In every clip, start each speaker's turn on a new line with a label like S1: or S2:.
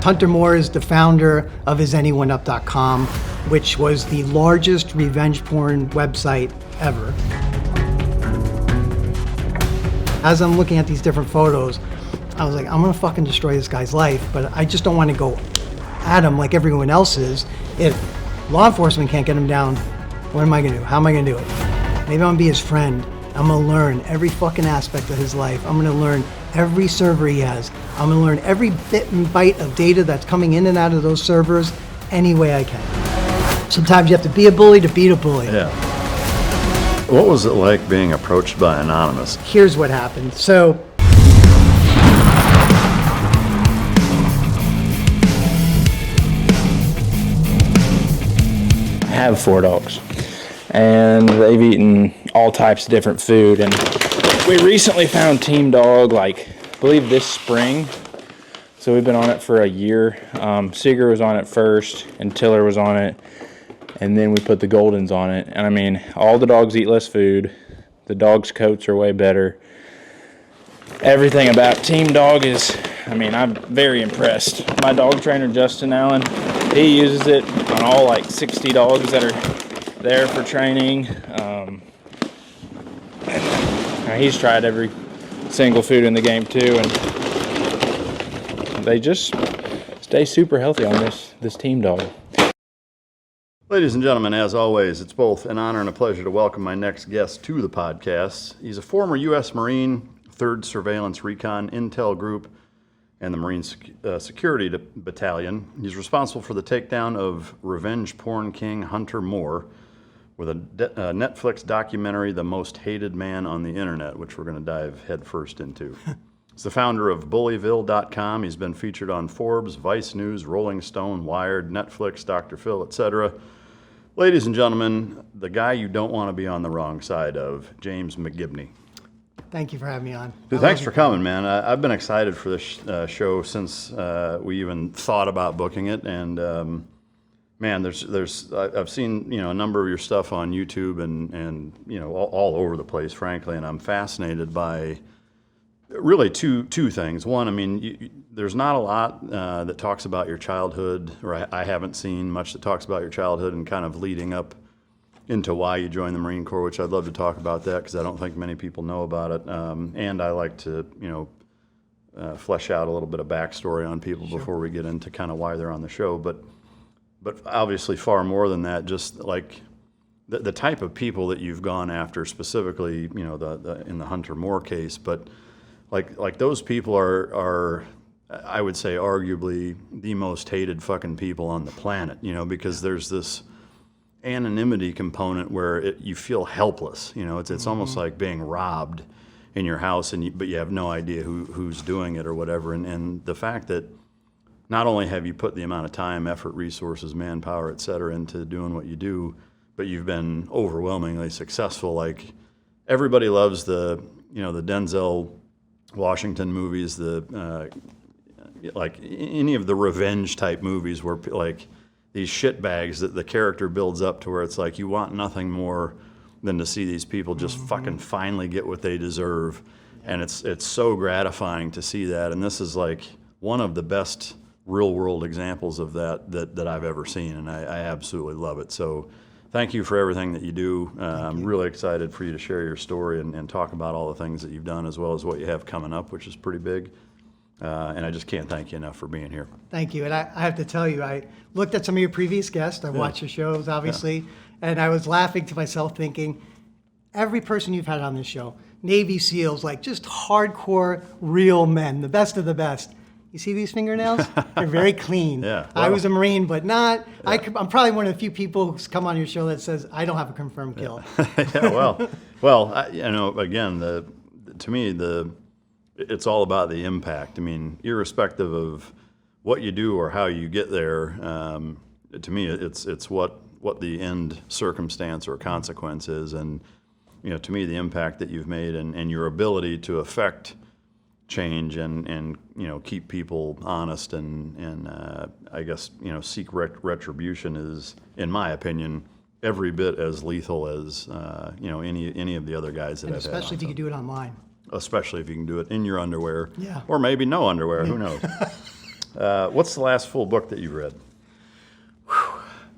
S1: Hunter Moore is the founder of IsAnyoneUp.com, which was the largest revenge porn website ever. As I'm looking at these different photos, I was like, I'm gonna fucking destroy this guy's life, but I just don't want to go at him like everyone else is. If law enforcement can't get him down, what am I gonna do? How am I gonna do it? Maybe I'm gonna be his friend. I'm gonna learn every fucking aspect of his life. I'm gonna learn every server he has. I'm gonna learn every bit and byte of data that's coming in and out of those servers any way I can. Sometimes you have to be a bully to beat a bully.
S2: Yeah. What was it like being approached by Anonymous?
S1: Here's what happened. So,
S3: I have 4 dogs, and they've eaten all types of different food, and we recently found Team Dog, I believe this spring, so we've been on it for a year. Seeger was on it first, and Tiller was on it, and then we put the Goldens on it. And I mean, all the dogs eat less food. The dogs' coats are way better. Everything about Team Dog is, I'm very impressed. My dog trainer, Justin Allen, he uses it on all 60 dogs that are there for training. He's tried every single food in the game too, and they just stay super healthy on this Team Dog.
S2: Ladies and gentlemen, as always, it's both an honor and a pleasure to welcome my next guest to the podcast. He's a former U.S. Marine, 3rd Surveillance Recon Intel Group, and the Marine Security Battalion. He's responsible for the takedown of revenge porn king Hunter Moore with a Netflix documentary, The Most Hated Man on the Internet, which we're going to dive headfirst into. He's the founder of Bullyville.com. He's been featured on Forbes, Vice News, Rolling Stone, Wired, Netflix, Dr. Phil, etc. Ladies and gentlemen, the guy you don't want to be on the wrong side of, James McGibney.
S1: thank you for having me on.
S2: Dude, thanks for coming, man. I've been excited for this show since we even thought about booking it, and man, I've seen a number of your stuff on YouTube and all over the place, frankly, and I'm fascinated by really two things. One, there's not a lot that talks about your childhood, or I haven't seen much that talks about your childhood and kind of leading up into why you joined the Marine Corps, which I'd love to talk about that because I don't think many people know about it. And I like to, flesh out a little bit of backstory on people before we get into kind of why they're on the show. But obviously far more than that, just like the type of people that you've gone after, specifically, in the Hunter Moore case, but like those people are I would say arguably the most hated fucking people on the planet, because there's this anonymity component where you feel helpless. It's almost like being robbed in your house, but you have no idea who's doing it or whatever. And the fact that not only have you put the amount of time, effort, resources, manpower, et cetera, into doing what you do, but you've been overwhelmingly successful. Like everybody loves the Denzel Washington movies, like any of the revenge type movies where like these shitbags that the character builds up to where it's like you want nothing more than to see these people just fucking finally get what they deserve. And it's so gratifying to see that. And this is like one of the best real world examples of that I've ever seen. And I absolutely love it. So thank you for everything that you do. I'm really excited for you to share your story and talk about all the things that you've done as well as what you have coming up, which is pretty big. And I just can't thank you enough for being here.
S1: Thank you. And I have to tell you, I looked at some of your previous guests. I watched your shows, obviously, and I was laughing to myself thinking, every person you've had on this show, Navy SEALs, like just hardcore, real men, the best of the best. You see these fingernails? They're very clean.
S2: Yeah,
S1: I was a Marine, but not. Yeah. I'm probably one of the few people who's come on your show that says, I don't have a confirmed kill.
S2: Again, to me, it's all about the impact. Irrespective of what you do or how you get there, to me, it's what the end circumstance or consequence is. And, to me, the impact that you've made and your ability to affect change and keep people honest and I guess seek retribution is, in my opinion, every bit as lethal as any of the other guys that I've had.
S1: Especially if you can do it online.
S2: Especially if you can do it in your underwear,
S1: yeah,
S2: or maybe no underwear. Who knows? What's the last full book that you read?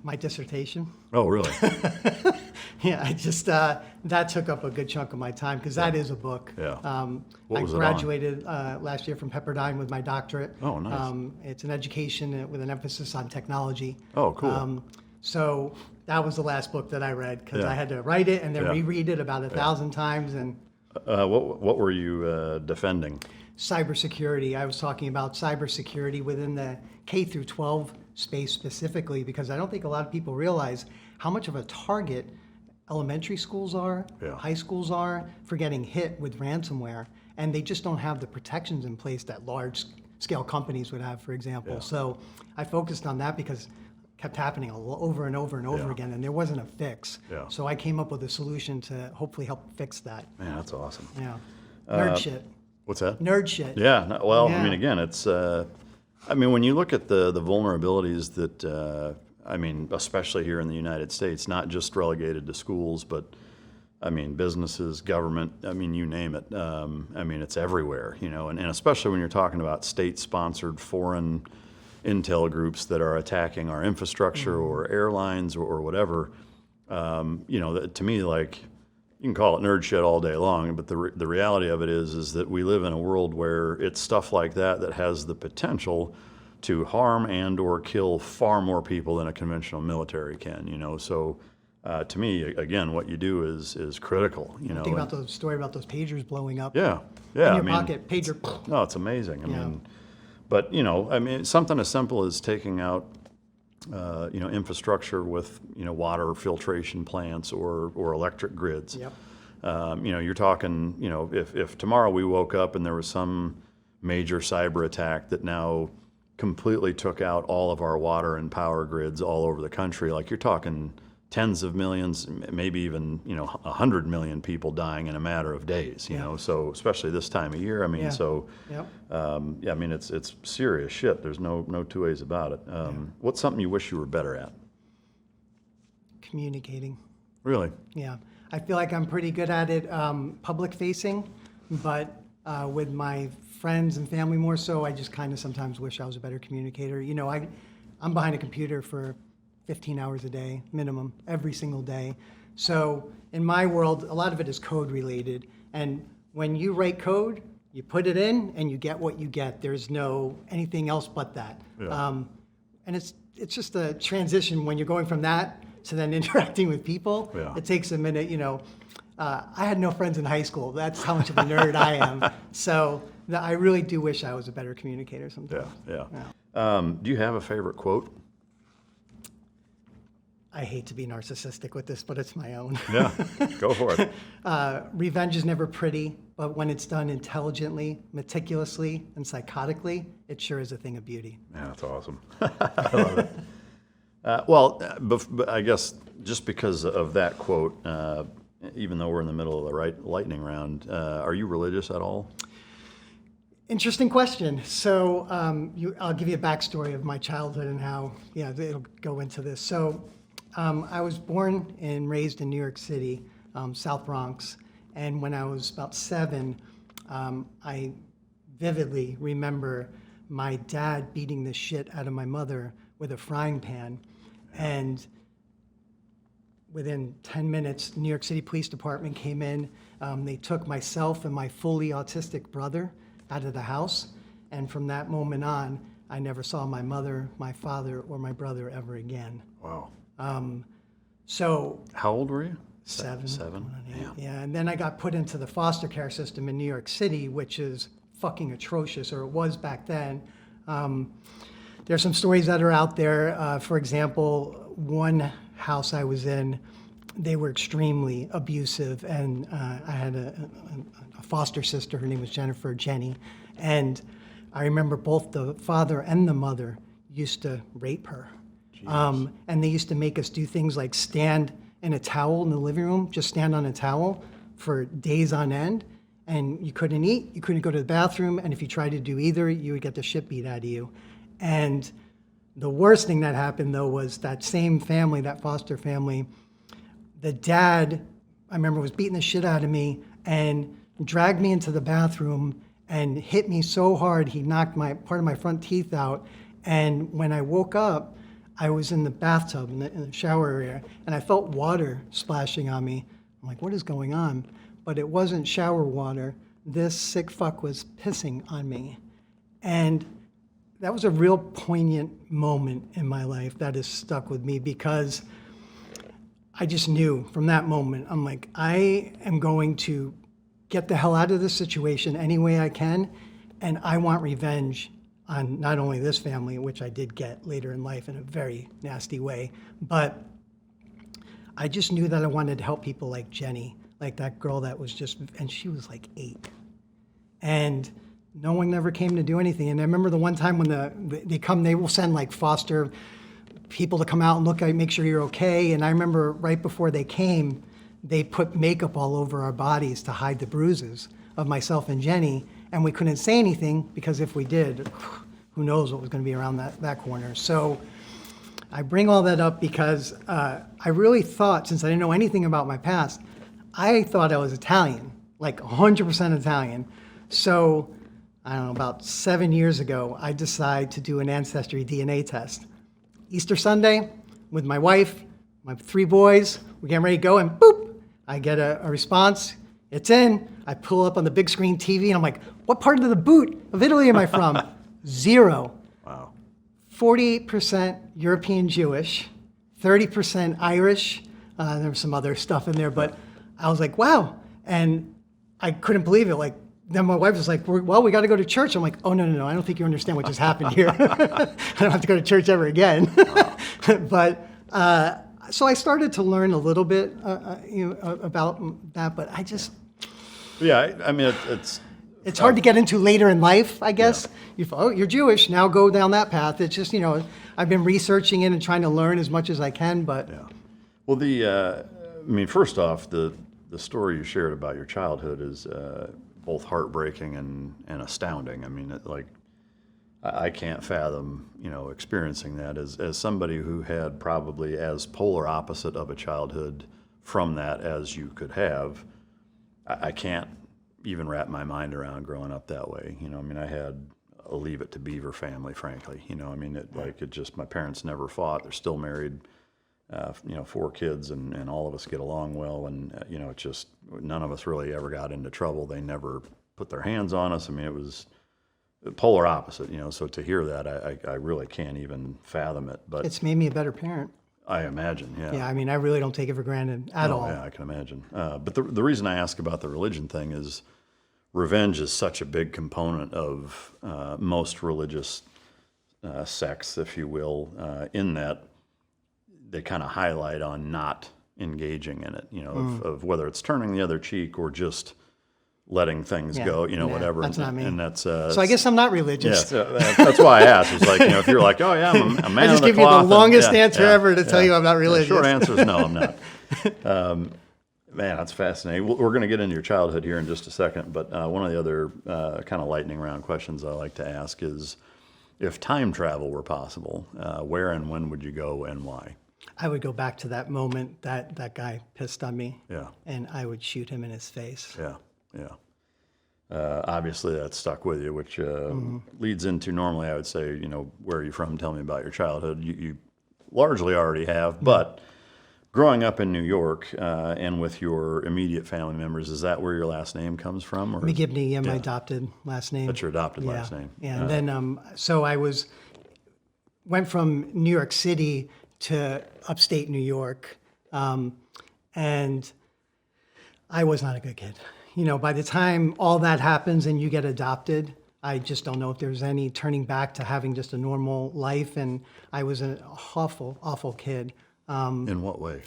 S1: My dissertation.
S2: Oh, really?
S1: Yeah, I just that took up a good chunk of my time because that is a book.
S2: Yeah.
S1: I graduated last year from Pepperdine with my doctorate.
S2: Oh, nice.
S1: It's an education with an emphasis on technology.
S2: Oh, cool.
S1: So that was the last book that I read because
S2: Yeah.
S1: I had to write it and then
S2: Yeah.
S1: reread it about 1,000 times. And
S2: What were you defending?
S1: cybersecurity. I was talking about cybersecurity within the K through 12 space specifically because I don't think a lot of people realize how much of a target elementary schools are,
S2: Yeah.
S1: high schools are for getting hit with ransomware, and they just don't have the protections in place that large scale companies would have, for example.
S2: Yeah.
S1: So I focused on that because it kept happening over and over and over
S2: Yeah.
S1: again, and there wasn't a fix.
S2: Yeah.
S1: So I came up with a solution to hopefully help fix that.
S2: Man, that's awesome.
S1: Yeah. Nerd shit.
S2: What's that?
S1: Nerd shit.
S2: Yeah. Well, I
S1: Yeah.
S2: mean, again, it's. I mean, when you look at the vulnerabilities that, I mean, especially here in the United States, not just relegated to schools, but I mean, businesses, government. I mean, you name it. I mean, it's everywhere. You know, and especially when you're talking about state-sponsored foreign intel groups that are attacking our infrastructure or airlines or whatever. You know, to me, like. You can call it nerd shit all day long, but the reality of it is that we live in a world where it's stuff like that that has the potential to harm and or kill far more people than a conventional military can. You know, so to me, again, what you do is critical. You know,
S1: Think about the story about those pagers blowing up.
S2: yeah,
S1: In
S2: yeah.
S1: your
S2: I mean,
S1: pocket, pager.
S2: no, it's amazing. I
S1: Yeah.
S2: mean, but you know, I mean, something as simple as taking out. You know, infrastructure with water filtration plants or electric grids.
S1: Yep.
S2: You know, you're talking. You know, if tomorrow we woke up and there was some major cyber attack that now completely took out all of our water and power grids all over the country, like you're talking tens of millions, maybe even 100 million people dying in a matter of days. You know, so especially this time of year. I mean,
S1: Yeah.
S2: so.
S1: Yep.
S2: Yeah, I mean, it's serious shit. There's no two ways about it. What's something you wish you were better at?
S1: Communicating.
S2: Really?
S1: Yeah. I feel like I'm pretty good at it public facing, but with my friends and family more so, I just kind of sometimes wish I was a better communicator. You know, I'm behind a computer for 15 hours a day, minimum, every single day. So in my world, a lot of it is code related. And when you write code, you put it in and you get what you get. There's no anything else but that.
S2: Yeah.
S1: And it's just a transition when you're going from that to then interacting with people.
S2: Yeah.
S1: It takes a minute, I had no friends in high school. That's how much of a nerd I am. So I really do wish I was a better communicator sometimes.
S2: Yeah. Do you have a favorite quote?
S1: I hate to be narcissistic with this, but it's my own.
S2: Yeah, go for it.
S1: Revenge is never pretty, but when it's done intelligently, meticulously, and psychotically, it sure is a thing of beauty.
S2: Yeah, that's awesome. I love it. Well, but I guess just because of that quote, even though we're in the middle of the lightning round, are you religious at all?
S1: Interesting question. So I'll give you a backstory of my childhood and how, it'll go into this. So I was born and raised in New York City, South Bronx. And when I was about 7, I vividly remember my dad beating the shit out of my mother with a frying pan. And within 10 minutes, New York City Police Department came in. They took myself and my fully autistic brother out of the house. And from that moment on, I never saw my mother, my father, or my brother ever again.
S2: Wow.
S1: So
S2: How old were you?
S1: 7.
S2: 7?
S1: Yeah, and then I got put into the foster care system in New York City, which is fucking atrocious, or it was back then. There's some stories that are out there. For example, one house I was in, they were extremely abusive, and I had a foster sister. Her name was Jenny, and I remember both the father and the mother used to rape her. And they used to make us do things like stand in a towel in the living room, just stand on a towel for days on end. And you couldn't eat, you couldn't go to the bathroom, and if you tried to do either, you would get the shit beat out of you. And the worst thing that happened, though, was that same family, that foster family, the dad, I remember, was beating the shit out of me and dragged me into the bathroom and hit me so hard he knocked part of my front teeth out. And when I woke up, I was in the bathtub in the shower area, and I felt water splashing on me. I'm like, what is going on? But it wasn't shower water. This sick fuck was pissing on me. And that was a real poignant moment in my life that has stuck with me, because I just knew from that moment, I'm like, I am going to get the hell out of this situation any way I can, and I want revenge on not only this family, which I did get later in life in a very nasty way, but I just knew that I wanted to help people like Jenny, like that girl that was just, and she was like 8. And no one ever came to do anything. And I remember the one time when they come, they will send like foster people to come out and look at, make sure you're okay. And I remember right before they came, they put makeup all over our bodies to hide the bruises of myself and Jenny. And we couldn't say anything, because if we did, who knows what was going to be around that corner. So I bring all that up because I really thought, since I didn't know anything about my past, I thought I was Italian, like 100% Italian. So I don't know, about 7 years ago, I decided to do an ancestry DNA test. Easter Sunday, with my wife, my 3 boys, we're getting ready to go, and boop, I get a response. It's in. I pull up on the big screen TV, and I'm like, what part of the boot of Italy am I from? 0.
S2: Wow.
S1: 48% European Jewish, 30% Irish. There was some other stuff in there, but I was like, wow. And I couldn't believe it. Like, then my wife was like, well, we got to go to church. I'm like, oh, no, I don't think you understand what just happened here. I don't have to go to church ever again. But so I started to learn a little bit about that, but I just...
S2: Yeah, I mean,
S1: it's hard to get into later in life, I guess. Yeah. You're Jewish, now go down that path. It's just, I've been researching it and trying to learn as much as I can, but...
S2: Yeah. Well, I mean, first off, the story you shared about your childhood is both heartbreaking and astounding. I mean, I can't fathom, experiencing that as somebody who had probably as polar opposite of a childhood from that as you could have. I can't even wrap my mind around growing up that way. I mean, I had a Leave It to Beaver family, frankly. I mean, my parents never fought. They're still married, 4 kids, and all of us get along well. And, it's just, none of us really ever got into trouble. They never put their hands on us. I mean, it was polar opposite, so to hear that, I really can't even fathom it. But
S1: it's made me a better parent.
S2: I imagine, yeah.
S1: Yeah, I mean, I really don't take it for granted at all.
S2: Yeah, I can imagine. But the reason I ask about the religion thing is revenge is such a big component of most religious sects, if you will, in that they kind of highlight on not engaging in it, of whether it's turning the other cheek or just letting things go, whatever.
S1: That's not me.
S2: And that's
S1: so I guess I'm not religious.
S2: Yeah, that's why I asked. It's like, if you're like, oh yeah, I'm a man
S1: I just
S2: of the
S1: give you the
S2: cloth,
S1: longest answer ever to tell you I'm not religious.
S2: The short answer is no, I'm not. Man, that's fascinating. We're going to get into your childhood here in just a second, but one of the other kind of lightning round questions I like to ask is, if time travel were possible, where and when would you go and why?
S1: I would go back to that moment that guy pissed on me.
S2: Yeah.
S1: And I would shoot him in his face.
S2: Yeah. Obviously, that stuck with you, which leads into, normally I would say, where are you from? Tell me about your childhood. You largely already have, but growing up in New York and with your immediate family members, is that where your last name comes from? Or
S1: McGibney, my adopted last name.
S2: That's your adopted last name.
S1: Yeah, and then so I went from New York City to upstate New York, and I was not a good kid. By the time all that happens and you get adopted, I just don't know if there's any turning back to having just a normal life. And I was an awful, awful kid.
S2: In what way?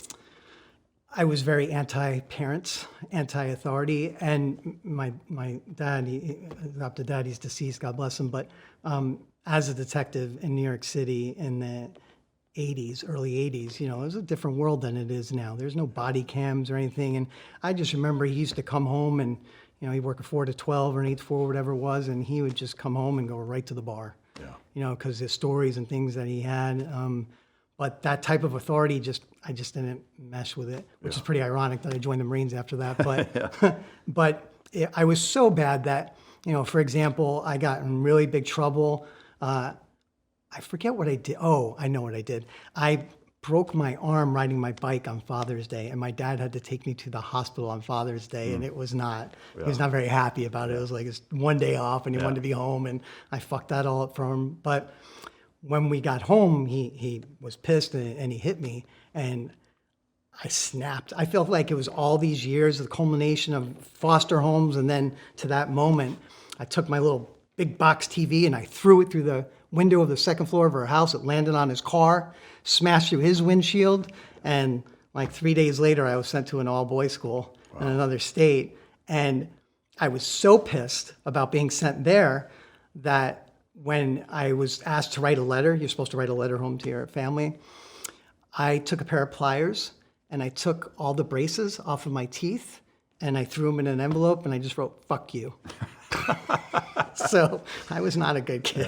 S1: I was very anti-parents, anti-authority. And my dad, adopted dad, he's deceased, God bless him. But as a detective in New York City in the 80s, early 80s, it was a different world than it is now. There's no body cams or anything. And I just remember he used to come home and, he'd work a 4 to 12 or an 8 to 4, whatever it was, and he would just come home and go right to the bar. Yeah. Because his stories and things that he had. But that type of authority, I just didn't mesh with it, which is pretty ironic that I joined the Marines after that. But, but I was so bad that For example, I got in really big trouble. I forget what I did. Oh, I know what I did. I broke my arm riding my bike on Father's Day, and my dad had to take me to the hospital on Father's Day, and he was not very happy about it. It was like it's one day off, and he wanted to be home, and I fucked that all up for him. But when we got home, he was pissed, and he hit me, and I snapped. I felt like it was all these years, the culmination of foster homes, and then to that moment, I took my little big box TV and I threw it through the window of the second floor of our house. It landed on his car, smashed through his windshield, and like 3 days later, I was sent to an all-boys school in another state. And I was so pissed about being sent there that when I was asked to write a letter, you're supposed to write a letter home to your family, I took a pair of pliers and I took all the braces off of my teeth and I threw them in an envelope and I just wrote, "Fuck you." So I was not a good kid.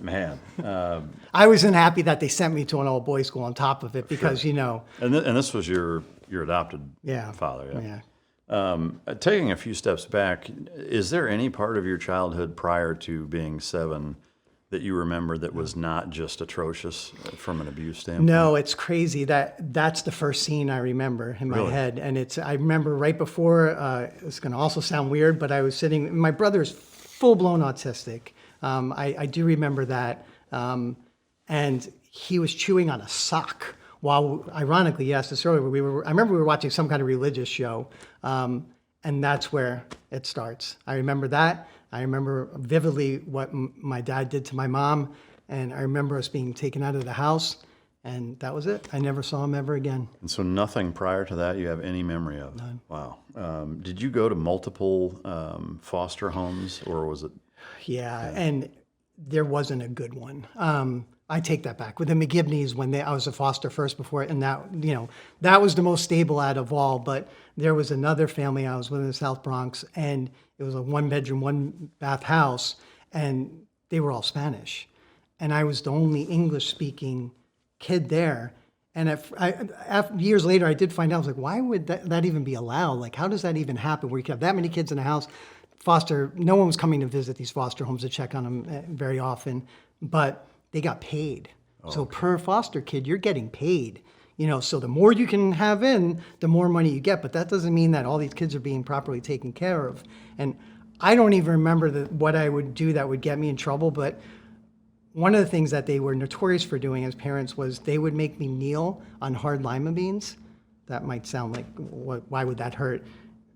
S2: Man.
S1: I wasn't happy that they sent me to an all-boys school on top of it because,
S2: And this was your adopted father, taking a few steps back, is there any part of your childhood prior to being 7 that you remember that was not just atrocious from an abuse standpoint?
S1: No, it's crazy. That's the first scene I remember in my head. And I remember right before, it's going to also sound weird, but I was sitting, my brother's full-blown autistic. I do remember that. And he was chewing on a sock while, ironically, you asked this earlier, I remember we were watching some kind of religious show. And that's where it starts. I remember that. I remember vividly what my dad did to my mom, and I remember us being taken out of the house, and that was it. I never saw him ever again.
S2: And so nothing prior to that you have any memory of?
S1: None.
S2: Wow. Did you go to multiple foster homes, or was it?
S1: Yeah, and there wasn't a good one. I take that back. With the McGibneys, when I was a foster first before, and that was the most stable out of all. But there was another family I was with in the South Bronx, and it was a 1-bedroom, 1-bath house, and they were all Spanish, and I was the only English-speaking kid there. And years later, I did find out. I was like, why would that even be allowed? Like, how does that even happen? Where you can have that many kids in a house? No one was coming to visit these foster homes to check on them very often, but they got paid. So per foster kid, you're getting paid. So the more you can have in, the more money you get. But that doesn't mean that all these kids are being properly taken care of. And I don't even remember what I would do that would get me in trouble. But one of the things that they were notorious for doing as parents was they would make me kneel on hard lima beans. That might sound like, why would that hurt?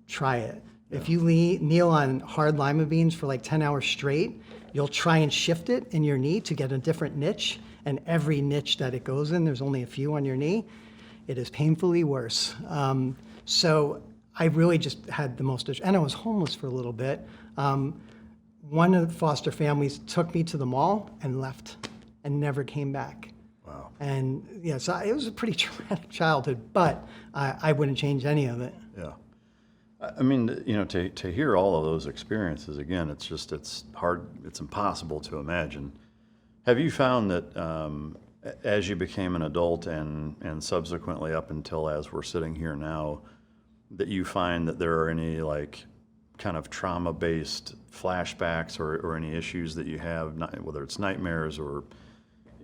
S1: Try it. Yeah. If you kneel on hard lima beans for like 10 hours straight, you'll try and shift it in your knee to get a different niche. And every niche that it goes in, there's only a few on your knee. It is painfully worse. So I really just had the most, and I was homeless for a little bit. One of the foster families took me to the mall and left and never came back.
S2: Wow.
S1: And so it was a pretty traumatic childhood, but I wouldn't change any of it.
S2: Yeah. I mean, to hear all of those experiences, again, it's hard, it's impossible to imagine. Have you found that as you became an adult and subsequently up until as we're sitting here now, that you find that there are any kind of trauma-based flashbacks or any issues that you have, whether it's nightmares or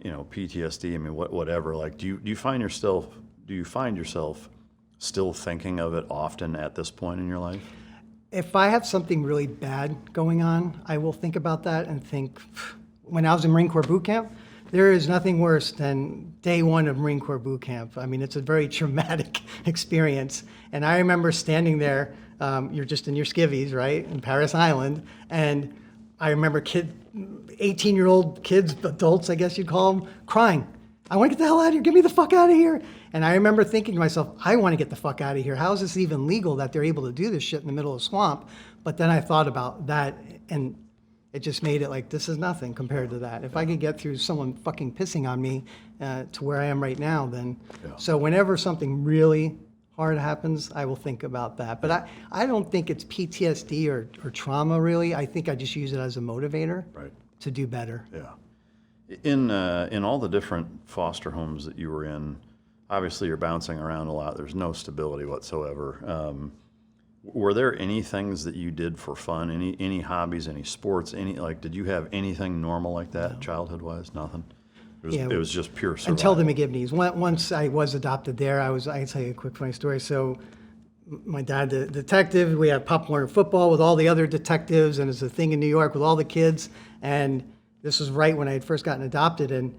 S2: PTSD? I mean, whatever. Do you find yourself still thinking of it often at this point in your life?
S1: If I have something really bad going on, I will think about that and think. When I was in Marine Corps boot camp, there is nothing worse than day one of Marine Corps boot camp. I mean, it's a very traumatic experience. And I remember standing there, you're just in your skivvies, right, in Paris Island. And I remember 18-year-old kids, adults, I guess you'd call them, crying. I want to get the hell out of here. Get me the fuck out of here. And I remember thinking to myself, I want to get the fuck out of here. How is this even legal that they're able to do this shit in the middle of a swamp? But then I thought about that, and it just made it like, this is nothing compared to that. If I could get through someone fucking pissing on me to where I am right now, then. Yeah. So whenever something really hard happens, I will think about that. But I don't think it's PTSD or trauma, really. I think I just use it as a motivator to do better.
S2: Yeah. In all the different foster homes that you were in, obviously you're bouncing around a lot. There's no stability whatsoever. Were there any things that you did for fun? Any hobbies? Any sports? Did you have anything normal like that childhood wise? Nothing. It was just pure survival.
S1: Until the McGibneys. Once I was adopted there, I can tell you a quick funny story. So my dad, the detective, we had Pop Warner football with all the other detectives, and it's a thing in New York with all the kids. And this was right when I had first gotten adopted, and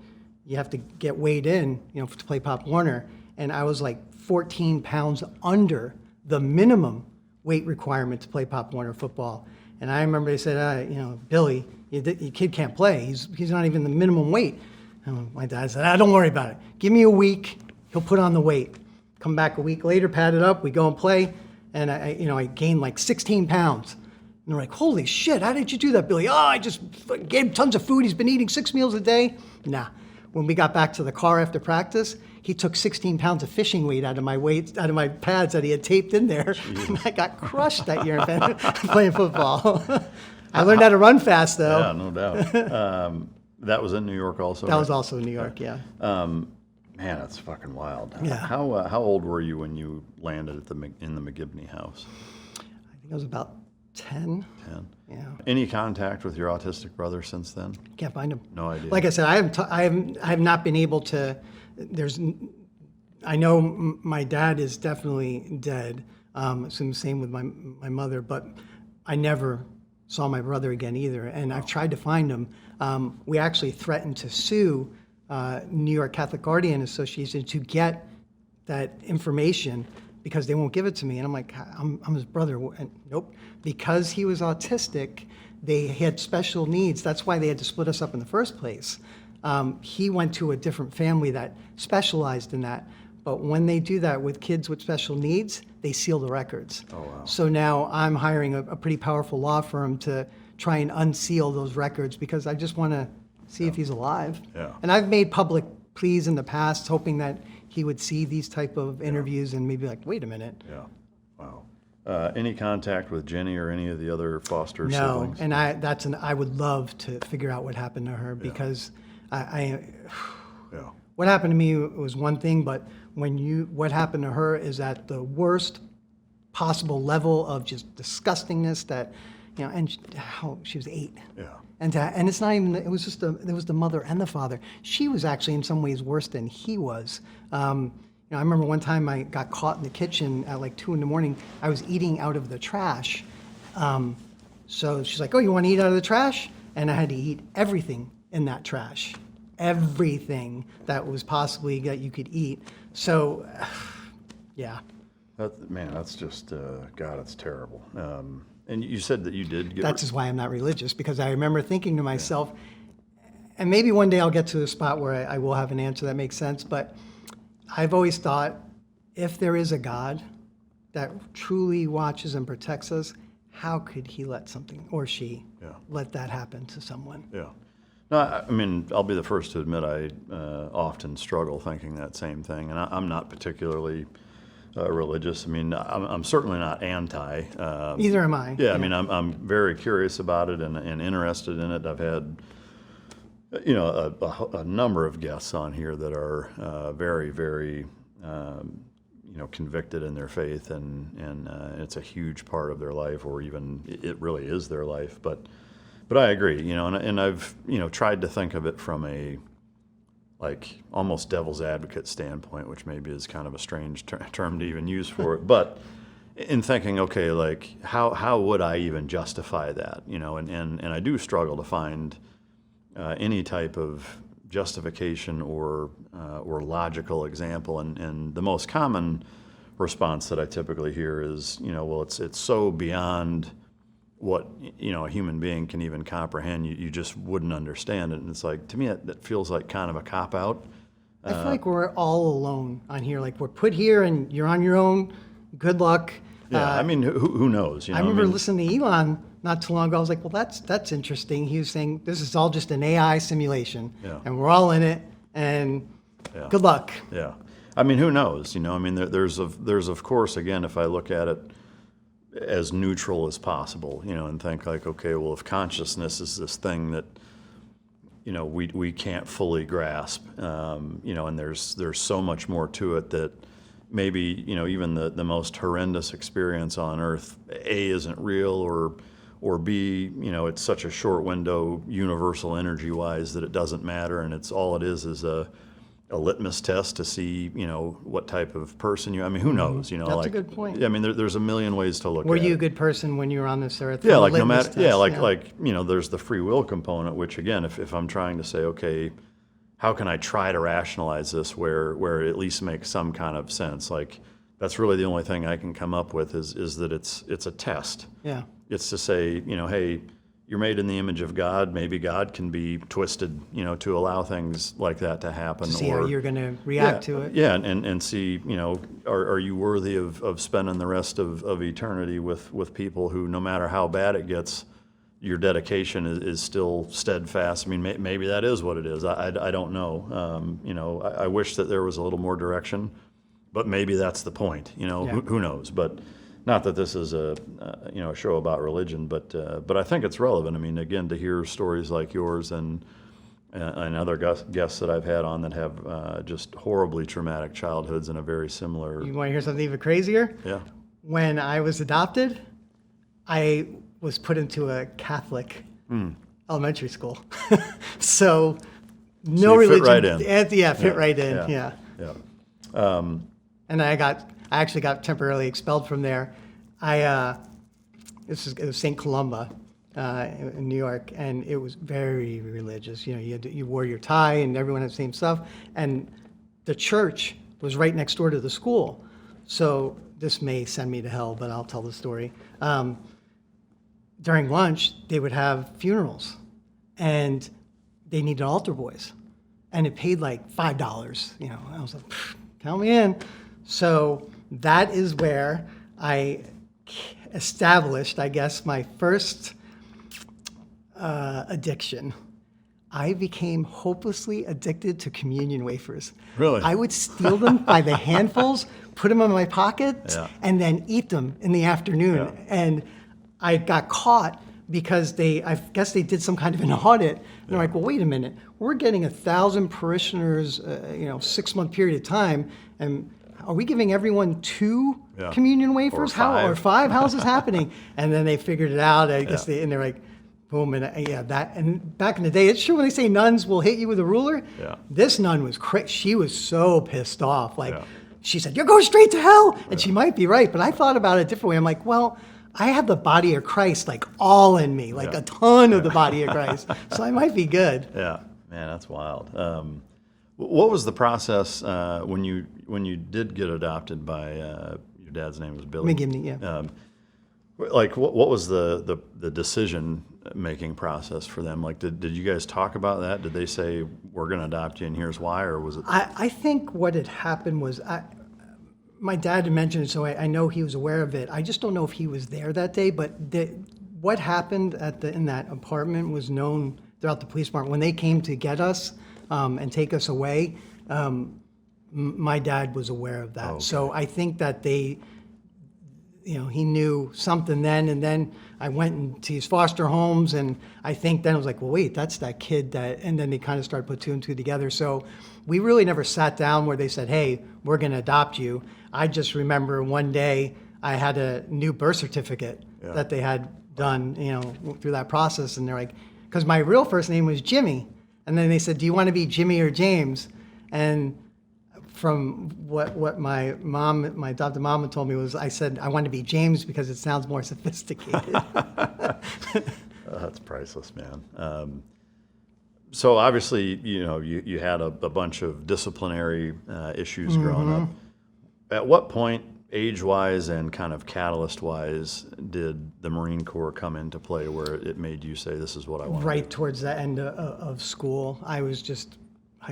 S1: you have to get weighed in, to play Pop Warner. And I was like 14 pounds under the minimum weight requirement to play Pop Warner football. And I remember they said, Billy, your kid can't play. He's not even the minimum weight. And my dad said, don't worry about it. Give me a week. He'll put on the weight. Come back a week later, pad it up. We go and play. And I gained like 16 pounds. And they're like, holy shit, how did you do that, Billy? I just gave him tons of food. He's been eating 6 meals a day. Nah. When we got back to the car after practice, he took 16 pounds of fishing weight out of my pads that he had taped in there. And I got crushed that year playing football. I learned how to run fast, though.
S2: Yeah, no doubt. That was in New York also?
S1: That was also in New York, yeah.
S2: Man, that's fucking wild.
S1: Yeah.
S2: How old were you when you landed in the McGibney house?
S1: I think I was about 10.
S2: 10.
S1: Yeah.
S2: Any contact with your autistic brother since then?
S1: Can't find him.
S2: No idea.
S1: Like I said, I have not been able to. I know my dad is definitely dead. Same with my mother, but I never saw my brother again either. And I've tried to find him. We actually threatened to sue New York Catholic Guardian Association to get that information because they won't give it to me. And I'm like, I'm his brother. And nope. Because he was autistic, they had special needs. That's why they had to split us up in the first place. He went to a different family that specialized in that. But when they do that with kids with special needs, they seal the records.
S2: Oh, wow.
S1: So now I'm hiring a pretty powerful law firm to try and unseal those records because I just want to see if he's alive.
S2: Yeah.
S1: And I've made public pleas in the past hoping that he would see these type of interviews and maybe like, wait a minute.
S2: Yeah. Wow. Any contact with Jenny or any of the other foster
S1: No,
S2: siblings?
S1: and I would love to figure out what happened to her because
S2: Yeah.
S1: what happened to me was one thing, but what happened to her is at the worst possible level of just disgustingness that, and she was 8.
S2: Yeah.
S1: And it's not even, it was the mother and the father. She was actually in some ways worse than he was. I remember one time I got caught in the kitchen at like 2 a.m. I was eating out of the trash. So she's like, oh, you want to eat out of the trash? And I had to eat everything in that trash. Everything that was possibly that you could eat. So, yeah.
S2: That's just, God, it's terrible. And you said that you did get...
S1: That's just why I'm not religious, because I remember thinking to myself, and maybe one day I'll get to a spot where I will have an answer that makes sense, but I've always thought, if there is a God that truly watches and protects us, how could he let something, or she, let that happen to someone?
S2: Yeah. No, I mean, I'll be the first to admit I often struggle thinking that same thing, and I'm not particularly religious. I mean, I'm certainly not anti.
S1: Either am I.
S2: Yeah, I mean, I'm very curious about it and interested in it. I've had, a number of guests on here that are very, very, convicted in their faith, and it's a huge part of their life, or even it really is their life. But I agree, and I've, tried to think of it from a, like, almost devil's advocate standpoint, which maybe is kind of a strange term to even use for it. But in thinking, okay, like, how would I even justify that? And I do struggle to find any type of justification or logical example. And the most common response that I typically hear is, well, it's so beyond what a human being can even comprehend. You just wouldn't understand it. And it's like, to me, that feels like kind of a cop-out.
S1: I feel like we're all alone on here. Like, we're put here and you're on your own. Good luck.
S2: Yeah, I mean, who knows?
S1: I remember listening to Elon not too long ago. I was like, well, that's interesting. He was saying this is all just an AI simulation, and we're all in it, and good luck.
S2: Yeah. I mean, who knows? I mean, there's of course, again, if I look at it as neutral as possible, and think like, okay, well, if consciousness is this thing that, we can't fully grasp, and there's so much more to it that, maybe, even the most horrendous experience on earth, A, isn't real, or B, it's such a short window universal energy wise that it doesn't matter, and it's all it is a litmus test to see, what type of person you. I mean, who knows?
S1: That's a good point.
S2: I mean, there's a million ways to look.
S1: Were
S2: at
S1: you
S2: it.
S1: a good person when you were on this earth?
S2: Yeah,
S1: The
S2: like no
S1: litmus
S2: matter. Yeah,
S1: test,
S2: like there's the free will component, which again, if I'm trying to say, okay, how can I try to rationalize this where it at least makes some kind of sense? Like that's really the only thing I can come up with is that it's a test.
S1: Yeah.
S2: It's to say, hey, you're made in the image of God. Maybe God can be twisted, to allow things like that to happen.
S1: To see how you're going to react to it.
S2: Yeah, and see, are you worthy of spending the rest of eternity with people who, no matter how bad it gets, your dedication is still steadfast. I mean, maybe that is what it is. I don't know. I wish that there was a little more direction, but maybe that's the point. Who knows? But not that this is a show about religion, but I think it's relevant. I mean, again, to hear stories like yours and other guests that I've had on that have just horribly traumatic childhoods in a very similar.
S1: You want to hear something even crazier?
S2: Yeah.
S1: When I was adopted, I was put into a Catholic elementary school. So no
S2: you
S1: religion.
S2: fit right in.
S1: Fit right in. Yeah. And I actually got temporarily expelled from there. It was St. Columba in New York, and it was very religious. You wore your tie, and everyone had the same stuff. And the church was right next door to the school. So this may send me to hell, but I'll tell the story. During lunch, they would have funerals, and they needed altar boys, and it paid like $5. I was like, count me in. So that is where I established, I guess, my first addiction. I became hopelessly addicted to communion wafers.
S2: Really?
S1: I would steal them by the handfuls, put them in my pocket, and then eat them in the afternoon.
S2: Yeah.
S1: And I got caught because I guess they did some kind of an audit. And they're like, well, wait a minute. We're getting 1,000 parishioners, 6-month period of time, and are we giving everyone 2 communion wafers?
S2: Or 5.
S1: Or 5? How's this happening? And then they figured it out. I guess and they're like, boom, and that. And back in the day, it's true when they say nuns will hit you with a ruler.
S2: Yeah.
S1: This nun was she was so pissed off. She said, "You're going straight to hell," and she might be right. But I thought about it a different way. I'm like, well, I have the body of Christ all in me, a ton of the body of Christ. So I might be good.
S2: Yeah, man, that's wild. What was the process when you did get adopted by your dad's name was Billy
S1: McGibney? Yeah.
S2: What was the decision making process for them? Did you guys talk about that? Did they say we're going to adopt you and here's why, or was it?
S1: I think what had happened was my dad had mentioned it, so I know he was aware of it. I just don't know if he was there that day. But what happened in that apartment was known throughout the police department. When they came to get us and take us away, my dad was aware of that. Okay. So I think that he knew something then. And then I went into these foster homes, and I think then I was like, well, wait, that's that kid that. And then they kind of started put 2 and 2 together. So we really never sat down where they said, hey, we're going to adopt you. I just remember one day I had a new birth certificate that they had done, through that process. And they're like, because my real first name was Jimmy. And then they said, do you want to be Jimmy or James? And from what my adopted mom had told me was, I said, I want to be James because it sounds more sophisticated.
S2: That's priceless, man. So obviously, you had a bunch of disciplinary issues growing up. At what point, age-wise and kind of catalyst-wise, did the Marine Corps come into play where it made you say, this is what I want to do?
S1: Right towards the end of school. High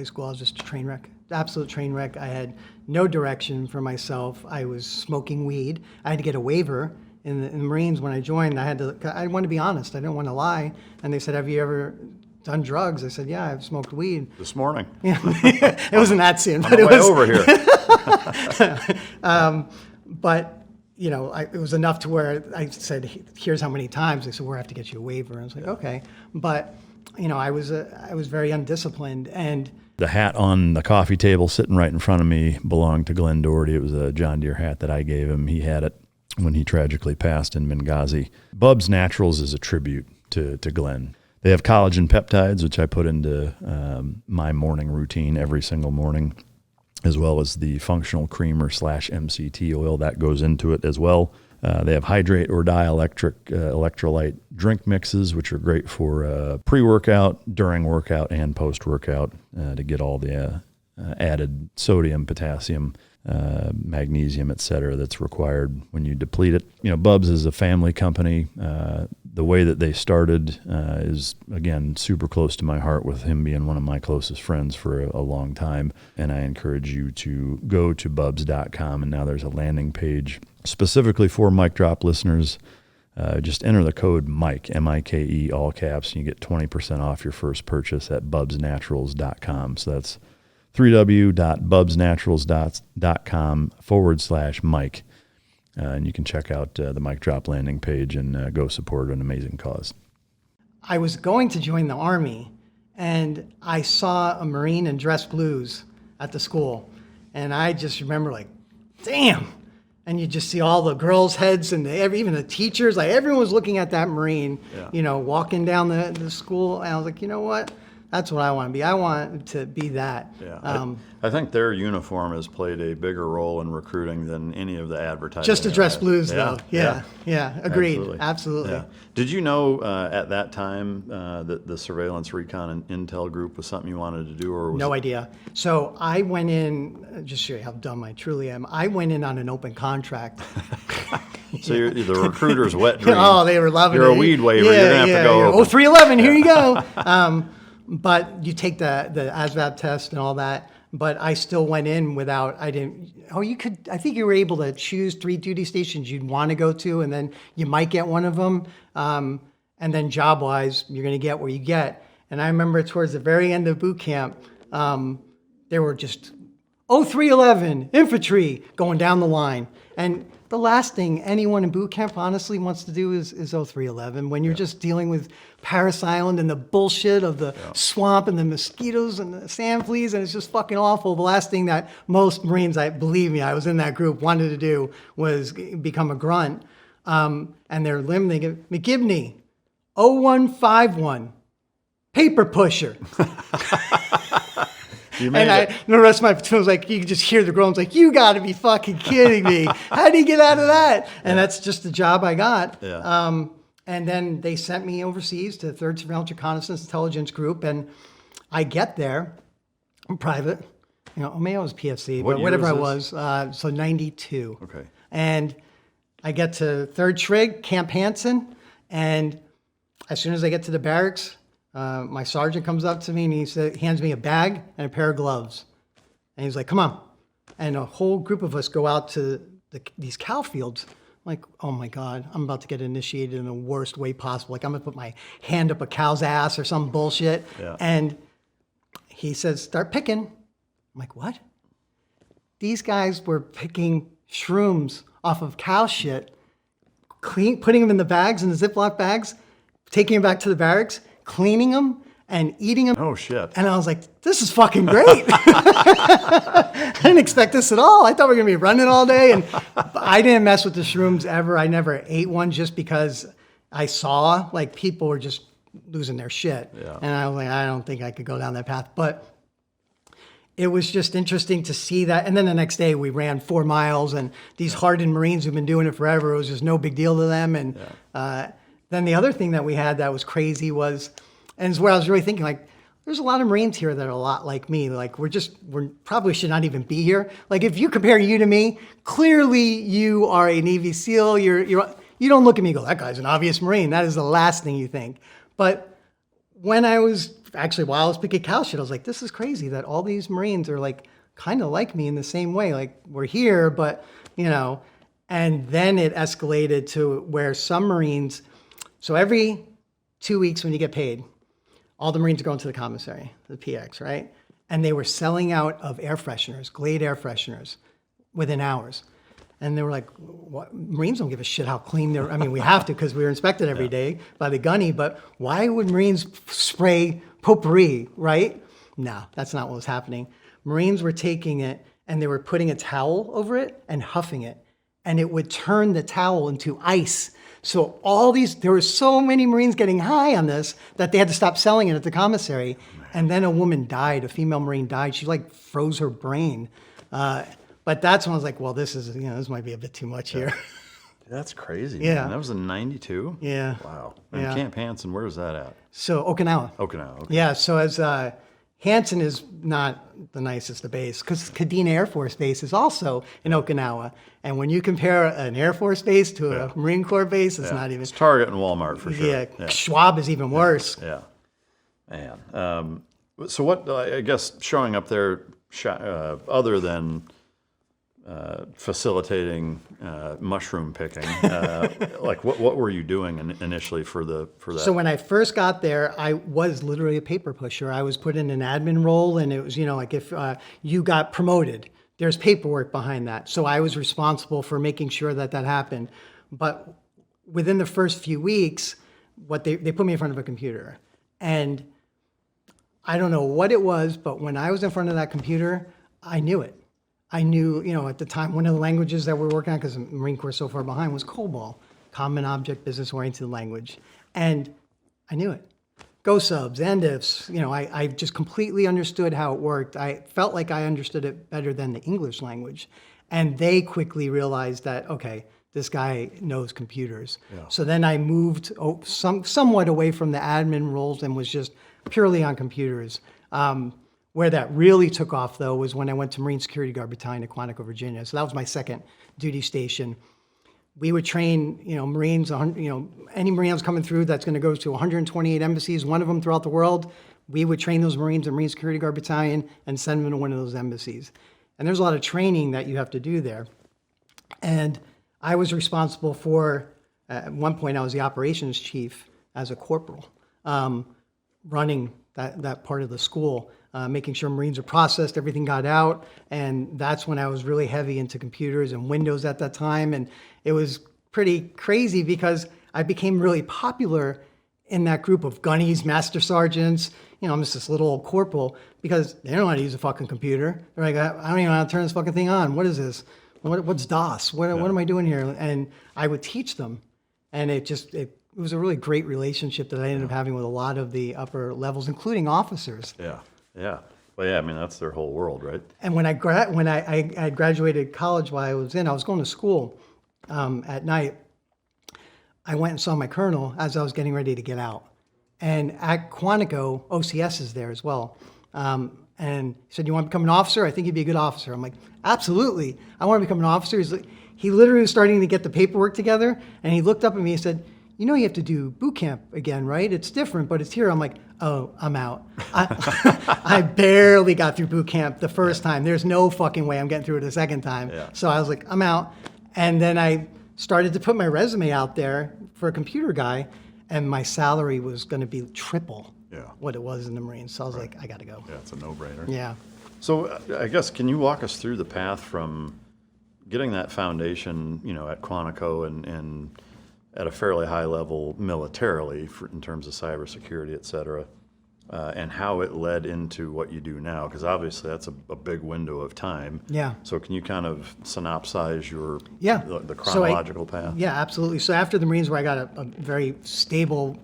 S1: school, I was just a train wreck, absolute train wreck. I had no direction for myself. I was smoking weed. I had to get a waiver in the Marines when I joined. I wanted to be honest. I didn't want to lie. And they said, have you ever done drugs? I said, yeah, I've smoked weed.
S2: This morning.
S1: Yeah. It wasn't that soon.
S2: But it was over here.
S1: But it was enough to where I said, here's how many times. They said, we'll have to get you a waiver. I was like, okay. But I was very undisciplined, and
S2: The hat on the coffee table sitting right in front of me belonged to Glenn Doherty. It was a John Deere hat that I gave him. He had it when he tragically passed in Benghazi. Bubs Naturals is a tribute to Glenn. They have collagen peptides, which I put into my morning routine every single morning, as well as the functional creamer / MCT oil that goes into it as well. They have hydrate or dielectric electrolyte drink mixes, which are great for pre-workout, during workout, and post-workout to get all the added sodium, potassium, magnesium, et cetera, that's required when you deplete it. Bubs is a family company. The way that they started is, again, super close to my heart, with him being one of my closest friends for a long time. And I encourage you to go to bubs.com, and now there's a landing page specifically for Mic Drop listeners. Just enter the code Mike, M-I-K-E, all caps, and you get 20% off your first purchase at bubsnaturals.com. So that's www.bubsnaturals.com/Mike. And you can check out the Mic Drop landing page and go support an amazing cause.
S1: I was going to join the Army, and I saw a Marine in dress blues at the school, and I just remember like, damn. And you just see all the girls' heads and even the teachers, like everyone was looking at that Marine, walking down the school. And I was like, you know what? That's what I want to be. I want to be that.
S2: Yeah, I think their uniform has played a bigger role in recruiting than any of the advertising.
S1: Just to dress blues,
S2: yeah,
S1: though. Yeah. Agreed. Absolutely.
S2: Yeah. Did you know at that time that the surveillance, recon, and intel group was something you wanted to do, or was
S1: No idea. So I went in, just to show you how dumb I truly am, I went in on an open contract.
S2: So you're the recruiter's wet dream.
S1: Oh, they were loving it.
S2: You're a weed waiver. You're going to have to go.
S1: Oh, 311, here you go. But you take the ASVAB test and all that. But I still went in without, I think you were able to choose 3 duty stations you'd want to go to, and then you might get one of them. And then job-wise, you're going to get where you get. And I remember towards the very end of boot camp, there were just 0311, infantry, going down the line. And the last thing anyone in boot camp honestly wants to do is 0311, when you're just dealing with Paris Island and the bullshit of the swamp and the mosquitoes and the sand fleas, and it's just fucking awful. The last thing that most Marines, believe me, I was in that group, wanted to do was become a grunt. And they're limiting McGibney, 0151, paper pusher. And the rest of my platoon was like, you could just hear the groans, like, you got to be fucking kidding me. How do you get out of that? And that's just the job I got.
S2: Yeah.
S1: And then they sent me overseas to the 3rd Surveillance Reconnaissance Intelligence Group. And I get there, I'm private. Maybe I was PFC,
S2: What
S1: but
S2: year
S1: whatever I
S2: was
S1: was. So 92.
S2: Okay.
S1: And I get to 3rd Trig, Camp Hansen. And as soon as I get to the barracks, my sergeant comes up to me and he hands me a bag and a pair of gloves. And he's like, come on. And a whole group of us go out to these cow fields. I'm like, oh my God, I'm about to get initiated in the worst way possible. Like I'm gonna put my hand up a cow's ass or some bullshit.
S2: Yeah.
S1: And he says, start picking. I'm like, what? These guys were picking shrooms off of cow shit, putting them in the bags, in the Ziploc bags, taking them back to the barracks, cleaning them and eating them.
S2: Oh, shit.
S1: And I was like, this is fucking great. I didn't expect this at all. I thought we were going to be running all day. And I didn't mess with the shrooms ever. I never ate one just because I saw like people were just losing their shit.
S2: Yeah.
S1: And I was like, I don't think I could go down that path. But it was just interesting to see that. And then the next day we ran 4 miles, and these hardened Marines who've been doing it forever, it was just no big deal to them. And then the other thing that we had that was crazy was, and it's where I was really thinking, like, there's a lot of Marines here that are a lot like me. Like, we probably should not even be here. Like, if you compare you to me, clearly you are a Navy SEAL. You don't look at me and go, that guy's an obvious Marine. That is the last thing you think. But while I was picking cow shit, I was like, this is crazy that all these Marines are like kind of like me in the same way. Like, we're here, but, and then it escalated to where some Marines, so every 2 weeks when you get paid, all the Marines are going to the commissary, the PX, right? And they were selling out of air fresheners, Glade air fresheners, within hours. And they were like, what? Marines don't give a shit how clean they're, I mean, we have to because we were inspected every day by the gunny, but why would Marines spray potpourri, right? No, that's not what was happening. Marines were taking it and they were putting a towel over it and huffing it. And it would turn the towel into ice. So there were so many Marines getting high on this that they had to stop selling it at the commissary. And then a woman died, a female Marine died. She like froze her brain. But that's when I was like, well, this might be a bit too much here.
S2: That's crazy.
S1: Yeah.
S2: Man. That was in 92?
S1: Yeah.
S2: Wow. And
S1: Yeah.
S2: Camp Hansen, where was that at?
S1: So Okinawa.
S2: Okinawa. Okay.
S1: Yeah, so as Hansen is not the nicest of base, because Kadena Air Force Base is also in Okinawa. And when you compare an Air Force base to a Marine Corps base, it's not even.
S2: It's Target and Walmart for sure.
S1: Yeah, Schwab is even worse.
S2: Yeah. Man. So what, I guess, showing up there, other than facilitating mushroom picking, like what were you doing initially for that?
S1: So when I first got there, I was literally a paper pusher. I was put in an admin role, and it was, like if you got promoted, there's paperwork behind that. So I was responsible for making sure that happened. But within the first few weeks, they put me in front of a computer, and I don't know what it was, but when I was in front of that computer, I knew it. I knew, at the time, one of the languages that we're working on, because the Marine Corps is so far behind, was COBOL, Common Object Business-Oriented Language. And I knew it. Go subs, and ifs, I just completely understood how it worked. I felt like I understood it better than the English language. And they quickly realized that, okay, this guy knows computers. Yeah. So then I moved somewhat away from the admin roles and was just purely on computers. Where that really took off, though, was when I went to Marine Security Guard Battalion at Quantico, Virginia. So that was my second duty station. We would train, Marines, any Marine that's coming through that's going to go to 128 embassies, one of them throughout the world. We would train those Marines in Marine Security Guard Battalion and send them to one of those embassies. And there's a lot of training that you have to do there. And I was responsible for, at one point, I was the operations chief as a corporal, running that part of the school. Making sure Marines are processed, everything got out. And that's when I was really heavy into computers and Windows at that time. And it was pretty crazy because I became really popular in that group of gunnies, master sergeants. I'm just this little old corporal because they don't know how to use a fucking computer. They're like, I don't even know how to turn this fucking thing on. What is this? What's DOS? What am I doing here? And I would teach them. And it was a really great relationship that I ended up having with a lot of the upper levels, including officers.
S2: Yeah. Yeah. Well, yeah, I mean, that's their whole world, right?
S1: And when I graduated college while I was going to school at night, I went and saw my colonel as I was getting ready to get out. And at Quantico, OCS is there as well. And he said, you want to become an officer? I think you'd be a good officer. I'm like, absolutely. I want to become an officer. He literally was starting to get the paperwork together. And he looked up at me and said, you have to do boot camp again, right? It's different, but it's here. I'm like, oh, I'm out. I barely got through boot camp the first time. There's no fucking way I'm getting through it the second time. Yeah. So I was like, I'm out. And then I started to put my resume out there for a computer guy, and my salary was going to be triple what it was in the Marines. So I was like, I got to go.
S2: Yeah, it's a no-brainer.
S1: Yeah.
S2: So I guess, can you walk us through the path from getting that foundation, at Quantico and at a fairly high level militarily in terms of cybersecurity, et cetera, and how it led into what you do now? Because obviously that's a big window of time.
S1: Yeah.
S2: So can you kind of synopsize the chronological path?
S1: Yeah, absolutely. So after the Marines, where I got a very stable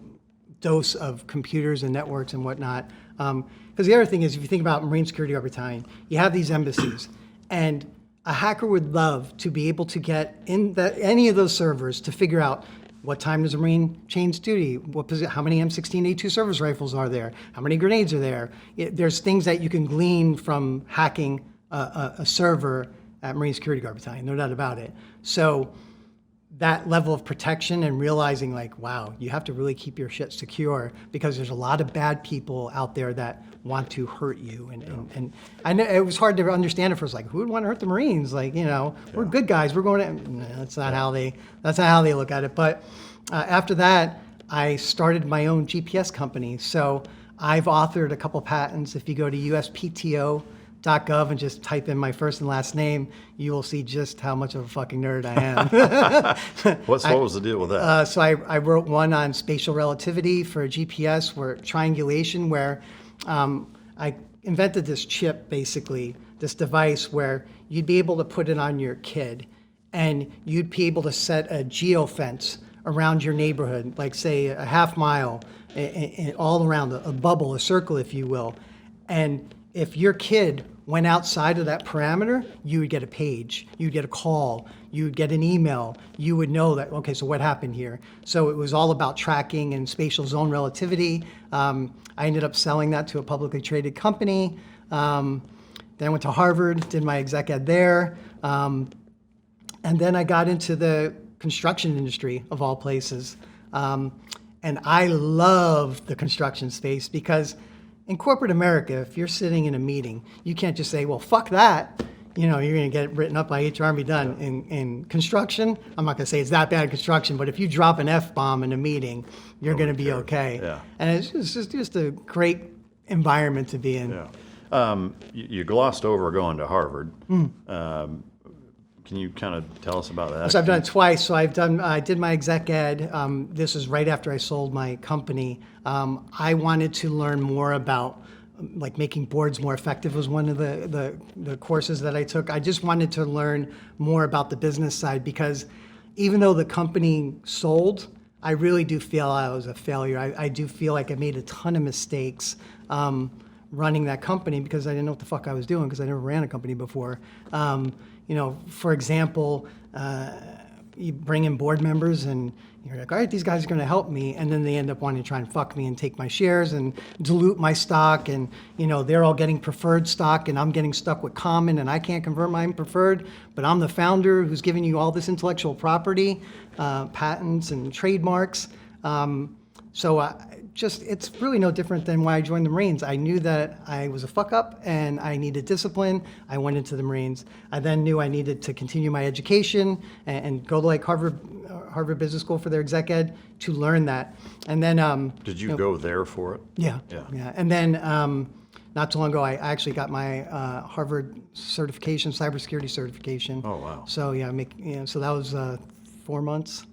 S1: dose of computers and networks and whatnot, because the other thing is, if you think about Marine Security Guard Battalion, you have these embassies, and a hacker would love to be able to get in any of those servers to figure out what time does a Marine change duty? How many M16A2 service rifles are there? How many grenades are there? There's things that you can glean from hacking a server at Marine Security Guard Battalion, no doubt about it. So that level of protection and realizing like, wow, you have to really keep your shit secure because there's a lot of bad people out there that want to hurt you. And I know it was hard to understand at first, like, who would want to hurt the Marines? Like, we're good guys. We're going to, no, that's not how they look at it. But after that, I started my own GPS company. So I've authored a couple patents. If you go to USPTO, .gov and just type in my first and last name, you will see just how much of a fucking nerd I am.
S2: What was the deal with that?
S1: So I wrote one on spatial relativity for GPS, where triangulation, where I invented this chip, basically, this device where you'd be able to put it on your kid, and you'd be able to set a geofence around your neighborhood, like say a half mile, all around a bubble, a circle, if you will. And if your kid went outside of that parameter, you would get a page, you'd get a call, you would get an email, you would know that, okay, so what happened here? So it was all about tracking and spatial zone relativity. I ended up selling that to a publicly traded company. Then I went to Harvard, did my exec ed there. And then I got into the construction industry, of all places. And I love the construction space because in corporate America, if you're sitting in a meeting, you can't just say, well, fuck that. You're going to get written up by HR and be done. In construction, I'm not going to say it's that bad in construction, but if you drop an F-bomb in a meeting, you're going to be okay.
S2: Yeah.
S1: And it's just a great environment to be in.
S2: Yeah. You glossed over going to Harvard. Can you kind of tell us about that?
S1: So I've done it twice. So I did my exec ed. This is right after I sold my company. I wanted to learn more about like making boards more effective was one of the courses that I took. I just wanted to learn more about the business side because even though the company sold, I really do feel I was a failure. I do feel like I made a ton of mistakes running that company because I didn't know what the fuck I was doing because I never ran a company before. For example, you bring in board members and you're like, all right, these guys are going to help me. And then they end up wanting to try and fuck me and take my shares and dilute my stock. And, they're all getting preferred stock and I'm getting stuck with common and I can't convert mine preferred. But I'm the founder who's giving you all this intellectual property, patents and trademarks. It's really no different than why I joined the Marines. I knew that I was a fuck up and I needed discipline. I went into the Marines. I then knew I needed to continue my education and go to like Harvard Business School for their exec ed to learn that. And then
S2: did you go there for it?
S1: Yeah. And then not too long ago, I actually got my Harvard certification, cybersecurity certification.
S2: Oh wow.
S1: So so that was 4 months.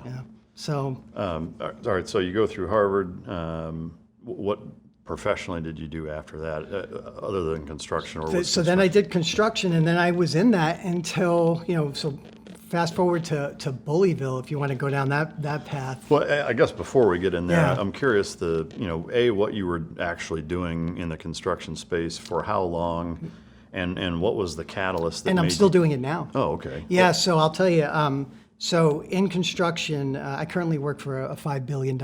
S1: Yeah. So,
S2: all right. So you go through Harvard. What professionally did you do after that, other than construction?
S1: So then I did construction, and then I was in that until So fast forward to Bullyville, if you want to go down that path.
S2: Well, I guess before we get in there,
S1: Yeah.
S2: I'm curious what you were actually doing in the construction space for how long, and what was the catalyst that
S1: And I'm still doing it now.
S2: Oh, okay.
S1: Yeah. So I'll tell you. So in construction, I currently work for a $5 billion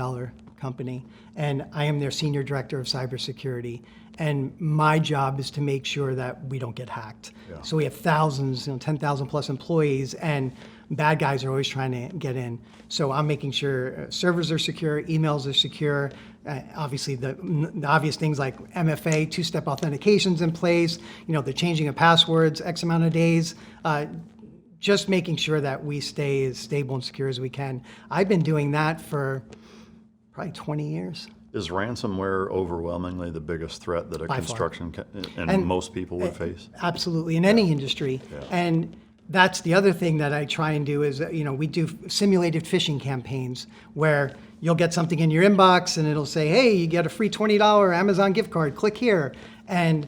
S1: company, and I am their senior director of cybersecurity. And my job is to make sure that we don't get hacked.
S2: Yeah.
S1: So we have thousands, 10,000 plus employees, and bad guys are always trying to get in. So I'm making sure servers are secure, emails are secure. Obviously, the obvious things like MFA, two-step authentication's in place. The changing of passwords, X amount of days. Just making sure that we stay as stable and secure as we can. I've been doing that for probably 20 years.
S2: Is ransomware overwhelmingly the biggest threat that a
S1: By
S2: construction and most people would face?
S1: Absolutely, in any industry.
S2: Yeah.
S1: And that's the other thing that I try and do is, we do simulated phishing campaigns where you'll get something in your inbox and it'll say, hey, you get a free $20 Amazon gift card, click here. And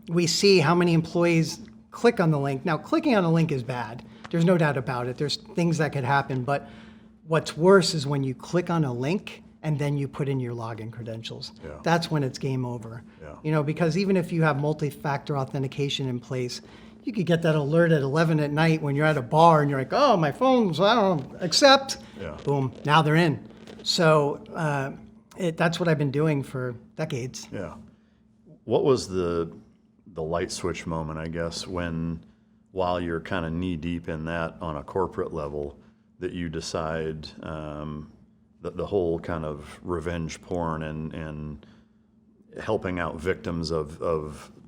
S1: we see how many employees click on the link. Now, clicking on a link is bad. There's no doubt about it. There's things that could happen, but what's worse is when you click on a link and then you put in your login credentials.
S2: Yeah.
S1: That's when it's game over.
S2: Yeah.
S1: Because even if you have multi-factor authentication in place, you could get that alert at 11 at night when you're at a bar and you're like, oh, my phone's, I don't know, accept.
S2: Yeah.
S1: Boom, now they're in. So that's what I've been doing for decades.
S2: Yeah. What was the light switch moment, I guess, while you're kind of knee deep in that on a corporate level, that you decide that the whole kind of revenge porn and helping out victims of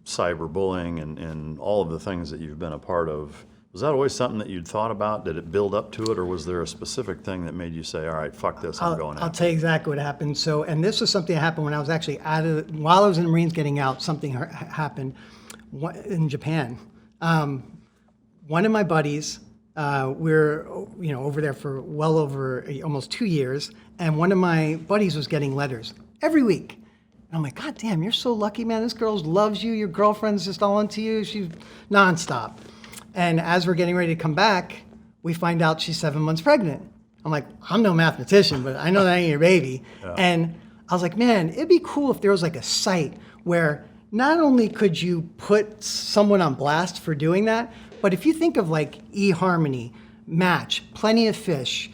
S2: cyberbullying and all of the things that you've been a part of, was that always something that you'd thought about? Did it build up to it, or was there a specific thing that made you say, all right, fuck this, I'm going out?
S1: I'll tell you exactly what happened. So, and this was something that happened when I was actually while I was in the Marines getting out, something happened. in Japan. One of my buddies, we're over there for well over almost 2 years, and one of my buddies was getting letters every week. And I'm like, God damn, you're so lucky, man. This girl loves you. Your girlfriend's just all into you. She's nonstop. And as we're getting ready to come back, we find out she's 7 months pregnant. I'm like, I'm no mathematician, but I know that ain't your baby. Yeah. And I was like, man, it'd be cool if there was like a site where not only could you put someone on blast for doing that, but if you think of like eHarmony, Match, Plenty of Fish,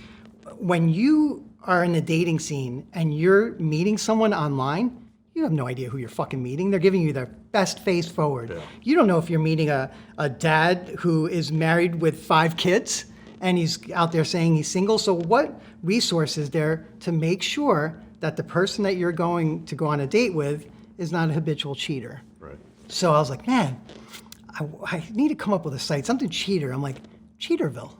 S1: when you are in a dating scene and you're meeting someone online, you have no idea who you're fucking meeting. They're giving you their best face forward. Yeah. You don't know if you're meeting a dad who is married with 5 kids and he's out there saying he's single. So what resource is there to make sure that the person that you're going to go on a date with is not a habitual cheater?
S2: Right.
S1: So I was like, man, I need to come up with a site, something cheater. I'm like, Cheaterville.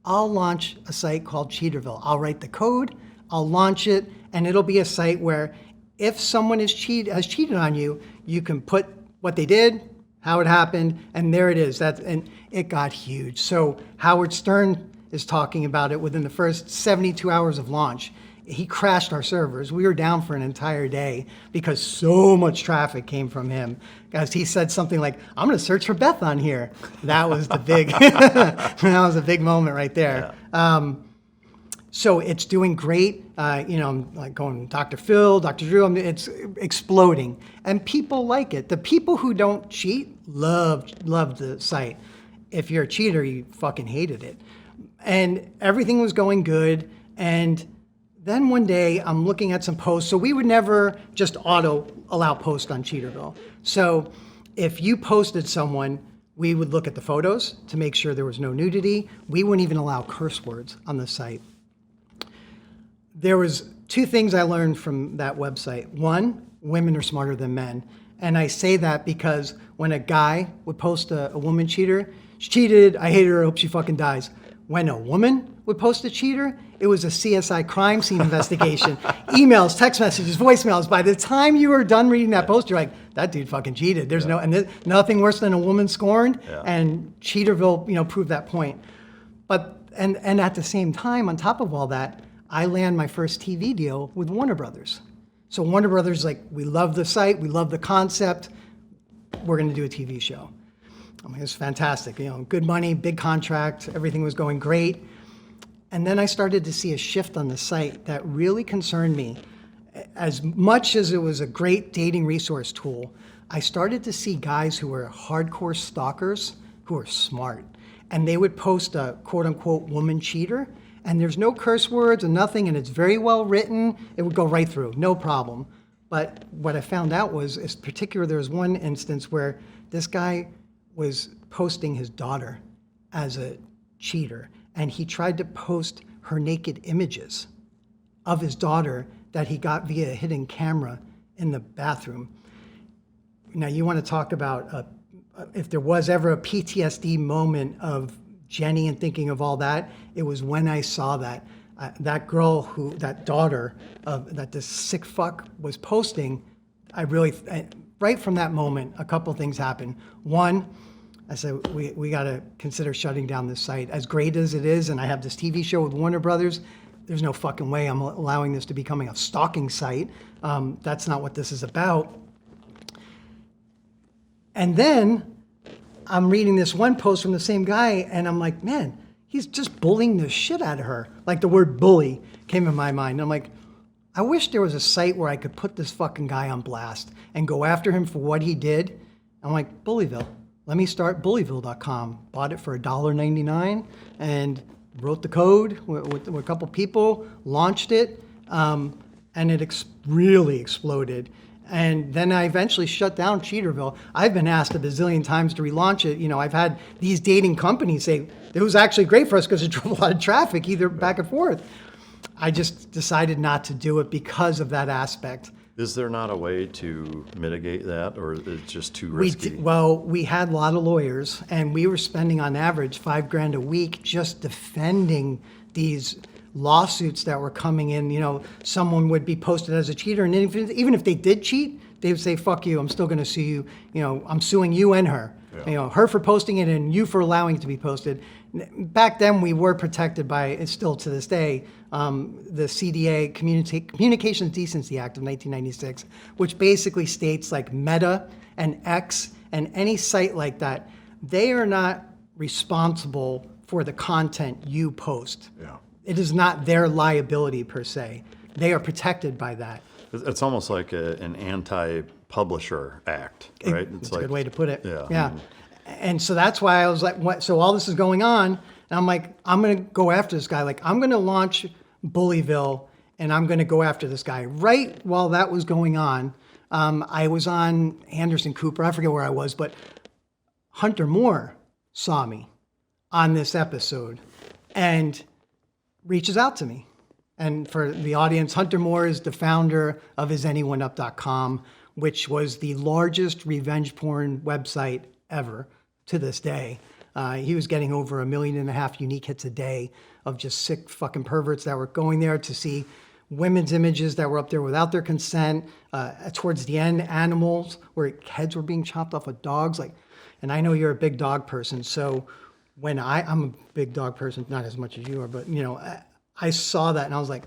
S1: I'll launch a site called Cheaterville. I'll write the code, I'll launch it, and it'll be a site where if someone has cheated on you, you can put what they did, how it happened, and there it is. And it got huge. So Howard Stern is talking about it within the first 72 hours of launch. He crashed our servers. We were down for an entire day because so much traffic came from him. Guys, he said something like, I'm going to search for Beth on here. That was the big, that was a big moment right there. Yeah. So it's doing great. I'm like going Dr. Phil, Dr. Drew, it's exploding. And people like it. The people who don't cheat love the site. If you're a cheater, you fucking hated it. And everything was going good. And then one day I'm looking at some posts. So we would never just auto allow posts on Cheaterville. So if you posted someone, we would look at the photos to make sure there was no nudity. We wouldn't even allow curse words on the site. There was 2 things I learned from that website. One, women are smarter than men. And I say that because when a guy would post a woman cheater, she cheated, I hate her, I hope she fucking dies. When a woman would post a cheater, it was a CSI crime scene investigation. Emails, text messages, voicemails. By the time you were done reading that post, you're like, that dude fucking cheated. There's nothing worse than a woman scorned. Yeah. And Cheaterville, proved that point. But and at the same time, on top of all that, I land my first TV deal with Warner Brothers. So Warner Brothers, like, we love the site, we love the concept, we're gonna do a TV show. I mean, it was fantastic, good money, big contract, everything was going great. And then I started to see a shift on the site that really concerned me. As much as it was a great dating resource tool, I started to see guys who were hardcore stalkers who were smart. And they would post a quote unquote woman cheater, and there's no curse words and nothing, and it's very well written. It would go right through, no problem. But what I found out was, in particular, there was one instance where this guy was posting his daughter as a cheater, and he tried to post her naked images of his daughter that he got via a hidden camera in the bathroom. Now, you want to talk about if there was ever a PTSD moment of Jenny and thinking of all that, it was when I saw that. That girl that daughter that this sick fuck was posting, right from that moment, a couple things happened. One, I said, we got to consider shutting down this site. As great as it is, and I have this TV show with Warner Brothers, there's no fucking way I'm allowing this to becoming a stalking site. That's not what this is about. And then I'm reading this one post from the same guy, and I'm like, man, he's just bullying the shit out of her. Like, the word bully came in my mind. I'm like, I wish there was a site where I could put this fucking guy on blast and go after him for what he did. I'm like, Bullyville. Let me start Bullyville.com. Bought it for $1.99 and wrote the code with a couple people, launched it, and it really exploded. And then I eventually shut down Cheaterville. I've been asked a bazillion times to relaunch it. I've had these dating companies say, it was actually great for us because it drove a lot of traffic, either back and forth. I just decided not to do it because of that aspect.
S2: Is there not a way to mitigate that, or is it just too risky?
S1: We had a lot of lawyers, and we were spending on average $5,000 a week just defending these lawsuits that were coming in. Someone would be posted as a cheater, and even if they did cheat, they would say, fuck you, I'm still going to sue you. You know, I'm suing you and her.
S2: Yeah.
S1: You know, her for posting it and you for allowing it to be posted. Back then, we were protected by, and still to this day, the CDA, Communications Decency Act of 1996, which basically states like Meta and X and any site like that, they are not responsible for the content you post.
S2: Yeah.
S1: It is not their liability per se. They are protected by that.
S2: It's almost like an anti-publisher act, right?
S1: It's
S2: like,
S1: a good way to put it.
S2: Yeah.
S1: Yeah. And so that's why I was like, what? So all this is going on, and I'm like, I'm going to go after this guy. Like, I'm going to launch Bullyville, and I'm going to go after this guy. Right while that was going on, I was on Anderson Cooper. I forget where I was, but Hunter Moore saw me on this episode and reaches out to me. And for the audience, Hunter Moore is the founder of IsAnyoneUp.com, which was the largest revenge porn website ever to this day. He was getting over 1.5 million unique hits a day of just sick fucking perverts that were going there to see women's images that were up there without their consent. Towards the end, animals where heads were being chopped off of dogs. Like, and I know you're a big dog person, so when I'm a big dog person, not as much as you are, but you know, I saw that and I was like,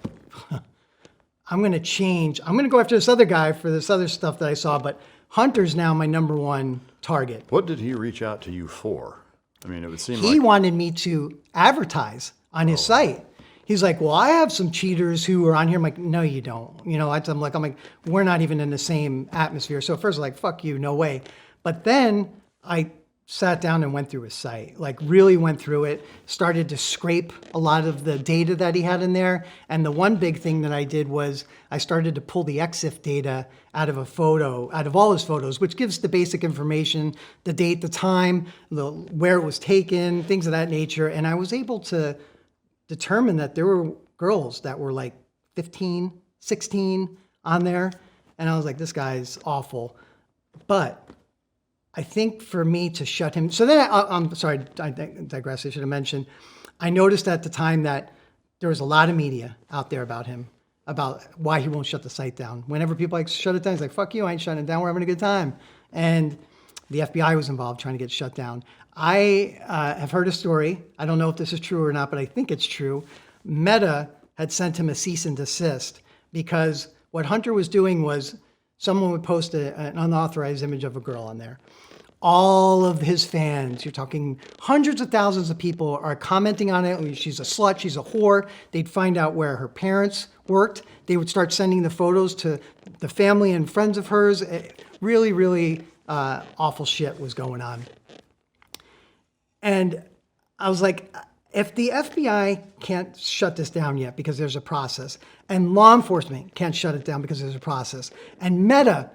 S1: I'm going to change. I'm going to go after this other guy for this other stuff that I saw, but Hunter's now my number one target.
S2: What did he reach out to you for? I mean, it would seem
S1: He
S2: like...
S1: wanted me to advertise on his site. He's like, well, I have some cheaters who are on here. I'm like, no, you don't. You know, I'm like, we're not even in the same atmosphere. So at first I was like, fuck you, no way. But then I sat down and went through his site, like really went through it, started to scrape a lot of the data that he had in there. And the one big thing that I did was I started to pull the EXIF data out of a photo, out of all his photos, which gives the basic information, the date, the time, where it was taken, things of that nature. And I was able to determine that there were girls that were like 15, 16 on there. And I was like, this guy's awful. But I think for me to shut him, so then I'm sorry, I digress, I should have mentioned, I noticed at the time that there was a lot of media out there about him, about why he won't shut the site down. Whenever people like shut it down, he's like, fuck you, I ain't shutting it down, we're having a good time. And the FBI was involved trying to get shut down. I have heard a story, I don't know if this is true or not, but I think it's true. Meta had sent him a cease and desist because what Hunter was doing was someone would post an unauthorized image of a girl on there. All of his fans, you're talking hundreds of thousands of people, are commenting on it. She's a slut, she's a whore. They'd find out where her parents worked. They would start sending the photos to the family and friends of hers. Really, really awful shit was going on. And I was like, if the FBI can't shut this down yet because there's a process, and law enforcement can't shut it down because there's a process, and Meta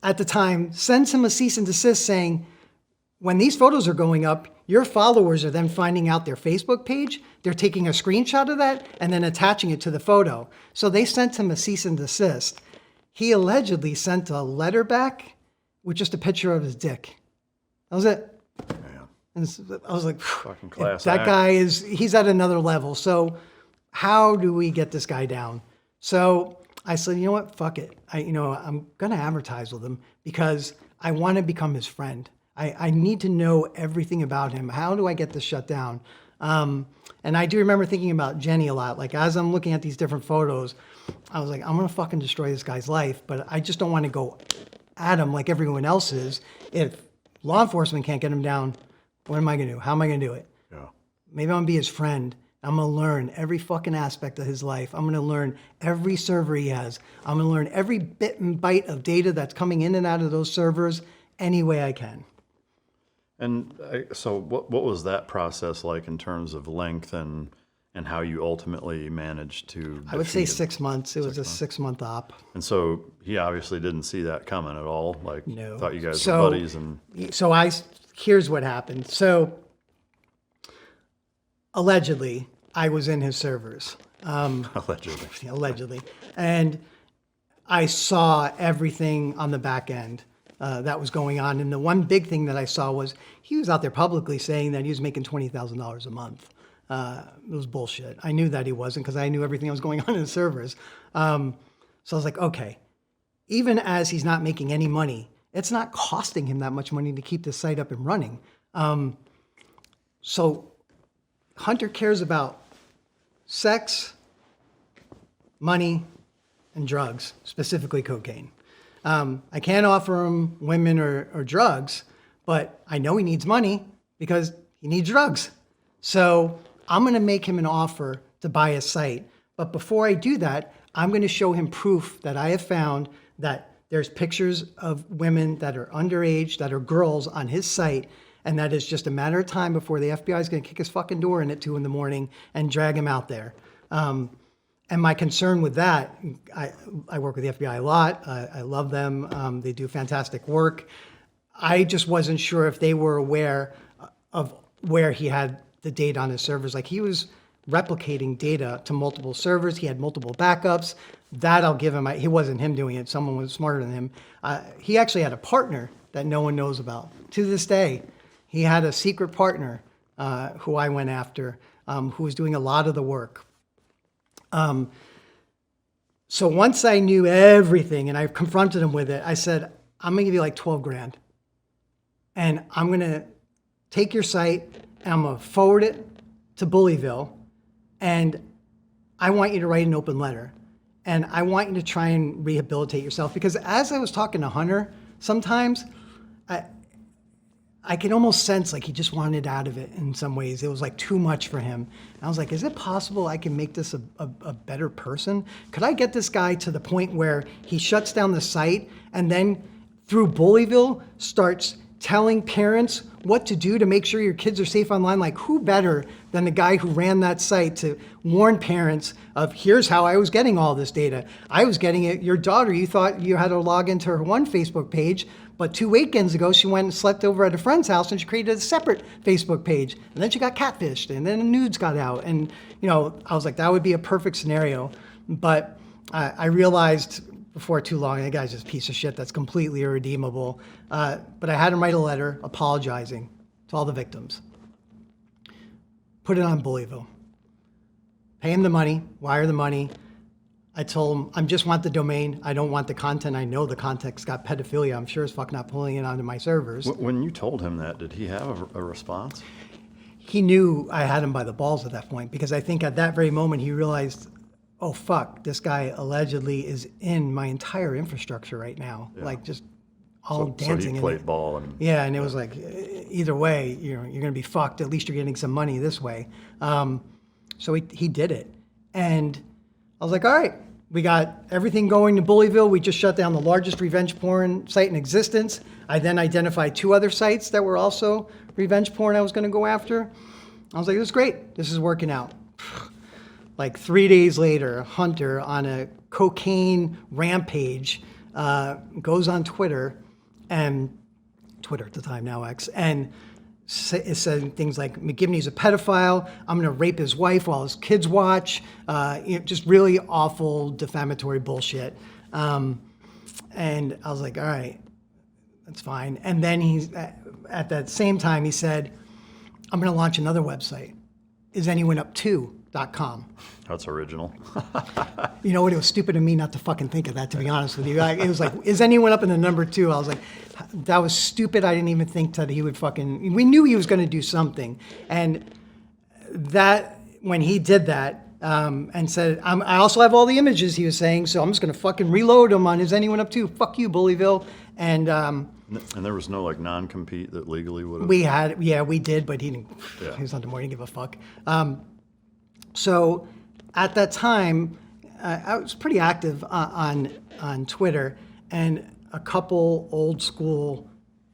S1: at the time sends him a cease and desist saying, when these photos are going up, your followers are then finding out their Facebook page, they're taking a screenshot of that and then attaching it to the photo. So they sent him a cease and desist. He allegedly sent a letter back with just a picture of his dick. That was it. And I was like,
S2: fucking class
S1: that
S2: act.
S1: guy he's at another level. So how do we get this guy down? So I said, you know what, fuck it. I'm going to advertise with him because I want to become his friend. I need to know everything about him. How do I get this shut down? And I do remember thinking about Jenny a lot. Like as I'm looking at these different photos, I was like, I'm going to fucking destroy this guy's life, but I just don't want to go at him like everyone else is. If law enforcement can't get him down, what am I going to do? How am I going to do it?
S2: Yeah.
S1: Maybe I'm going to be his friend. I'm going to learn every fucking aspect of his life. I'm going to learn every server he has. I'm going to learn every bit and byte of data that's coming in and out of those servers any way I can.
S2: And so what was that process like in terms of length and how you ultimately managed to
S1: I would say
S2: defeat him?
S1: 6 months. It was a 6-month op.
S2: And so he obviously didn't see that coming at all. Like,
S1: No.
S2: thought you guys were buddies. And
S1: So here's what happened. So allegedly, I was in his servers.
S2: allegedly.
S1: Allegedly. And I saw everything on the back end that was going on. And the one big thing that I saw was he was out there publicly saying that he was making $20,000 a month. It was bullshit. I knew that he wasn't because I knew everything that was going on in the servers. So I was like, okay, even as he's not making any money, it's not costing him that much money to keep the site up and running. So Hunter cares about sex, money, and drugs, specifically cocaine. I can't offer him women or drugs, but I know he needs money because he needs drugs. So I'm going to make him an offer to buy a site. But before I do that, I'm going to show him proof that I have found that there's pictures of women that are underage, that are girls on his site, and that it's just a matter of time before the FBI is going to kick his fucking door in at 2 a.m. and drag him out there. And my concern with that, I work with the FBI a lot. I love them. They do fantastic work. I just wasn't sure if they were aware of where he had the data on his servers. Like, he was replicating data to multiple servers. He had multiple backups. That I'll give him. He wasn't him doing it. Someone was smarter than him. He actually had a partner that no one knows about. To this day, he had a secret partner who I went after, who was doing a lot of the work. So once I knew everything and I confronted him with it, I said, I'm gonna give you like 12 grand. And I'm gonna take your site and I'm gonna forward it to Bullyville. And I want you to write an open letter. And I want you to try and rehabilitate yourself. Because as I was talking to Hunter, sometimes I could almost sense like he just wanted out of it in some ways. It was like too much for him. And I was like, is it possible I can make this a better person? Could I get this guy to the point where he shuts down the site and then through Bullyville starts telling parents what to do to make sure your kids are safe online? Like, who better than the guy who ran that site to warn parents of, here's how I was getting all this data. I was getting it. Your daughter, you thought you had to log into her one Facebook page, but 2 weekends ago, she went and slept over at a friend's house and she created a separate Facebook page. And then she got catfished and then the nudes got out. And, you know, I was like, that would be a perfect scenario. But I realized before too long, that guy's just a piece of shit that's completely irredeemable. But I had him write a letter apologizing to all the victims. Put it on Bullyville. Pay him the money, wire the money. I told him, I just want the domain. I don't want the content. I know the content's got pedophilia. I'm sure as fuck not pulling it onto my servers.
S2: When you told him that, did he have a response?
S1: He knew I had him by the balls at that point, because I think at that very moment he realized, oh fuck, this guy allegedly is in my entire infrastructure right now. Yeah. Like, just all dancing.
S2: So he played ball. And
S1: it was like, either way, you're going to be fucked. At least you're getting some money this way. So he did it. And I was like, all right, we got everything going to Bullyville. We just shut down the largest revenge porn site in existence. I then identified 2 other sites that were also revenge porn I was going to go after. I was like, this is great. This is working out. Like 3 days later, Hunter, on a cocaine rampage, goes on Twitter, and Twitter at the time, now X, and is saying things like, McGibney's a pedophile, I'm gonna rape his wife while his kids watch, just really awful defamatory bullshit. And I was like, all right, that's fine. And then at that same time, he said, I'm gonna launch another website, IsAnyoneUp2.com.
S2: That's original.
S1: You know what? It was stupid of me not to fucking think of that, to be honest with you. It was like, is anyone up in the number 2? I was like, that was stupid. I didn't even think that he would fucking, we knew he was going to do something. And that, when he did that, and said, I also have all the images he was saying, so I'm just going to fucking reload them on Is Anyone Up To? Fuck you, Bullyville. And
S2: there was no like non-compete that legally would have.
S1: We did, but he didn't. Yeah. He was not the more, he didn't give a fuck. So at that time, I was pretty active on Twitter, and a couple old school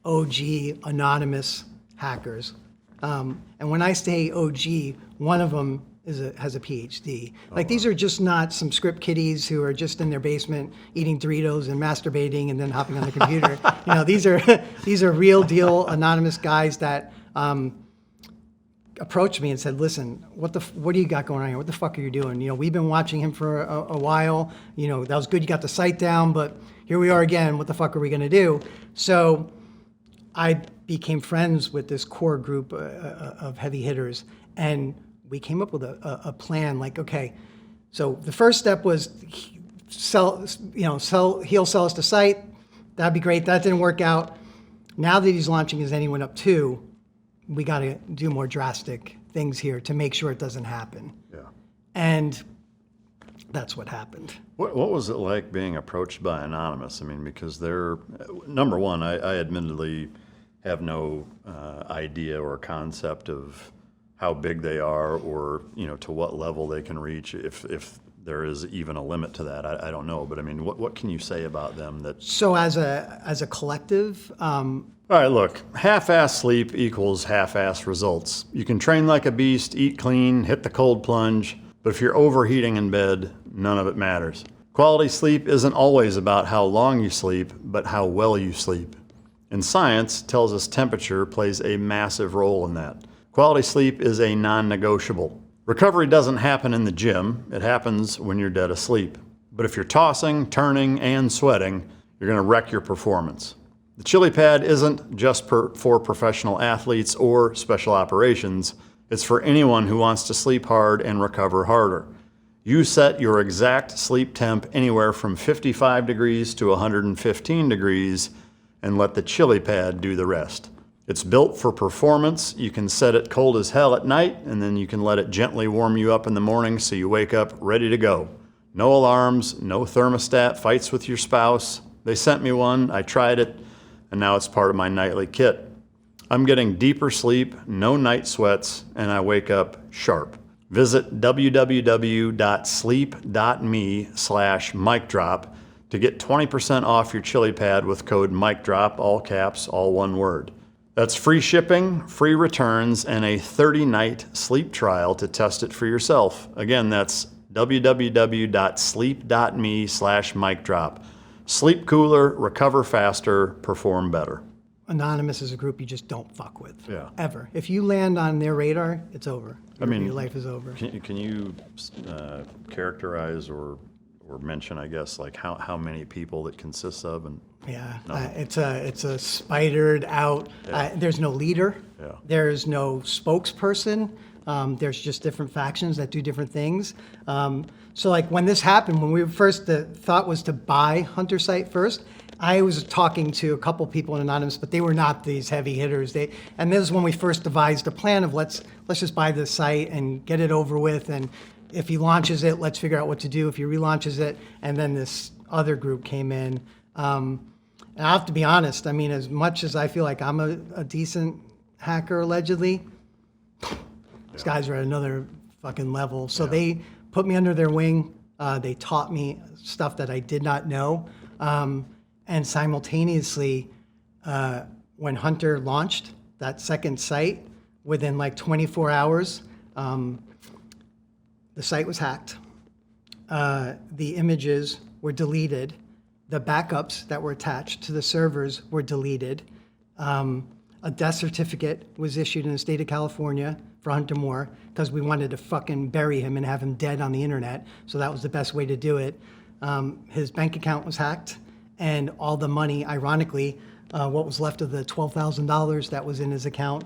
S1: OG anonymous hackers. And when I say OG, one of them has a PhD. Like, these are just not some script kiddies who are just in their basement eating Doritos and masturbating and then hopping on the computer. You know, these are real deal anonymous guys that approached me and said, listen, what do you got going on here? What the fuck are you doing? You know, we've been watching him for a while. You know, that was good you got the site down, but here we are again. What the fuck are we gonna do? So I became friends with this core group of heavy hitters, and we came up with a plan. Like, okay, so the first step was he'll sell us the site. That'd be great. That didn't work out. Now that he's launching IsAnyoneUp 2, we got to do more drastic things here to make sure it doesn't happen.
S2: Yeah.
S1: And that's what happened.
S2: What was it like being approached by Anonymous? I mean, because they're, number one, I admittedly have no idea or concept of how big they are or, to what level they can reach, if there is even a limit to that. I don't know. But I mean, what can you say about them that...
S1: So as a collective...
S2: All right, look, half-ass sleep equals half-ass results. You can train like a beast, eat clean, hit the cold plunge, but if you're overheating in bed, none of it matters. Quality sleep isn't always about how long you sleep, but how well you sleep. And science tells us temperature plays a massive role in that. Quality sleep is a non-negotiable. Recovery doesn't happen in the gym, it happens when you're dead asleep. But if you're tossing, turning, and sweating, you're gonna wreck your performance. The chili pad isn't just for professional athletes or special operations. It's for anyone who wants to sleep hard and recover harder. You set your exact sleep temp anywhere from 55 degrees to 115 degrees and let the chili pad do the rest. It's built for performance. You can set it cold as hell at night and then you can let it gently warm you up in the morning so you wake up ready to go. No alarms, no thermostat fights with your spouse. They sent me one, I tried it, and now it's part of my nightly kit. I'm getting deeper sleep, no night sweats, and I wake up sharp. Visit www.sleep.me/micdrop to get 20% off your chili pad with code MICDROP, all caps, all one word. That's free shipping, free returns, and a 30-night sleep trial to test it for yourself. Again, that's www.sleep.me/micdrop. Sleep cooler, recover faster, perform better.
S1: Anonymous is a group you just don't fuck with.
S2: Yeah.
S1: Ever. If you land on their radar, it's over.
S2: I mean,
S1: your life is over.
S2: Can you characterize or mention, I guess, like how many people it consists of? And
S1: Yeah,
S2: no.
S1: It's a spidered out.
S2: Yeah.
S1: There's no leader.
S2: Yeah.
S1: There's no spokesperson. There's just different factions that do different things. So like when this happened, when we first, the thought was to buy Hunter Site first. I was talking to a couple people in Anonymous, but they were not these heavy hitters. And this is when we first devised a plan of let's just buy this site and get it over with. And if he launches it, let's figure out what to do if he relaunches it. And then this other group came in. And I have to be honest, I mean, as much as I feel like I'm a decent hacker allegedly, these guys are at another fucking level. So they put me under their wing. They taught me stuff that I did not know. And simultaneously, when Hunter launched that second site, within like 24 hours, the site was hacked. The images were deleted. The backups that were attached to the servers were deleted. A death certificate was issued in the state of California for Hunter Moore because we wanted to fucking bury him and have him dead on the internet. So that was the best way to do it. His bank account was hacked. And all the money, ironically, what was left of the $12,000 that was in his account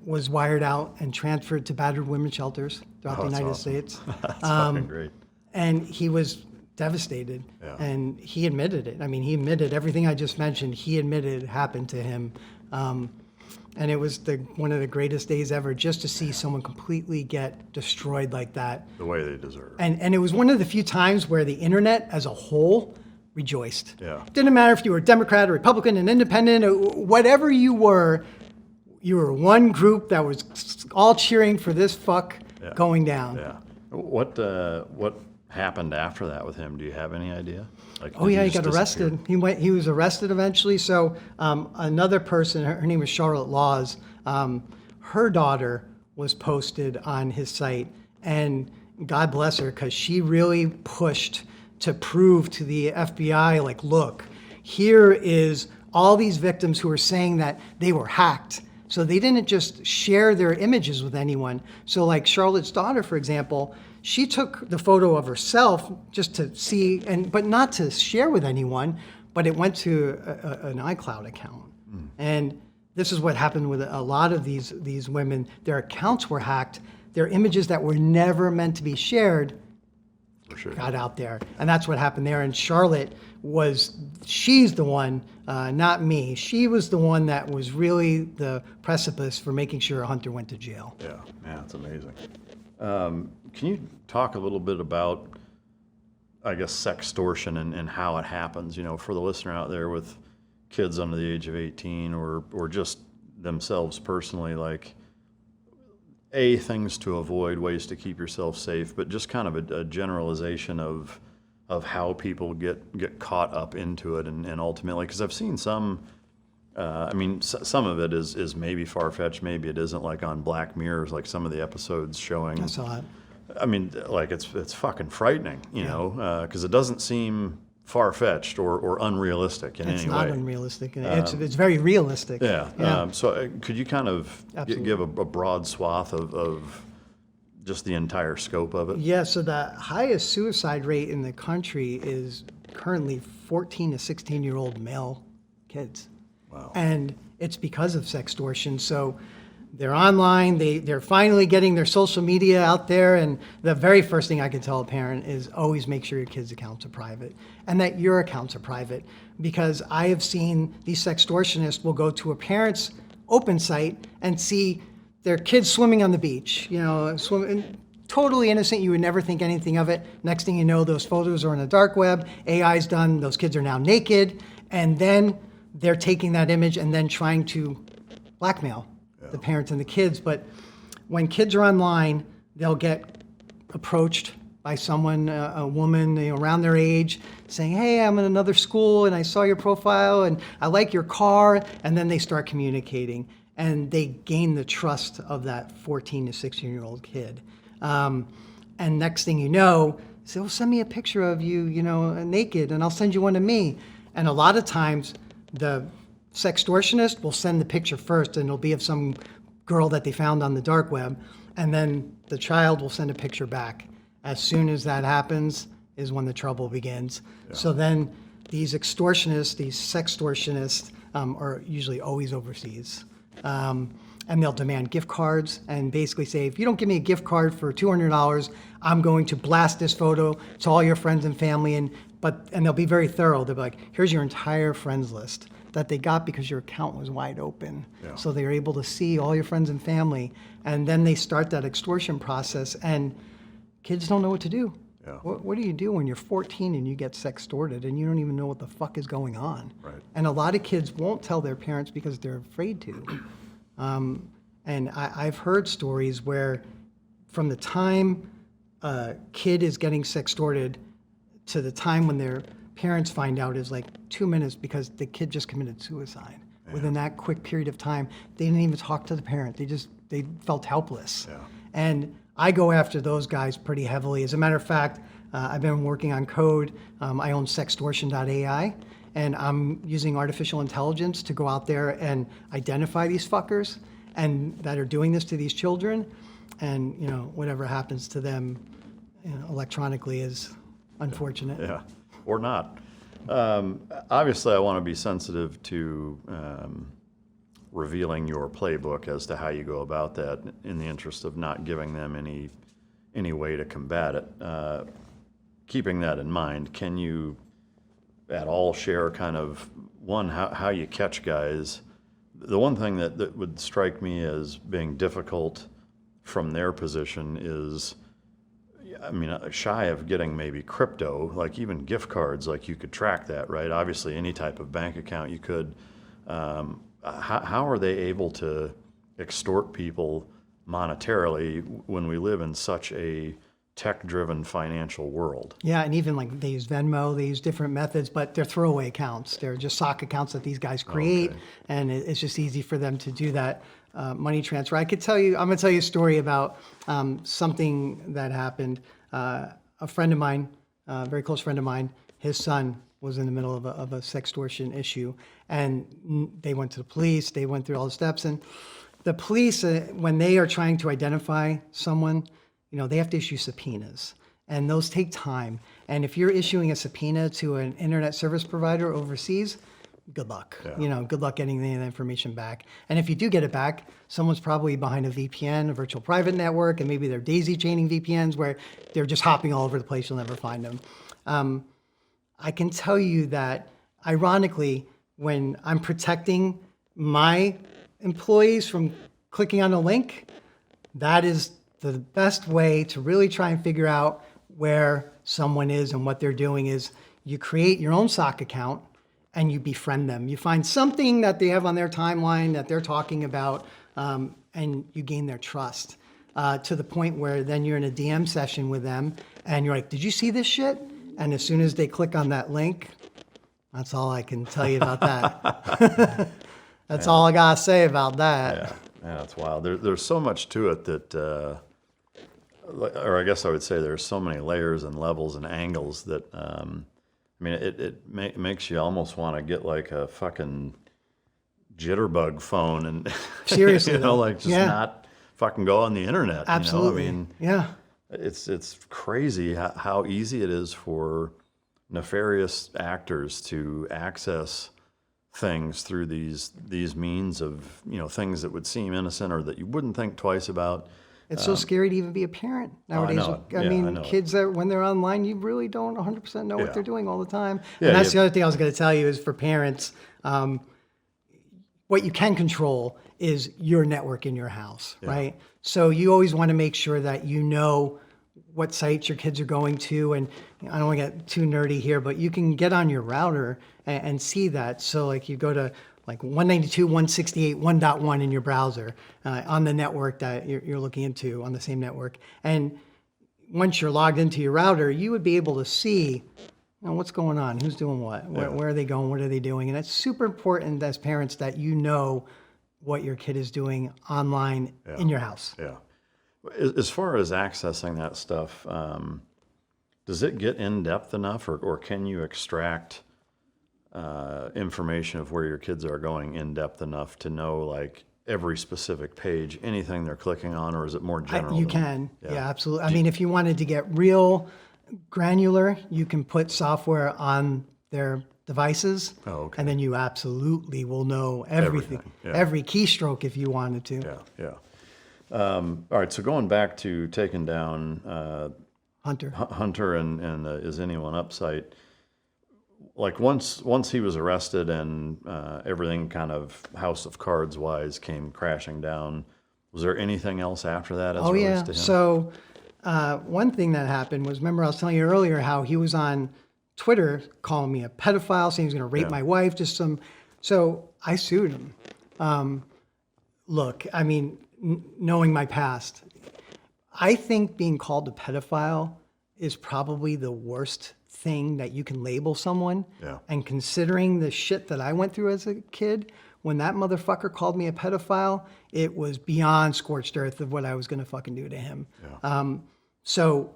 S1: was wired out and transferred to battered women's shelters throughout the United States.
S2: That's fucking great.
S1: And he was devastated.
S2: Yeah.
S1: And he admitted it. I mean, he admitted everything I just mentioned, he admitted happened to him. And it was one of the greatest days ever just to see someone completely get destroyed like that.
S2: The way they deserve.
S1: And it was one of the few times where the internet as a whole rejoiced.
S2: Yeah.
S1: Didn't matter if you were a Democrat or Republican, an independent, or whatever you were one group that was all cheering for this fuck going down.
S2: Yeah. What happened after that with him? Do you have any idea? Like,
S1: Oh yeah, he got arrested. He was arrested eventually. So another person, her name was Charlotte Laws. Her daughter was posted on his site, and God bless her, because she really pushed to prove to the FBI, like, look, here is all these victims who are saying that they were hacked. So they didn't just share their images with anyone. So like Charlotte's daughter, for example, she took the photo of herself just to see, but not to share with anyone, but it went to an iCloud account. And this is what happened with a lot of these women. Their accounts were hacked. Their images that were never meant to be shared got out there. And that's what happened there. And Charlotte she's the one, not me. She was the one that was really the precipice for making sure Hunter went to jail.
S2: Yeah, man, that's amazing. Can you talk a little bit about, I guess, sextortion and how it happens, for the listener out there with kids under the age of 18 or just themselves personally, like, things to avoid, ways to keep yourself safe, but just kind of a generalization of how people get caught up into it and ultimately, because I've seen some, some of it is maybe far-fetched, maybe it isn't, like on Black Mirrors, like some of the episodes showing.
S1: I saw it.
S2: Like it's fucking frightening, because it doesn't seem far-fetched or unrealistic in any way.
S1: It's not unrealistic. It's very realistic.
S2: Yeah. So could you kind of give a broad swath of just the entire scope of it?
S1: Yeah, so the highest suicide rate in the country is currently 14 to 16-year-old male kids.
S2: Wow.
S1: And it's because of sextortion. So they're online, they're finally getting their social media out there, and the very first thing I can tell a parent is always make sure your kids' accounts are private and that your accounts are private, because I have seen these sextortionists will go to a parent's open site and see their kids swimming on the beach, swimming, totally innocent, you would never think anything of it. Next thing you know, those photos are on the dark web, AI's done, those kids are now naked, and then they're taking that image and then trying to blackmail the parents and the kids. But when kids are online, they'll get approached by someone, a woman around their age, saying, hey, I'm in another school and I saw your profile and I like your car, and then they start communicating and they gain the trust of that 14 to 16-year-old kid. And next thing you know, say, well, send me a picture of you, naked, and I'll send you one of me. And a lot of times the sextortionist will send the picture first, and it'll be of some girl that they found on the dark web, and then the child will send a picture back. As soon as that happens is when the trouble begins. Yeah. So then these extortionists, these sextortionists, are usually always overseas. And they'll demand gift cards and basically say, if you don't give me a gift card for $200, I'm going to blast this photo to all your friends and family. And they'll be very thorough. They'll be like, here's your entire friends list that they got because your account was wide open. Yeah. So they're able to see all your friends and family. And then they start that extortion process, and kids don't know what to do. Yeah. What do you do when you're 14 and you get sextorted and you don't even know what the fuck is going on? Right. And a lot of kids won't tell their parents because they're afraid to. And I've heard stories where from the time a kid is getting sextorted to the time when their parents find out is like 2 minutes, because the kid just committed suicide. Yeah. Within that quick period of time, they didn't even talk to the parent. They felt helpless. Yeah. And I go after those guys pretty heavily. As a matter of fact, I've been working on code. I own Sextortion.ai, and I'm using artificial intelligence to go out there and identify these fuckers and that are doing this to these children. And whatever happens to them electronically is unfortunate.
S2: Yeah, or not. Obviously, I want to be sensitive to revealing your playbook as to how you go about that, in the interest of not giving them any way to combat it. Keeping that in mind, can you at all share kind of, one, how you catch guys? The one thing that would strike me as being difficult from their position is, shy of getting maybe crypto, like even gift cards, like you could track that, right? Obviously, any type of bank account you could. How are they able to extort people monetarily when we live in such a tech-driven financial world? Yeah,
S1: and even like they use Venmo, they use different methods, but they're throwaway accounts. They're just sock accounts that these guys create, and it's just easy for them to do that money transfer. I'm going to tell you a story about something that happened. A friend of mine, a very close friend of mine, his son was in the middle of a sextortion issue, and they went to the police. They went through all the steps, and the police, when they are trying to identify someone, they have to issue subpoenas, and those take time. And if you're issuing a subpoena to an internet service provider overseas, good luck.
S2: Yeah.
S1: Good luck getting the information back. And if you do get it back, someone's probably behind a VPN, a virtual private network, and maybe they're daisy chaining VPNs where they're just hopping all over the place. You'll never find them. I can tell you that, ironically, when I'm protecting my employees from clicking on a link, that is the best way to really try and figure out where someone is and what they're doing is you create your own SOC account and you befriend them. You find something that they have on their timeline that they're talking about, and you gain their trust to the point where then you're in a DM session with them and you're like, did you see this shit? And as soon as they click on that link, that's all I can tell you about that. That's all I gotta say about that.
S2: Yeah, it's wild. There's so much to it that, or I guess I would say there's so many layers and levels and angles that, it makes you almost want to get like a fucking jitterbug phone and
S1: Seriously,
S2: not fucking go on the internet.
S1: Absolutely.
S2: It's crazy how easy it is for nefarious actors to access things through these means of things that would seem innocent or that you wouldn't think twice about.
S1: It's so scary to even be a parent nowadays. I know kids that when they're online, you really don't 100% know what they're doing all the time. And that's the other thing I was going to tell you is for parents, what you can control is your network in your house, right? So you always want to make sure that you know what sites your kids are going to. And I don't want to get too nerdy here, but you can get on your router and see that. So like you go to like 192.168.1.1 in your browser on the network that you're looking into on the same network. And once you're logged into your router, you would be able to see what's going on, who's doing what, where are they going, what are they doing. And it's super important as parents that you know what your kid is doing online in your house.
S2: Yeah. As far as accessing that stuff, does it get in-depth enough or can you extract information of where your kids are going in depth enough to know like every specific page, anything they're clicking on, or is it more general?
S1: You can, absolutely. I mean, if you wanted to get real granular, you can put software on their devices, and then you absolutely will know everything. Every keystroke if you wanted to.
S2: All right, so going back to taking down Hunter and the IsAnyoneUp site. Like once he was arrested and everything kind of house of cards wise came crashing down, was there anything else after that? As relates to him?
S1: So one thing that happened was, remember I was telling you earlier how he was on Twitter calling me a pedophile, saying he was going to rape my wife. So I sued him. Look, I mean, knowing my past, I think being called a pedophile is probably the worst thing that you can label someone. And considering the shit that I went through as a kid, when that motherfucker called me a pedophile, it was beyond scorched earth of what I was going to fucking do to him. So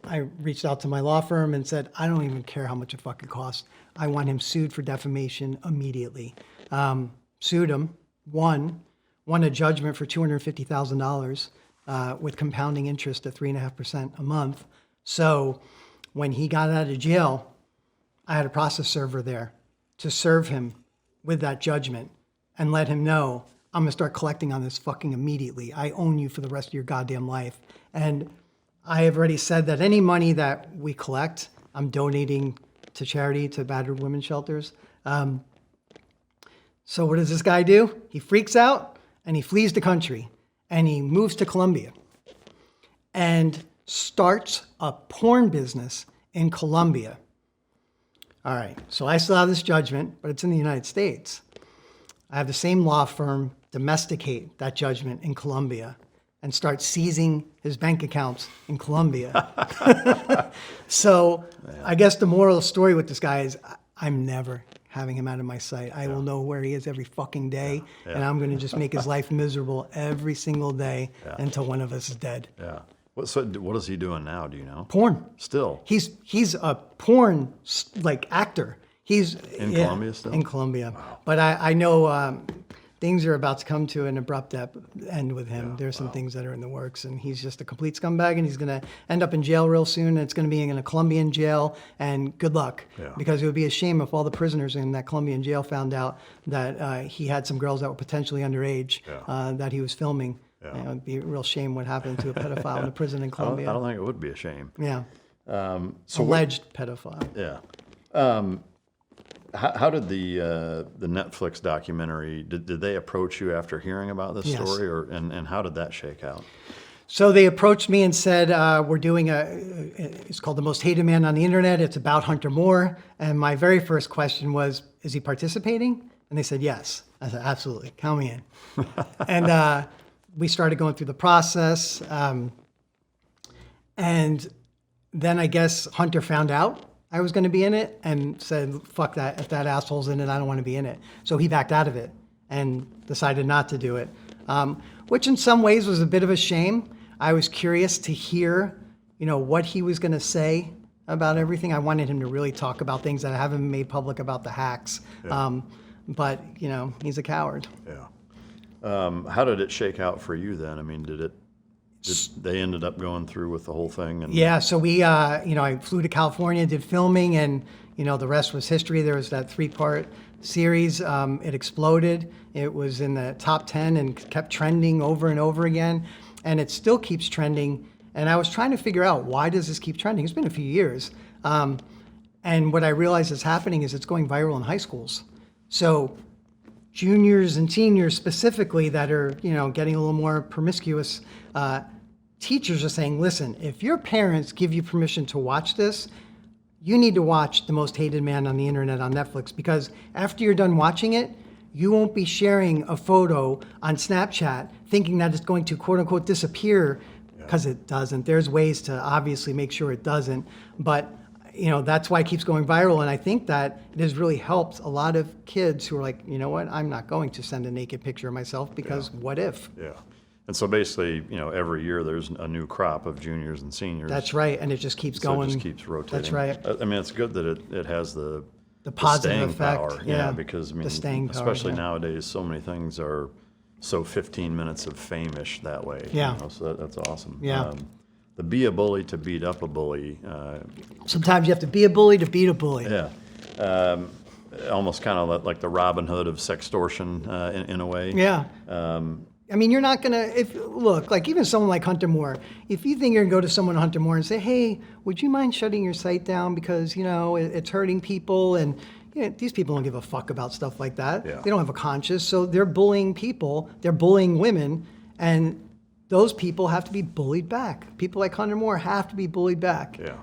S1: I reached out to my law firm and said, I don't even care how much it fucking costs. I want him sued for defamation immediately. Sued him, won a judgment for $250,000 with compounding interest at 3.5% a month. So when he got out of jail, I had a process server there to serve him with that judgment and let him know, I'm gonna start collecting on this fucking immediately. I own you for the rest of your goddamn life. And I have already said that any money that we collect, I'm donating to charity, to battered women's shelters. So what does this guy do? He freaks out and he flees the country and he moves to Colombia and starts a porn business in Colombia. All right, so I still have this judgment, but it's in the United States. I have the same law firm domesticate that judgment in Colombia and start seizing his bank accounts in Colombia. So I guess the moral of the story with this guy is I'm never having him out of my sight. I will know where he is every fucking day, and I'm going to just make his life miserable every single day until one of us is dead.
S2: So what is he doing now? Do you know?
S1: Porn.
S2: Still.
S1: He's a porn actor. He's
S2: in Colombia still.
S1: In Colombia, wow. But I know things are about to come to an abrupt end with him. There's some things that are in the works, and he's just a complete scumbag, and he's going to end up in jail real soon, and it's going to be in a Colombian jail, and good luck.
S2: Yeah.
S1: Because it would be a shame if all the prisoners in that Colombian jail found out that he had some girls that were potentially underage that he was filming.
S2: Yeah.
S1: It would be a real shame what happened to a pedophile in a prison in Colombia.
S2: I don't think it would be a shame.
S1: Yeah.
S2: So
S1: Alleged pedophile.
S2: Yeah. How did the Netflix documentary, did they approach you after hearing about this
S1: Yes.
S2: story, and how did that shake out?
S1: So they approached me and said, we're doing it's called The Most Hated Man on the Internet. It's about Hunter Moore. And my very first question was, is he participating? And they said, yes. I said, absolutely, count me in. And we started going through the process. And then I guess Hunter found out I was going to be in it and said, fuck that. If that asshole's in it, I don't want to be in it. So he backed out of it and decided not to do it, which in some ways was a bit of a shame. I was curious to hear, what he was going to say about everything. I wanted him to really talk about things that I haven't made public about the hacks.
S2: Yeah.
S1: But, he's a coward.
S2: Yeah. How did it shake out for you then? I mean, did they ended up going through with the whole thing? And
S1: Yeah, so we, I flew to California, did filming, and, the rest was history. There was that 3-part series. It exploded. It was in the top 10 and kept trending over and over again. And it still keeps trending. And I was trying to figure out, why does this keep trending? It's been a few years. And what I realized is happening is it's going viral in high schools. So juniors and seniors specifically that are, getting a little more promiscuous, teachers are saying, listen, if your parents give you permission to watch this, you need to watch The Most Hated Man on the Internet on Netflix, because after you're done watching it, you won't be sharing a photo on Snapchat thinking that it's going to quote unquote disappear, because it doesn't. There's ways to obviously make sure it doesn't. But that's why it keeps going viral. And I think that it has really helped a lot of kids who are like, you know what, I'm not going to send a naked picture of myself because what if?
S2: Yeah. And so basically, every year there's a new crop of juniors and seniors.
S1: That's right. And it just keeps
S2: So
S1: going.
S2: it just keeps rotating.
S1: That's right.
S2: I mean, it's good that it has the
S1: positive
S2: staying
S1: effect.
S2: power.
S1: Yeah.
S2: Because,
S1: the staying power,
S2: especially
S1: yeah.
S2: nowadays, so many things are so 15 minutes of fame-ish that way.
S1: Yeah.
S2: So that's awesome.
S1: Yeah.
S2: The be a bully to beat up a bully.
S1: Sometimes you have to be a bully to beat a bully.
S2: Yeah. Almost kind of like the Robin Hood of sextortion in a way.
S1: Yeah. I mean, you're not going to, like even someone like Hunter Moore, if you think you're going to go to someone, Hunter Moore, and say, hey, would you mind shutting your site down because, it's hurting people, and these people don't give a fuck about stuff like that.
S2: Yeah.
S1: They don't have a conscience, so they're bullying people, they're bullying women, and those people have to be bullied back. People like Hunter Moore have to be bullied back.
S2: Yeah.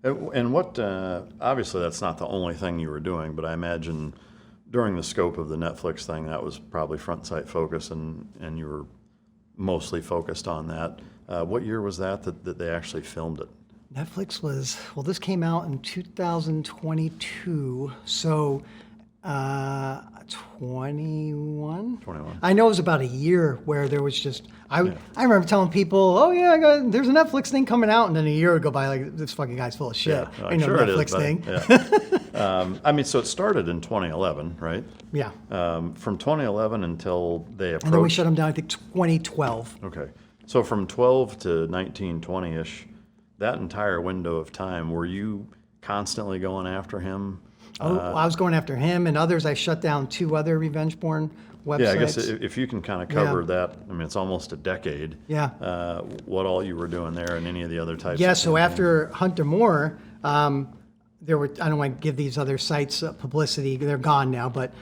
S2: And what, obviously that's not the only thing you were doing, but I imagine during the scope of the Netflix thing, that was probably front sight focus, and you were mostly focused on that. What year was that they actually filmed it?
S1: Netflix was, this came out in 2022, so 21?
S2: 21.
S1: I know it was about a year where there was just, I remember telling people, oh yeah, there's a Netflix thing coming out, and then a year would go by like, this fucking guy's full of shit.
S2: Yeah,
S1: Ain't no
S2: sure
S1: Netflix
S2: it is,
S1: thing.
S2: Yeah. I mean, so it started in 2011, right?
S1: Yeah.
S2: From 2011 until they approached.
S1: And then we shut them down, I think 2012.
S2: Okay. So from 12 to 20ish, that entire window of time, were you constantly going after him?
S1: I was going after him and others. I shut down 2 other revenge porn websites.
S2: Yeah, I guess if you can kind of cover that, I mean, it's almost a decade.
S1: Yeah.
S2: What all you were doing there and any of the other types.
S1: Yeah,
S2: of
S1: so
S2: campaigns.
S1: after Hunter Moore, there were, I don't want to give these other sites publicity, they're gone now, but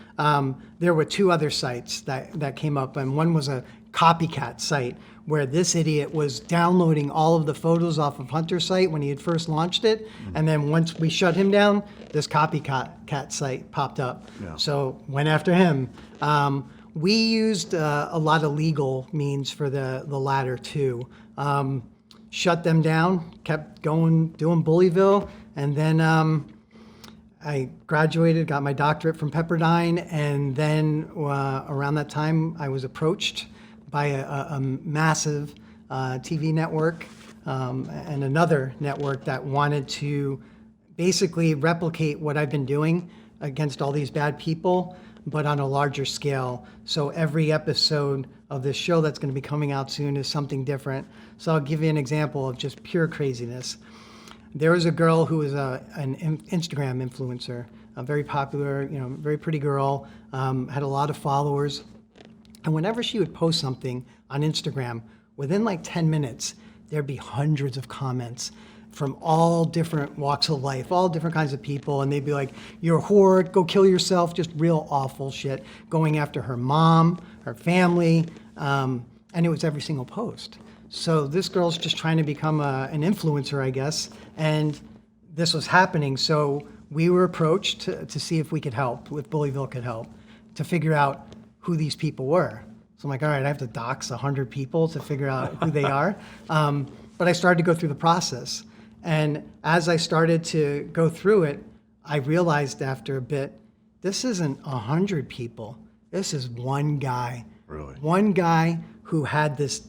S1: there were 2 other sites that came up, and one was a copycat site where this idiot was downloading all of the photos off of Hunter's site when he had first launched it, and then once we shut him down, this copycat site popped up.
S2: Yeah.
S1: So went after him. We used a lot of legal means for the latter 2. Shut them down, kept going, doing Bullyville, and then I graduated, got my doctorate from Pepperdine, and then around that time I was approached by a massive TV network and another network that wanted to basically replicate what I've been doing against all these bad people, but on a larger scale. So every episode of this show that's going to be coming out soon is something different. So I'll give you an example of just pure craziness. There was a girl who was an Instagram influencer, a very popular, very pretty girl, had a lot of followers. And whenever she would post something on Instagram, within like 10 minutes, there'd be hundreds of comments from all different walks of life, all different kinds of people. And they'd be like, you're a whore, go kill yourself, just real awful shit, going after her mom, her family. And it was every single post. So this girl's just trying to become an influencer, I guess. And this was happening. So we were approached to see if we could help, if Bullyville could help, to figure out who these people were. So I'm like, all right, I have to dox 100 people to figure out who they are. But I started to go through the process. And as I started to go through it, I realized after a bit, this isn't 100 people. This is one guy.
S2: Really?
S1: One guy who had this,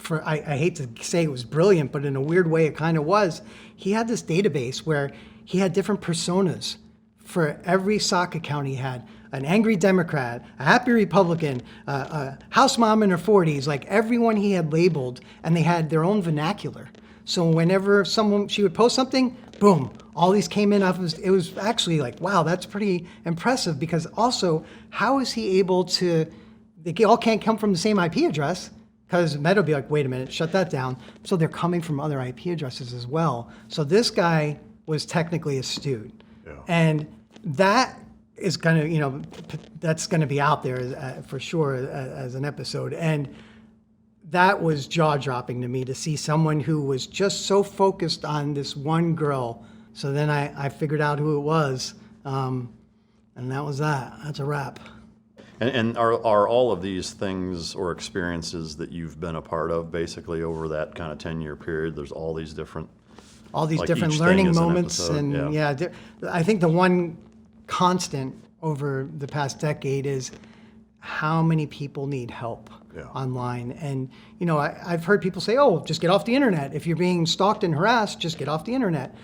S1: I hate to say it was brilliant, but in a weird way it kind of was. He had this database where he had different personas for every sock account he had. An angry Democrat, a happy Republican, a house mom in her 40s, like everyone he had labeled, and they had their own vernacular. So whenever she would post something, boom, all these came in. It was actually like, wow, that's pretty impressive, because also, how is he able to, they all can't come from the same IP address, because Meta would be like, wait a minute, shut that down. So they're coming from other IP addresses as well. So this guy was technically astute.
S2: Yeah.
S1: And that is going to, that's going to be out there for sure as an episode. And that was jaw-dropping to me, to see someone who was just so focused on this one girl. So then I figured out who it was, and that was that. That's a wrap.
S2: And are all of these things or experiences that you've been a part of basically over that kind of 10-year period? There's all these different like
S1: different
S2: each thing
S1: learning
S2: is an
S1: moments,
S2: episode?
S1: and
S2: Yeah.
S1: I think the one constant over the past decade is how many people need help online. And I've heard people say, oh, just get off the internet. If you're being stalked and harassed, just get off the internet.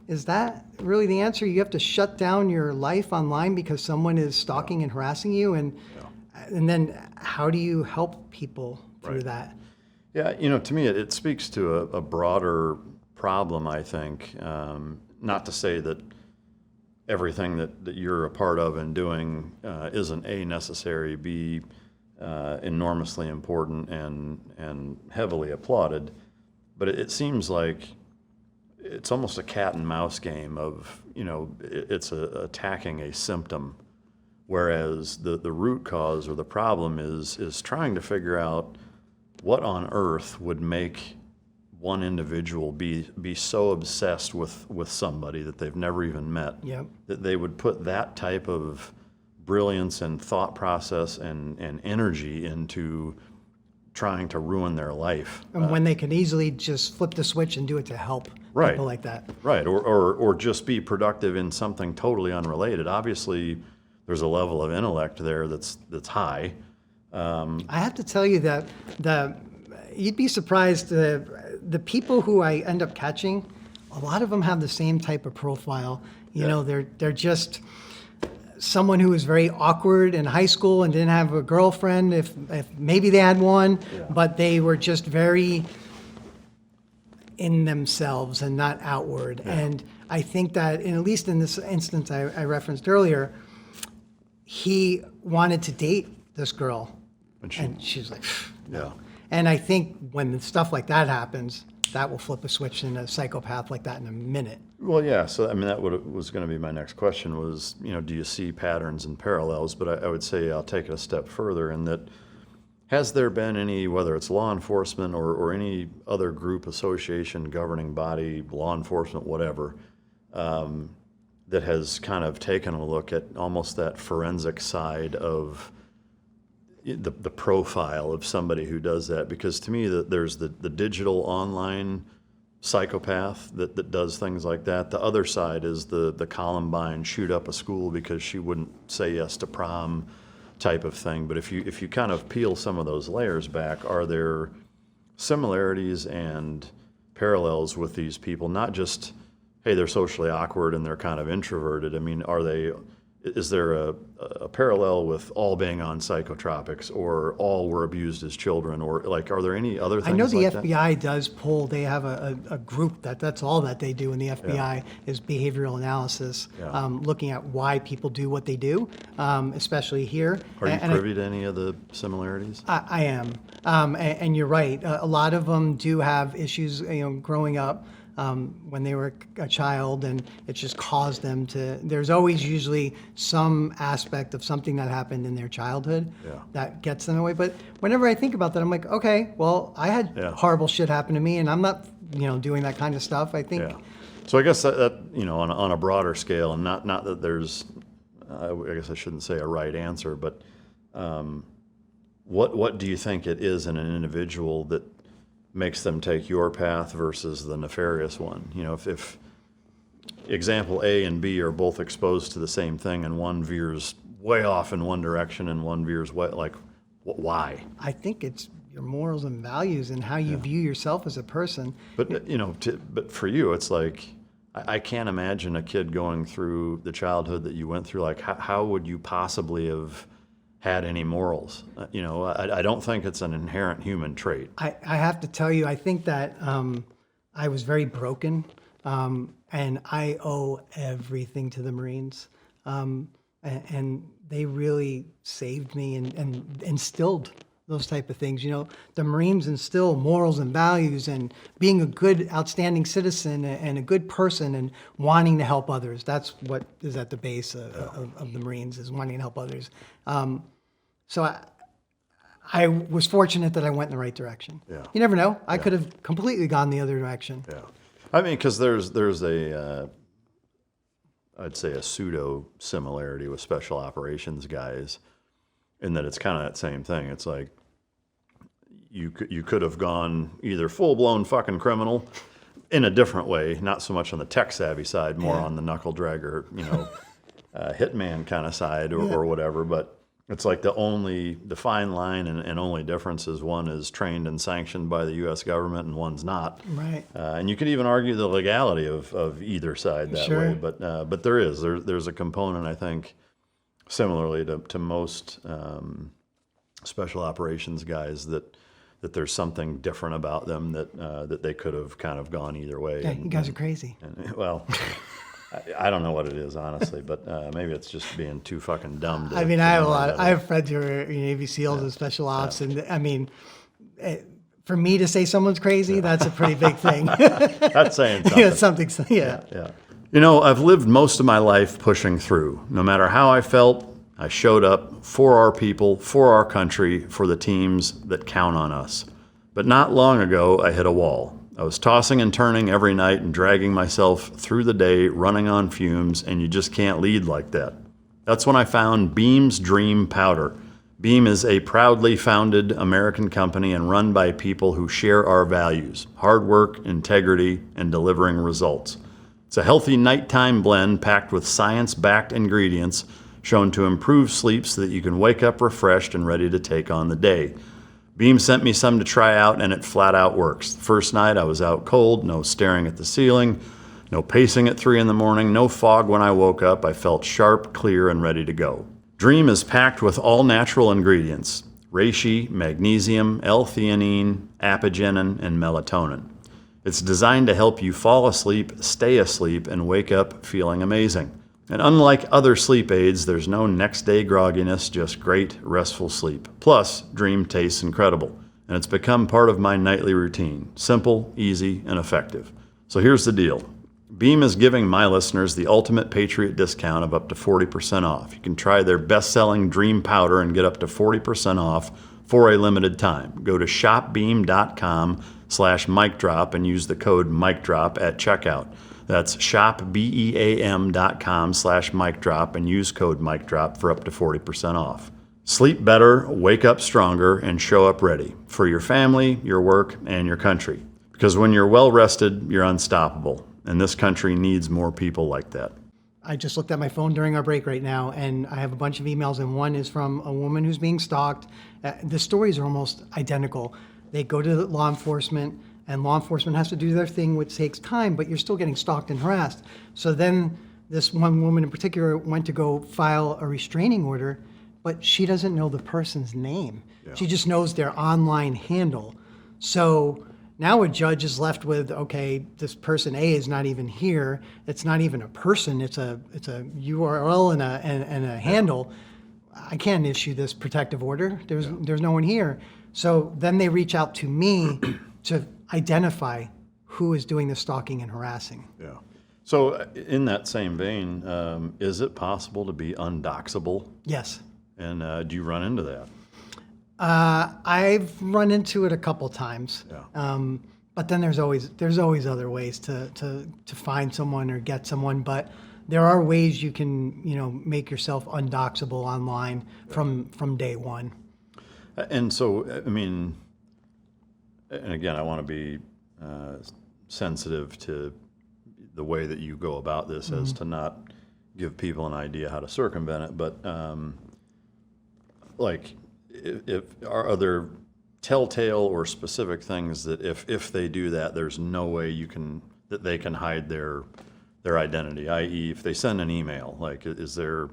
S1: Is that really the answer? You have to shut down your life online because someone is stalking and harassing you? And then how do you help people through that?
S2: Yeah, to me, it speaks to a broader problem, I think. Not to say that everything that you're a part of and doing isn't A, necessary, B, enormously important and heavily applauded, but it seems like it's almost a cat and mouse game of, it's attacking a symptom, whereas the root cause or the problem is trying to figure out what on earth would make one individual be so obsessed with somebody that they've never even met, that they would put that type of brilliance and thought process and energy into trying to ruin their life.
S1: And when they can easily just flip the switch and do it to help people like that.
S2: Right, or just be productive in something totally unrelated. Obviously, there's a level of intellect there that's high.
S1: I have to tell you that you'd be surprised, the people who I end up catching, a lot of them have the same type of profile. They're just someone who was very awkward in high school and didn't have a girlfriend, if maybe they had one, but they were just very in themselves and not outward. And I think that, at least in this instance I referenced earlier, he wanted to date this girl, and she's like, no. And I think when stuff like that happens, that will flip a switch in a psychopath like that in a minute.
S2: Well, yeah. So, that was going to be my next question was, do you see patterns and parallels? But I would say I'll take it a step further in that, has there been any, whether it's law enforcement or any other group, association, governing body, law enforcement, whatever, that has kind of taken a look at almost that forensic side of the profile of somebody who does that? Because to me, there's the digital online psychopath that does things like that. The other side is the Columbine shoot up a school because she wouldn't say yes to prom type of thing. But if you kind of peel some of those layers back, are there similarities and parallels with these people? Not just, hey, they're socially awkward and they're kind of introverted. I mean, are they is there a parallel with all being on psychotropics, or all were abused as children, or like, are there any other things?
S1: I know the
S2: like that?
S1: FBI does pull. They have a group that's all that they do in the FBI is behavioral analysis,
S2: Yeah.
S1: looking at why people do what they do, especially here.
S2: Are you
S1: And
S2: privy to any of the similarities?
S1: I am, and you're right. A lot of them do have issues, growing up when they were a child, and it's just caused them to. There's always usually some aspect of something that happened in their childhood that gets them away. But whenever I think about that, I'm like, okay, well, I had horrible shit happen to me, and I'm not, doing that kind of stuff. I think.
S2: Yeah. So I guess that on a broader scale, and not that there's, I guess I shouldn't say a right answer, but what do you think it is in an individual that makes them take your path versus the nefarious one? If example A and B are both exposed to the same thing, and one veers way off in one direction and one veers way, like, why?
S1: I think it's your morals and values and how you view yourself as a person.
S2: But but for you, it's like, I can't imagine a kid going through the childhood that you went through. Like, how would you possibly have had any morals? I don't think it's an inherent human trait.
S1: I have to tell you, I think that I was very broken, and I owe everything to the Marines. And they really saved me and instilled those type of things. The Marines instill morals and values and being a good, outstanding citizen and a good person and wanting to help others. That's what is at the base of the Marines, is wanting to help others. So I was fortunate that I went in the right direction.
S2: Yeah.
S1: You never know. I could have completely gone the other direction.
S2: Yeah. I mean, because there's a, I'd say a pseudo similarity with special operations guys, in that it's kind of that same thing. It's like, you could have gone either full-blown fucking criminal in a different way, not so much on the tech-savvy side, more on the knuckle-dragger, hitman kind of side or whatever. But it's like the fine line and only difference is one is trained and sanctioned by the U.S. government and one's not.
S1: Right.
S2: And you can even argue the legality of either side that way. But there's a component, I think, similarly to most special operations guys, that there's something different about them that they could have kind of gone either way.
S1: Yeah, you guys are crazy.
S2: Well, I don't know what it is, honestly, but maybe it's just being too fucking dumb.
S1: I have friends who are Navy SEALs and special ops, and I mean, for me to say someone's crazy, that's a pretty big thing.
S2: That's saying something.
S1: It's something. Yeah.
S2: I've lived most of my life pushing through. No matter how I felt, I showed up for our people, for our country, for the teams that count on us. But not long ago, I hit a wall. I was tossing and turning every night and dragging myself through the day, running on fumes, and you just can't lead like that. That's when I found Beam's Dream Powder. Beam is a proudly founded American company and run by people who share our values: hard work, integrity, and delivering results. It's a healthy nighttime blend packed with science-backed ingredients shown to improve sleep so that you can wake up refreshed and ready to take on the day. Beam sent me some to try out, and it flat out works. The first night I was out cold, no staring at the ceiling, no pacing at 3 a.m, no fog when I woke up. I felt sharp, clear, and ready to go. Dream is packed with all natural ingredients: reishi, magnesium, L-theanine, apigenin, and melatonin. It's designed to help you fall asleep, stay asleep, and wake up feeling amazing. And unlike other sleep aids, there's no next day grogginess, just great, restful sleep. Plus, Dream tastes incredible, and it's become part of my nightly routine. Simple, easy, and effective. So here's the deal. Beam is giving my listeners the ultimate Patriot discount of up to 40% off. You can try their best-selling Dream Powder and get up to 40% off for a limited time. Go to shopbeam.com/micdrop and use the code MicDrop at checkout. That's shopbeam.com/micdrop and use code MicDrop for up to 40% off. Sleep better, wake up stronger, and show up ready for your family, your work, and your country. Because when you're well rested, you're unstoppable. And this country needs more people like that.
S1: I just looked at my phone during our break right now, and I have a bunch of emails, and one is from a woman who's being stalked. The stories are almost identical. They go to law enforcement, and law enforcement has to do their thing, which takes time, but you're still getting stalked and harassed. So then this one woman in particular went to go file a restraining order, but she doesn't know the person's name.
S2: Yeah.
S1: She just knows their online handle. So now a judge is left with, okay, this person A is not even here. It's not even a person. It's a URL and a handle. I can't issue this protective order. There's no one here. So then they reach out to me to identify who is doing the stalking and harassing.
S2: Yeah. So in that same vein, is it possible to be undoxable?
S1: Yes.
S2: And do you run into that?
S1: I've run into it a couple times.
S2: Yeah.
S1: But then there's always other ways to find someone or get someone. But there are ways you can, make yourself undoxable online from day one.
S2: And so, I mean, and again, I want to be sensitive to the way that you go about this as to not give people an idea how to circumvent it. But are there telltale or specific things that if they do that, there's no way that they can hide their identity, i.e. if they send an email, like is there,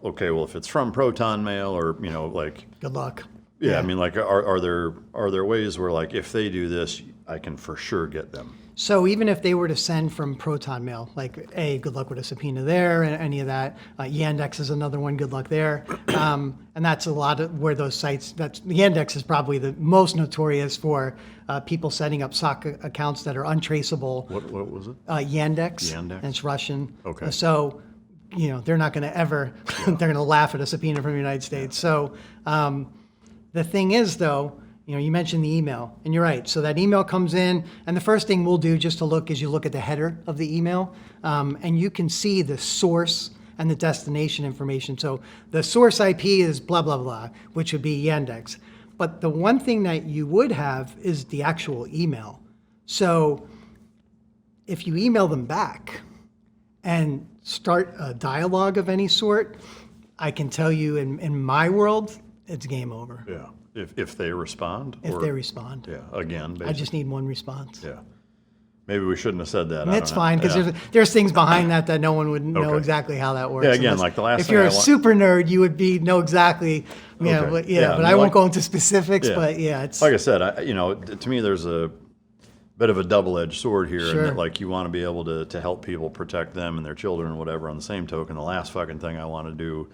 S2: okay, well, if it's from Proton Mail or,
S1: Good luck.
S2: yeah, I mean, like, are there ways where, like, if they do this, I can for sure get them?
S1: So even if they were to send from Proton Mail, like, good luck with a subpoena there, and any of that. Yandex is another one, good luck there. And that's a lot of where those sites, Yandex is probably the most notorious for people setting up SOC accounts that are untraceable.
S2: What was it?
S1: Yandex.
S2: Yandex?
S1: And it's Russian.
S2: Okay.
S1: So, they're not going to ever, they're going to laugh at a subpoena from the United States. So the thing is, though, you mentioned the email, and you're right. So that email comes in, and the first thing we'll do just to look is you look at the header of the email, and you can see the source and the destination information. So the source IP is blah, blah, blah, which would be Yandex. But the one thing that you would have is the actual email. So if you email them back and start a dialogue of any sort, I can tell you in my world, it's game over.
S2: Yeah. If they respond?
S1: If they respond.
S2: Yeah, again, basically.
S1: I just need one response.
S2: Yeah. Maybe we shouldn't have said that.
S1: It's fine, because there's things behind that no one would know
S2: Okay.
S1: exactly how that works.
S2: Yeah, again, like the last
S1: If
S2: thing
S1: you're
S2: I
S1: a
S2: want-
S1: super nerd, you would know exactly,
S2: Okay.
S1: but
S2: Yeah,
S1: but I won't go into specifics, but it's...
S2: Like I said, to me, there's a bit of a double-edged sword here,
S1: Sure.
S2: and that, like, you want to be able to help people protect them and their children and whatever. On the same token, the last fucking thing I want to do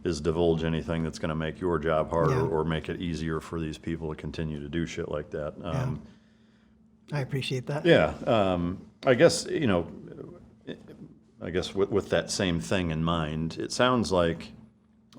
S2: is divulge anything that's going to make your job harder
S1: Yeah.
S2: or make it easier for these people to continue to do shit like that.
S1: I appreciate that.
S2: Yeah, I guess, with that same thing in mind, it sounds like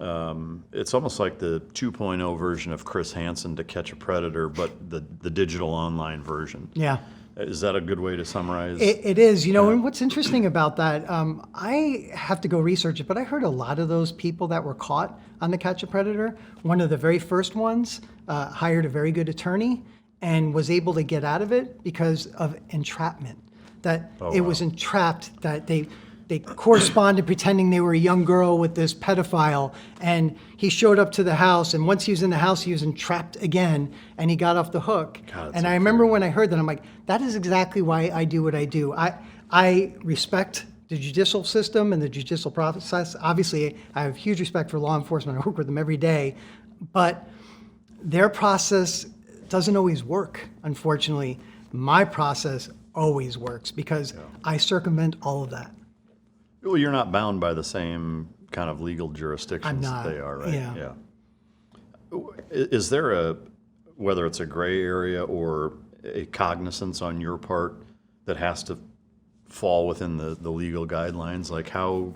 S2: it's almost like the 2.0 version of Chris Hansen To Catch a Predator, but the digital online version.
S1: Yeah.
S2: Is that a good way to summarize?
S1: It is, and what's interesting about that, I have to go research it, but I heard a lot of those people that were caught on To Catch a Predator, one of the very first ones hired a very good attorney and was able to get out of it because of entrapment. That it was entrapped, that they corresponded pretending they were a young girl with this pedophile, and he showed up to the house, and once he was in the house, he was entrapped again, and he got off the hook.
S2: God,
S1: and I remember when I heard that, I'm like, that is exactly why I do what I do. I respect the judicial system and the judicial process. Obviously, I have huge respect for law enforcement. I work with them every day, but their process doesn't always work, unfortunately. My process always works because I circumvent all of that.
S2: Well, you're not bound by the same kind of legal jurisdictions
S1: I'm not.
S2: that they are, right?
S1: Yeah.
S2: Is there whether it's a gray area or a cognizance on your part that has to fall within the legal guidelines? Like, how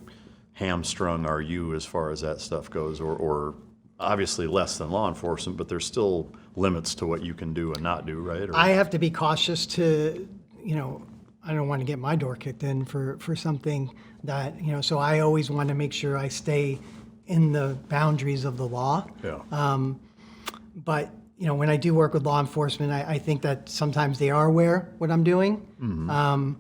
S2: hamstrung are you as far as that stuff goes? Or obviously less than law enforcement, but there's still limits to what you can do and not do, right?
S1: I have to be cautious to, I don't want to get my door kicked in for something that, so I always want to make sure I stay in the boundaries of the law.
S2: Yeah.
S1: But, when I do work with law enforcement, I think that sometimes they are aware what I'm doing.
S2: Mm-hmm.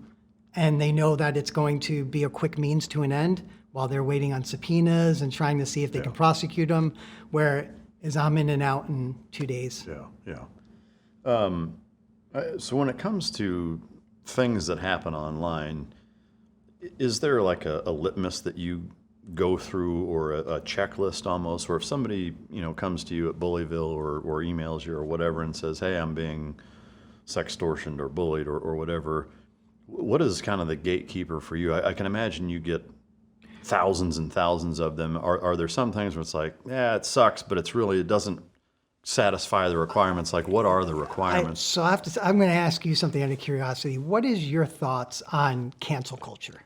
S1: And they know that it's going to be a quick means to an end while they're waiting on subpoenas and trying to see if they can prosecute them, whereas I'm in and out in 2 days.
S2: Yeah. So when it comes to things that happen online, Is there like a litmus that you go through, or a checklist almost, where if somebody, comes to you at Bullyville or emails you or whatever and says, hey, I'm being sextortioned or bullied or whatever, what is kind of the gatekeeper for you? I can imagine you get thousands and thousands of them. Are there some things where it's like, yeah, it sucks, but it doesn't satisfy the requirements? Like, what are the requirements?
S1: I'm going to ask you something out of curiosity. What is your thoughts on cancel culture?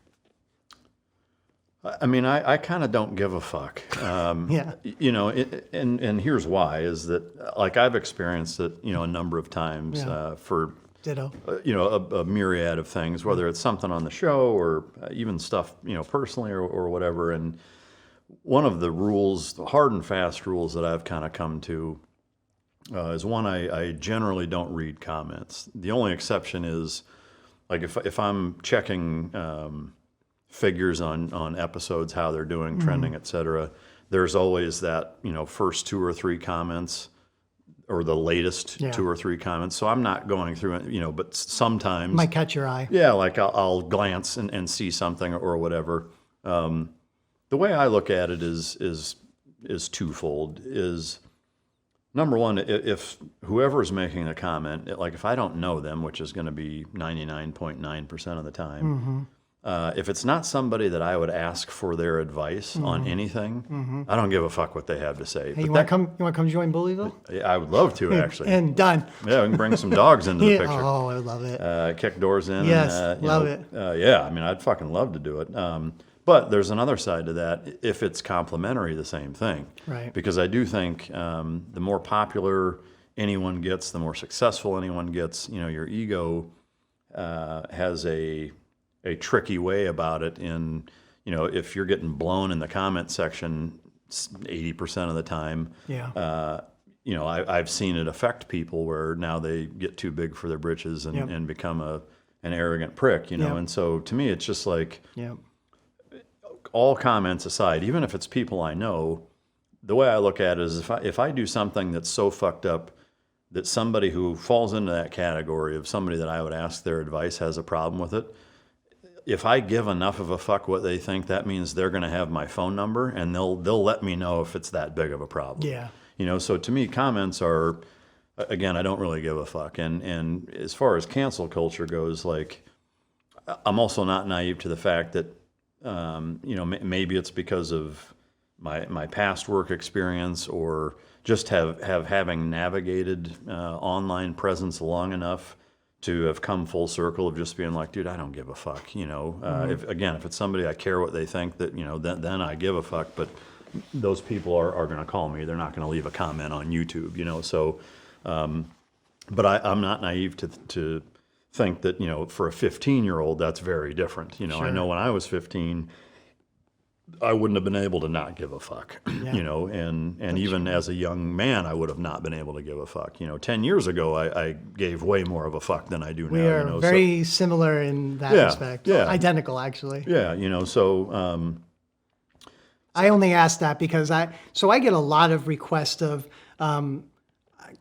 S2: I mean, I kind of don't give a fuck.
S1: Yeah.
S2: And here's why, is that, like, I've experienced it, a number of times for,
S1: Ditto.
S2: a myriad of things, whether it's something on the show or even stuff, personally or whatever. And one of the rules, the hard and fast rules that I've kind of come to is one, I generally don't read comments. The only exception is, like, if I'm checking figures on episodes, how they're doing, trending, et cetera, there's always that, first 2 or 3 comments, or the latest 2 or 3 comments. So I'm not going through it, but sometimes
S1: Might catch your eye.
S2: yeah, like I'll glance and see something or whatever. The way I look at it is twofold. Is number one, if whoever's making a comment, like if I don't know them, which is going to be 99.9% of the time, if it's not somebody that I would ask for their advice on anything, I don't give a fuck what they have to say.
S1: Hey, you want to come join Bullyville?
S2: Yeah, I would love to, actually.
S1: And done.
S2: Yeah, we can bring some dogs into the picture.
S1: Oh, I love it.
S2: Kick doors in.
S1: Yes,
S2: and,
S1: love it.
S2: Yeah, I mean, I'd fucking love to do it. But there's another side to that. If it's complimentary, the same thing.
S1: Right.
S2: Because I do think the more popular anyone gets, the more successful anyone gets. Your ego has a tricky way about it. In if you're getting blown in the comment section 80% of the time, I've seen it affect people where now they get too big for their britches and become an arrogant prick. And so to me, it's just like. All comments aside, even if it's people I know, the way I look at it is if I do something that's so fucked up that somebody who falls into that category of somebody that I would ask their advice has a problem with it, if I give enough of a fuck what they think, that means they're going to have my phone number and they'll let me know if it's that big of a problem.
S1: Yeah.
S2: So to me, comments are, again, I don't really give a fuck. And as far as cancel culture goes, like, I'm also not naive to the fact that maybe it's because of my past work experience, or just having navigated online presence long enough to have come full circle of just being like, dude, I don't give a fuck. If it's somebody I care what they think, that then I give a fuck. But those people are going to call me. They're not going to leave a comment on YouTube. So, but I'm not naive to think that, for a 15-year-old, that's very different. Sure. I know when I was 15, I wouldn't have been able to not give a fuck, and even as a young man, I would have not been able to give a fuck. 10 years ago, I gave way more of a fuck than I do now.
S1: We are very similar in that respect. Yeah. Identical, actually.
S2: Yeah, so.
S1: I only ask that because I get a lot of requests of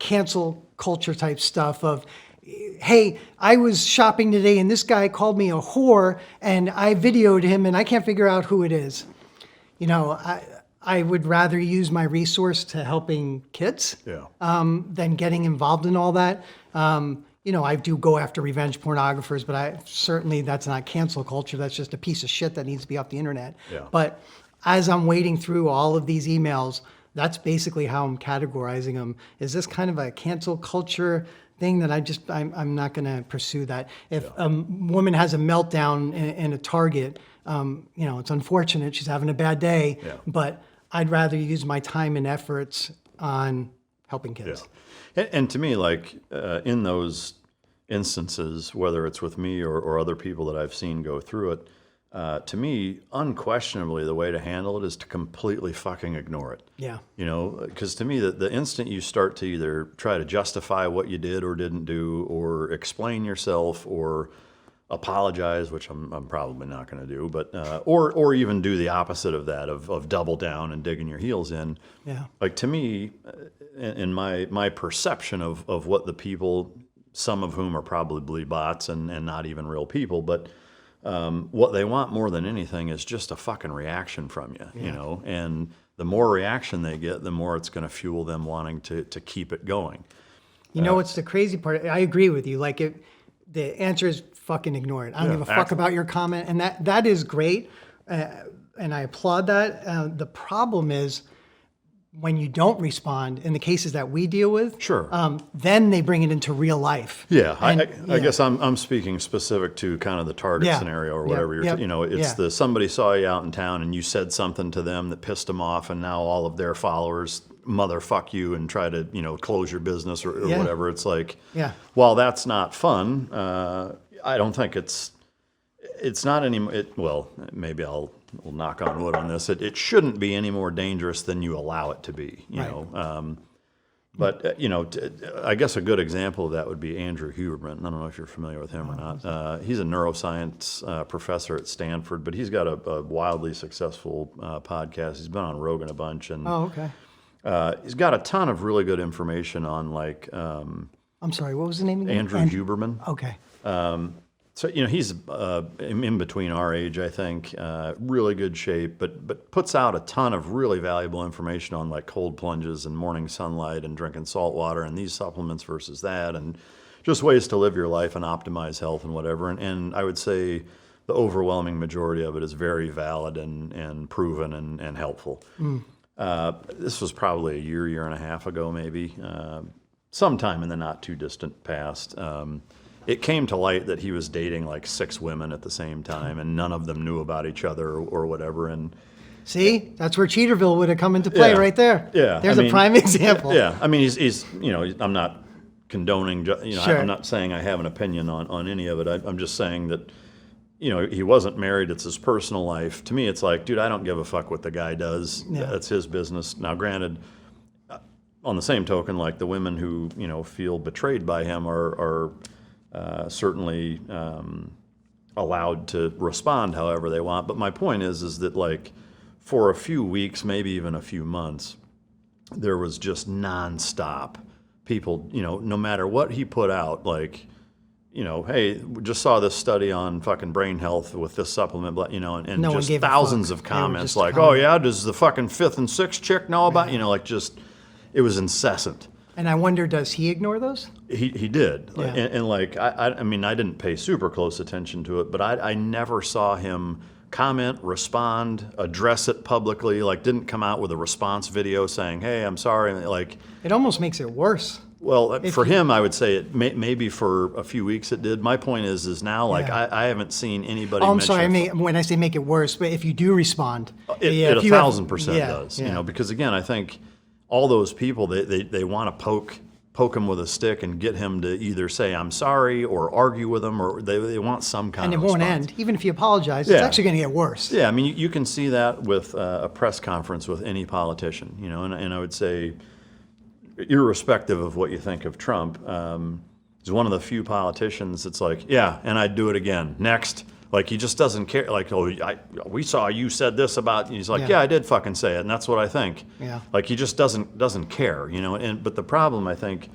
S1: cancel culture type stuff of, hey, I was shopping today and this guy called me a whore and I videoed him and I can't figure out who it is. I would rather use my resource to helping kids than getting involved in all that. I do go after revenge pornographers, but certainly that's not cancel culture. That's just a piece of shit that needs to be off the internet. Yeah. But as I'm wading through all of these emails, that's basically how I'm categorizing them. Is this kind of a cancel culture thing that I'm not going to pursue that? If a woman has a meltdown in a Target, it's unfortunate, she's having a bad day, but I'd rather use my time and efforts on helping kids.
S2: Yeah. And to me, like, in those instances, whether it's with me or other people that I've seen go through it, to me, unquestionably, the way to handle it is to completely fucking ignore it. Yeah. Because to me, the instant you start to either try to justify what you did or didn't do, or explain yourself, or apologize, which I'm probably not going to do, but or even do the opposite of that, of double down and digging your heels in. Yeah. Like, to me, in my perception of what the people, some of whom are probably bots and not even real people, but what they want more than anything is just a fucking reaction from you, you know, and the more reaction they get, the more it's going to fuel them wanting to keep it going.
S1: You know what's the crazy part? I agree with you. Like, the answer is fucking ignore it. I don't give a fuck about your comment, and that is great, and I applaud that. The problem is when you don't respond in the cases that we deal with.
S2: Sure.
S1: Then they bring it into real life.
S2: Yeah, I guess I'm speaking specific to kind of the target scenario or whatever. You know, it's the somebody saw you out in town and you said something to them that pissed them off, and now all of their followers motherfuck you and try to, you know, close your business or whatever. It's like, while that's not fun, I don't think it's not any. Well, maybe we'll knock on wood on this. It shouldn't be any more dangerous than you allow it to be. You know. But, you know, I guess a good example of that would be Andrew Huberman. I don't know if you're familiar with him or not. He's a neuroscience professor at Stanford, but he's got a wildly successful podcast. He's been on Rogan a bunch. And, he's got a ton of really good information on, like...
S1: I'm sorry, what was the name again?
S2: Andrew Huberman.
S1: Okay.
S2: So, you know, he's in between our age, I think, really good shape, but puts out a ton of really valuable information on, like, cold plunges and morning sunlight and drinking salt water and these supplements versus that, and just ways to live your life and optimize health and whatever. And I would say the overwhelming majority of it is very valid and proven and helpful. This was probably a year and a half ago, maybe, sometime in the not too distant past. It came to light that he was dating like 6 women at the same time, and none of them knew about each other or whatever. And
S1: see, that's where Cheaterville would have come into play right there.
S2: Yeah,
S1: there's a prime example.
S2: Yeah, I mean, he's you know, I'm not condoning, you know, I'm not saying I have an opinion on any of it. I'm just saying that, you know, he wasn't married. It's his personal life. To me, it's like, dude, I don't give a fuck what the guy does. That's his business. Now, granted, on the same token, like, the women who, you know, feel betrayed by him are certainly allowed to respond however they want. But my point is that, like, for a few weeks, maybe even a few months, there was just nonstop people, you know, no matter what he put out, like, you know, hey, we just saw this study on fucking brain health with this supplement, you know, and
S1: no
S2: just thousands of comments like, oh yeah, does the fucking 5th and 6th chick know about, you know, like, just, it was incessant.
S1: And I wonder, does he ignore those?
S2: He did. Yeah. And like, I mean, I didn't pay super close attention to it, but I never saw him comment, respond, address it publicly, like, didn't come out with a response video saying, hey, I'm sorry. Like,
S1: it almost makes it worse.
S2: Well, for him, I would say it maybe for a few weeks it did. My point is now, like, I haven't seen anybody.
S1: Oh, I'm sorry. When I say make it worse, but if you do respond,
S2: it 1,000% does. You know, because again, I think all those people, they want to poke him with a stick and get him to either say I'm sorry or argue with him, or they want some kind of response.
S1: And it won't end. Even if you apologize, it's actually going to get worse.
S2: Yeah, I mean, you can see that with a press conference with any politician, you know, and I would say, irrespective of what you think of Trump, he's one of the few politicians that's like, yeah, and I'd do it again. Next. Like, he just doesn't care. Like, oh, we saw you said this about, and he's like, yeah, I did fucking say it, and that's what I think. Yeah. Like, he just doesn't care, you know. But the problem, I think,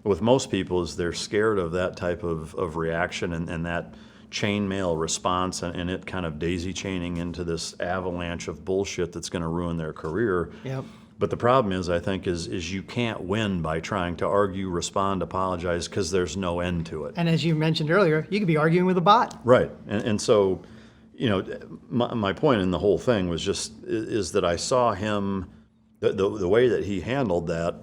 S2: with most people is they're scared of that type of reaction and that chainmail response and it kind of daisy chaining into this avalanche of bullshit that's going to ruin their career. Yep. But the problem is, I think, is you can't win by trying to argue, respond, apologize, because there's no end to it.
S1: And as you mentioned earlier, you could be arguing with a bot.
S2: Right. And so, you know, my point in the whole thing was just is that I saw him, the way that he handled that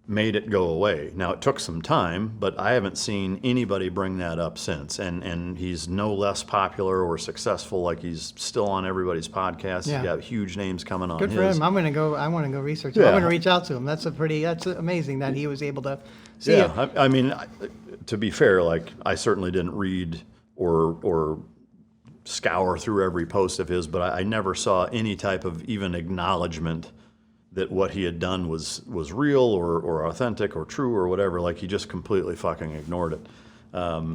S2: made it go away. Now, it took some time, but I haven't seen anybody bring that up since. And he's no less popular or successful. Like, he's still on everybody's podcast. Yeah. He's got huge names coming on.
S1: Good for him. I want to go research him. I'm going to reach out to him. That's amazing that he was able to see it.
S2: I mean, to be fair, like, I certainly didn't read or scour through every post of his, but I never saw any type of even acknowledgement that what he had done was real or authentic or true or whatever. Like, he just completely fucking ignored it.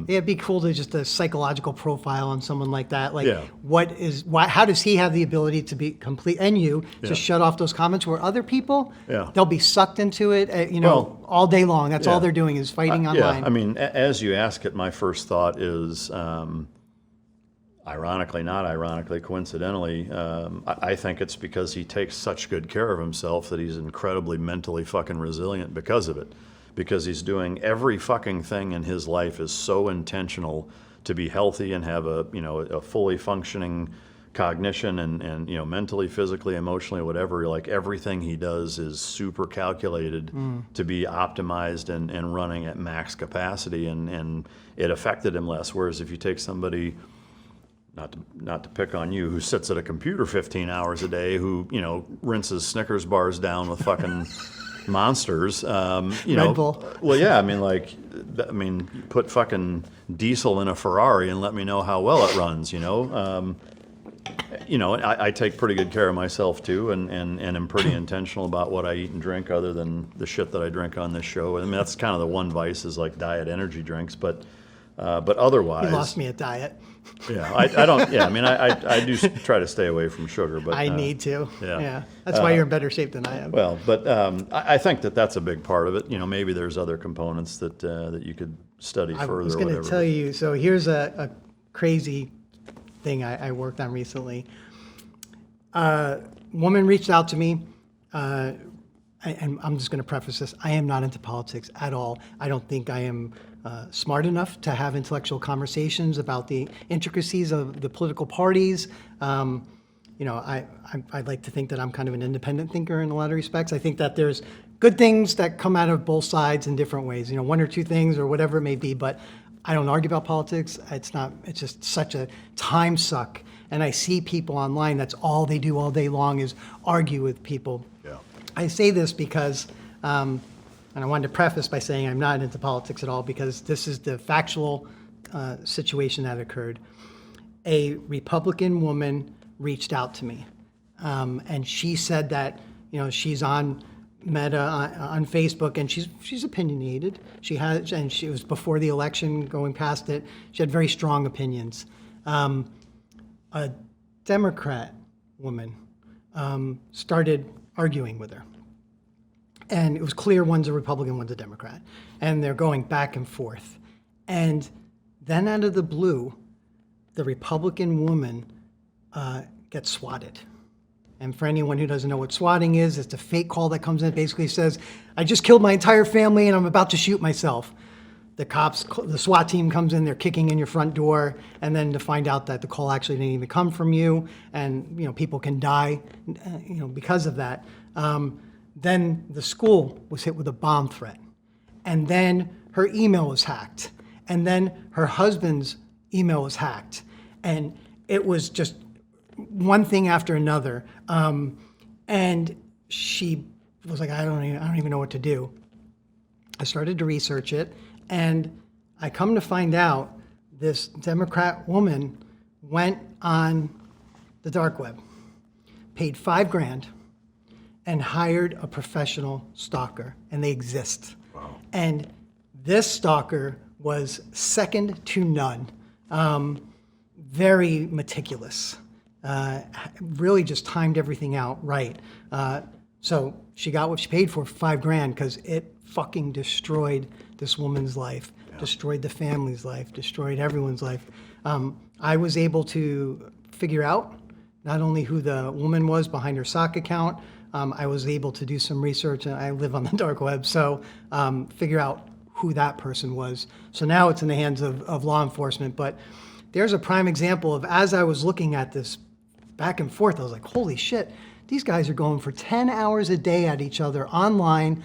S1: It'd be cool to just a psychological profile on someone like that. Like, how does he have the ability to be complete, and to shut off those comments where other people, they'll be sucked into it, you know, all day long. That's all they're doing is fighting online.
S2: I mean, as you ask it, my first thought is, ironically, not ironically, coincidentally, I think it's because he takes such good care of himself that he's incredibly mentally fucking resilient because of it. Because he's doing every fucking thing in his life is so intentional to be healthy and have a fully functioning cognition and mentally, physically, emotionally, whatever. Like everything he does is super calculated to be optimized and running at max capacity, and it affected him less. Whereas if you take somebody, not to pick on you, who sits at a computer 15 hours a day, who rinses Snickers bars down with fucking monsters,
S1: Red Bull.
S2: Well, yeah, you put fucking diesel in a Ferrari and let me know how well it runs. I take pretty good care of myself too, and am pretty intentional about what I eat and drink, other than the shit that I drink on this show. I mean, that's kind of the one vice, is like diet energy drinks, but otherwise,
S1: You lost me at diet.
S2: yeah, I don't. Yeah, I do try to stay away from sugar, but
S1: I need to.
S2: yeah.
S1: That's why you're in better shape than I am.
S2: well, but I think that's a big part of it. Maybe there's other components that you could study further.
S1: I was
S2: or
S1: going to
S2: whatever.
S1: tell you, so here's a crazy thing I worked on recently. Woman reached out to me, and I'm just going to preface this. I am not into politics at all. I don't think I am smart enough to have intellectual conversations about the intricacies of the political parties. I'd like to think that I'm kind of an independent thinker in a lot of respects. I think that there's good things that come out of both sides in different ways, one or two things or whatever it may be, but I don't argue about politics. It's just such a time suck. And I see people online, that's all they do all day long is argue with people.
S2: Yeah.
S1: I say this because, and I wanted to preface by saying I'm not into politics at all, because this is the factual situation that occurred. A Republican woman reached out to me, and she said that she's on Meta on Facebook, and she's opinionated. And she was before the election, going past it. She had very strong opinions. A Democrat woman started arguing with her. And it was clear one's a Republican, one's a Democrat. And they're going back and forth. And then out of the blue, the Republican woman gets swatted. And for anyone who doesn't know what swatting is, it's a fake call that comes in. It basically says, I just killed my entire family and I'm about to shoot myself. The cops, the SWAT team comes in, they're kicking in your front door, and then to find out that the call actually didn't even come from you, and people can die, because of that. Then the school was hit with a bomb threat, and then her email was hacked, and then her husband's email was hacked, and it was just one thing after another. And she was like, I don't even know what to do. I started to research it. And I come to find out this Democrat woman went on the dark web, paid $5,000, and hired a professional stalker, and they exist.
S2: Wow.
S1: And this stalker was second to none, very meticulous, really just timed everything out right. So she got what she paid for $5,000, because it fucking destroyed this woman's life, destroyed the family's life, destroyed everyone's life. I was able to figure out not only who the woman was behind her sock account, I was able to do some research, and I live on the dark web, so figure out who that person was. So now it's in the hands of law enforcement. But there's a prime example of, as I was looking at this back and forth, I was like, holy shit, these guys are going for 10 hours a day at each other online,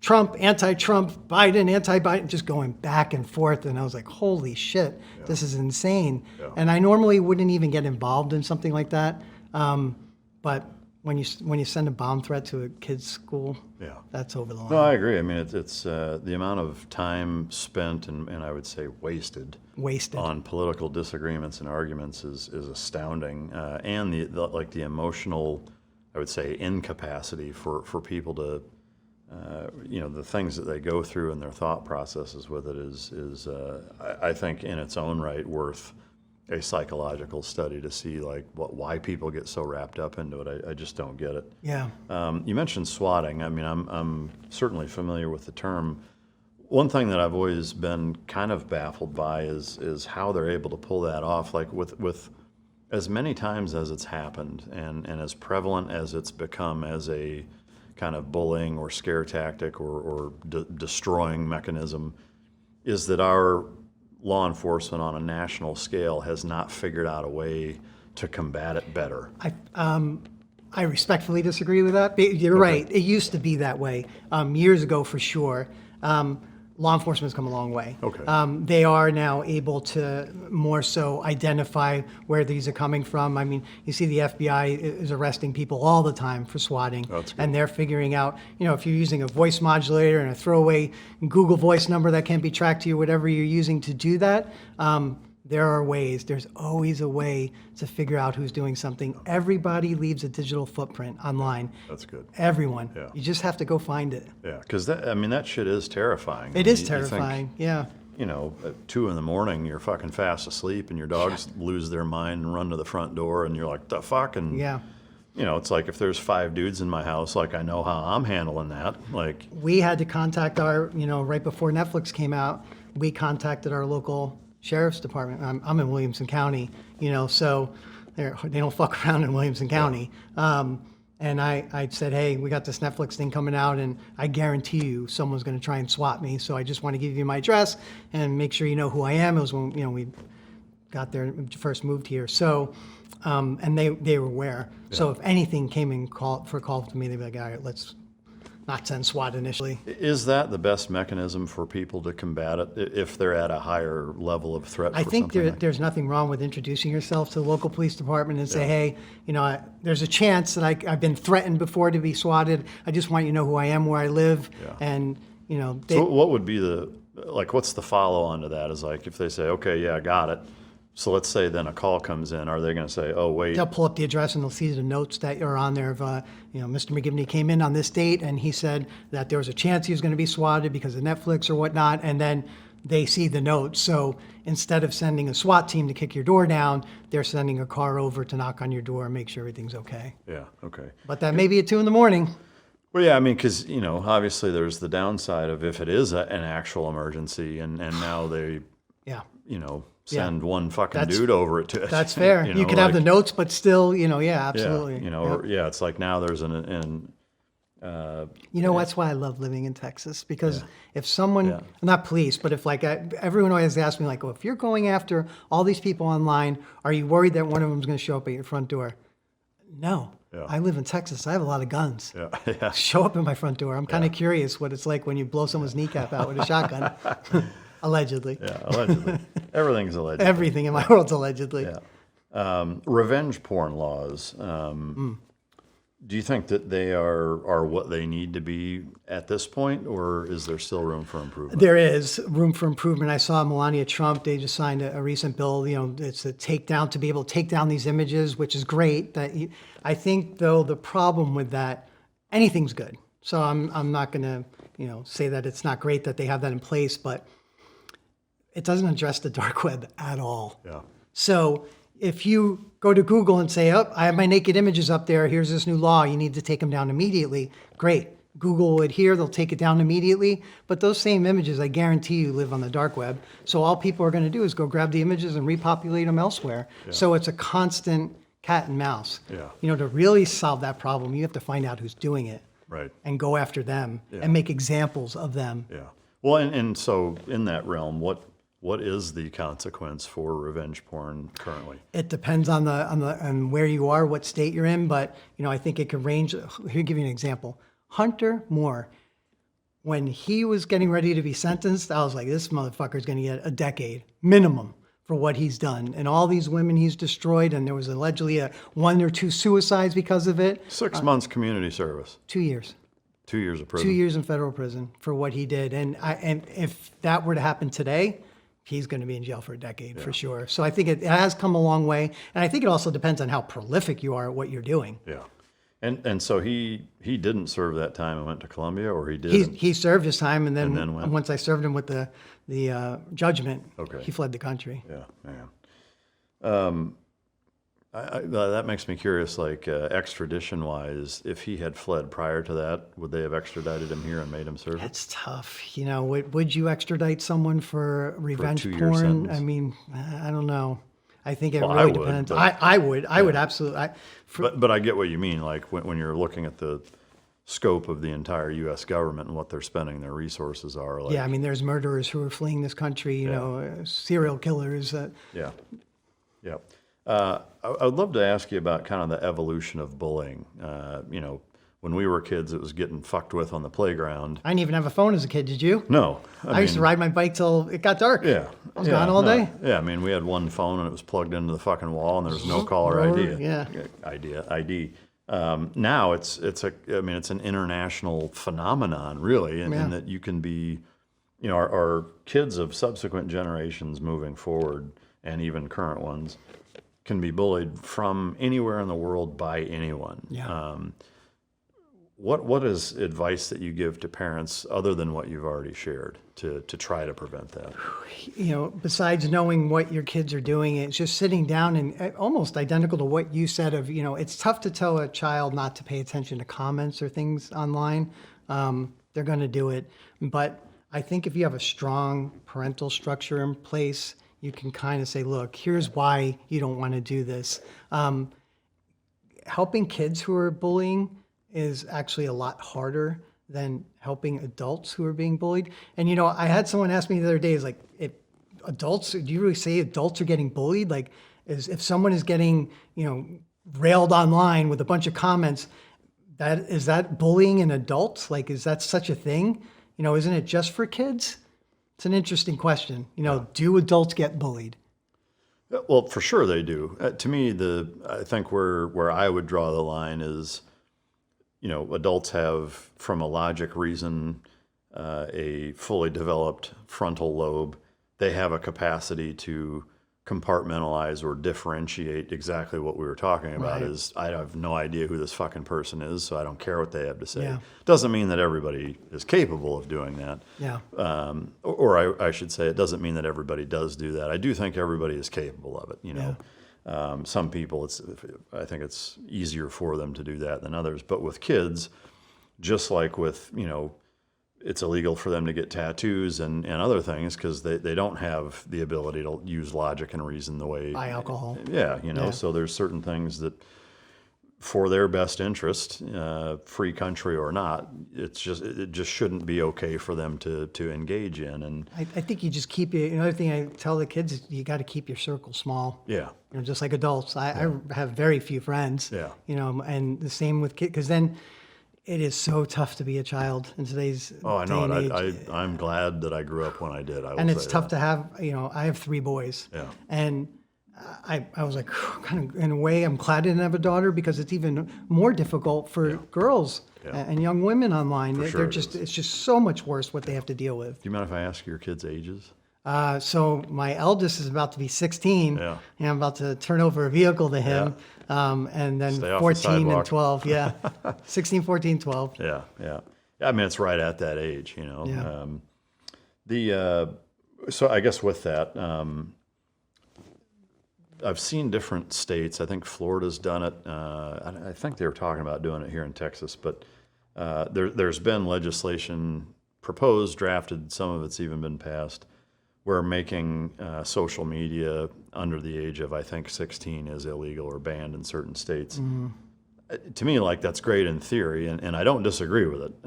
S1: Trump, anti-Trump, Biden, anti-Biden, just going back and forth. And I was like, holy shit, this is insane.
S2: Yeah.
S1: And I normally wouldn't even get involved in something like that. But when you send a bomb threat to a kid's school, that's over the line.
S2: No, I agree. I mean, it's the amount of time spent and I would say wasted on political disagreements and arguments is astounding. And the emotional, I would say, incapacity for people to, the things that they go through and their thought processes with it is I think in its own right worth a psychological study to see why people get so wrapped up into it. I just don't get it.
S1: Yeah.
S2: You mentioned swatting. I mean, I'm certainly familiar with the term. One thing that I've always been kind of baffled by is how they're able to pull that off, like with as many times as it's happened and as prevalent as it's become as a kind of bullying or scare tactic or destroying mechanism, is that our law enforcement on a national scale has not figured out a way to combat it better.
S1: I respectfully disagree with that. You're right. It used to be that way years ago for sure. Law enforcement's come a long way.
S2: Okay.
S1: They are now able to more so identify where these are coming from. I mean, you see the FBI is arresting people all the time for swatting.
S2: That's good.
S1: And they're figuring out, if you're using a voice modulator and a throwaway Google Voice number that can't be tracked to you, whatever you're using to do that, there are ways. There's always a way to figure out who's doing something. Everybody leaves a digital footprint online.
S2: That's good.
S1: Everyone.
S2: Yeah.
S1: You just have to go find it.
S2: Yeah, because that shit is terrifying.
S1: It is terrifying. Yeah.
S2: At 2 a.m, you're fucking fast asleep, and your dogs lose their mind and run to the front door, and you're like, the fuck? And
S1: Yeah.
S2: It's like if there's 5 dudes in my house, like I know how I'm handling that. Like
S1: We had to contact our, right before Netflix came out, we contacted our local sheriff's department. I'm in Williamson County, so they don't fuck around in Williamson County. And I said, hey, we got this Netflix thing coming out, and I guarantee you someone's going to try and swat me. So I just want to give you my address and make sure you know who I am. It was when, we got there, first moved here. So, and they were aware. Yeah. So if anything came and call to me, they'd be like, all right, let's not send SWAT initially.
S2: Is that the best mechanism for people to combat it if they're at a higher level of threat?
S1: I think there's nothing wrong with introducing yourself to the local police department and say, hey, there's a chance that I've been threatened before to be swatted. I just want you to know who I am, where I live. Yeah. And,
S2: so what would be what's the follow on to that? Is like if they say, okay, yeah, I got it. So let's say then a call comes in. Are they going to say, oh, wait?
S1: They'll pull up the address and they'll see the notes that are on there of, Mr. McGibney came in on this date and he said that there was a chance he was going to be swatted because of Netflix or whatnot. And then they see the notes. So instead of sending a SWAT team to kick your door down, they're sending a car over to knock on your door and make sure everything's okay.
S2: Yeah, okay.
S1: But that may be at 2 a.m.
S2: Well, yeah, I mean, because, obviously there's the downside of if it is an actual emergency and now they, send one fucking dude over it to it.
S1: That's fair. You could have the notes, but still, absolutely.
S2: Yeah, it's like now there's
S1: that's why I love living in Texas, because if someone, not police, but if everyone always asks me well, if you're going after all these people online, are you worried that one of them is going to show up at your front door? No. Yeah. I live in Texas. I have a lot of guns. Yeah. Show up at my front door. I'm kind of curious what it's like when you blow someone's kneecap out with a shotgun. Allegedly.
S2: Yeah, allegedly. Everything's allegedly.
S1: Everything in my world's allegedly.
S2: Yeah. Revenge porn laws. Do you think that they are what they need to be at this point, or is there still room for improvement?
S1: There is room for improvement. I saw Melania Trump, they just signed a recent bill, it's a takedown, to be able to take down these images, which is great. I think, though, the problem with that, anything's good. So I'm not going to, say that it's not great that they have that in place, but it doesn't address the dark web at all.
S2: Yeah.
S1: So if you go to Google and say, I have my naked images up there, here's this new law, you need to take them down immediately, great. Google will adhere, they'll take it down immediately. But those same images, I guarantee you, live on the dark web. So all people are going to do is go grab the images and repopulate them elsewhere. Yeah. So it's a constant cat and mouse.
S2: Yeah.
S1: To really solve that problem, you have to find out who's doing it.
S2: Right.
S1: And go after them and make examples of them.
S2: Yeah. Well, and so in that realm, what is the consequence for revenge porn currently?
S1: It depends on where you are, what state you're in, but I think it could range. Here, I'll give you an example. Hunter Moore, when he was getting ready to be sentenced, I was like, this motherfucker's going to get a decade minimum for what he's done, and all these women he's destroyed, and there was allegedly 1 or 2 suicides because of it.
S2: 6 months community service.
S1: 2 years.
S2: 2 years of prison.
S1: 2 years in federal prison for what he did, and if that were to happen today, he's going to be in jail for a decade for sure. So I think it has come a long way. And I think it also depends on how prolific you are at what you're doing.
S2: Yeah. And so he didn't serve that time and went to Columbia, or he did?
S1: He served his time, and then
S2: went?
S1: Once I served him with the judgment,
S2: okay,
S1: he fled the country.
S2: Yeah, man. That makes me curious, like extradition-wise, if he had fled prior to that, would they have extradited him here and made him serve it?
S1: That's tough. You know, would you extradite someone for revenge
S2: 2-year
S1: porn?
S2: sentence?
S1: I mean, I don't know. I think it
S2: Well,
S1: really
S2: I would,
S1: depends.
S2: but-
S1: I would absolutely.
S2: But I get what you mean, like when you're looking at the scope of the entire U.S. government and what they're spending their resources are. Like,
S1: Yeah, I mean, there's murderers who are fleeing this country, you know, serial killers.
S2: Yeah. Yeah. I would love to ask you about kind of the evolution of bullying. You know, when we were kids, it was getting fucked with on the playground.
S1: I didn't even have a phone as a kid, did you?
S2: No.
S1: I used to ride my bike till it got dark.
S2: Yeah.
S1: I was gone all day.
S2: Yeah, I mean, we had one phone and it was plugged into the fucking wall and there was no caller ID. Now it's an international phenomenon, really, in that you can be, you know, our kids of subsequent generations moving forward, and even current ones, can be bullied from anywhere in the world by anyone.
S1: Yeah.
S2: What is advice that you give to parents other than what you've already shared to try to prevent that?
S1: You know, besides knowing what your kids are doing, it's just sitting down and almost identical to what you said of, you know, it's tough to tell a child not to pay attention to comments or things online. They're going to do it. But I think if you have a strong parental structure in place, you can kind of say, look, here's why you don't want to do this. Helping kids who are bullying is actually a lot harder than helping adults who are being bullied. And, you know, I had someone ask me the other day, is like, if adults, do you really say adults are getting bullied? Like, if someone is getting, you know, railed online with a bunch of comments, is that bullying an adult? Like, is that such a thing? You know, isn't it just for kids? It's an interesting question. You know, do adults get bullied?
S2: Well, for sure they do. To me, I think where I would draw the line is, you know, adults have, from a logic reason, a fully developed frontal lobe. They have a capacity to compartmentalize or differentiate exactly what we were talking about.
S1: Right.
S2: Is I have no idea who this fucking person is, so I don't care what they have to say.
S1: Yeah.
S2: Doesn't mean that everybody is capable of doing that.
S1: Yeah.
S2: Or I should say, it doesn't mean that everybody does do that. I do think everybody is capable of it. You know, some people, I think it's easier for them to do that than others. But with kids, just like with, you know, it's illegal for them to get tattoos and other things because they don't have the ability to use logic and reason the way.
S1: Buy alcohol.
S2: Yeah, you know, so there's certain things that, for their best interest, free country or not, it just shouldn't be okay for them to engage in. And
S1: I think you just keep it. Another thing I tell the kids is you got to keep your circle small.
S2: yeah,
S1: You know, just like adults. I have very few friends.
S2: Yeah.
S1: You know, and the same with kids, because then it is so tough to be a child in today's
S2: I know
S1: day
S2: it.
S1: and age.
S2: I'm glad that I grew up when I did.
S1: And it's tough to have, you know, I have 3 boys.
S2: Yeah.
S1: And I was like, kind of, in a way, I'm glad I didn't have a daughter because it's even more difficult for girls and young women online.
S2: sure
S1: It's just so much worse what they have to deal with.
S2: Do you mind if I ask your kids' ages?
S1: So my eldest is about to be 16,
S2: Yeah.
S1: and I'm about to turn over a vehicle to him, and then
S2: Stay off the
S1: 14 and
S2: sidewalk.
S1: 12, 16, 14, 12.
S2: Yeah. I mean, it's right at that age, you know.
S1: Yeah.
S2: So I guess with that, I've seen different states. I think Florida's done it. I think they were talking about doing it here in Texas, but there's been legislation proposed, drafted. Some of it's even been passed, where making social media under the age of, I think, 16 is illegal or banned in certain states. To me, like, that's great in theory, and I don't disagree with it.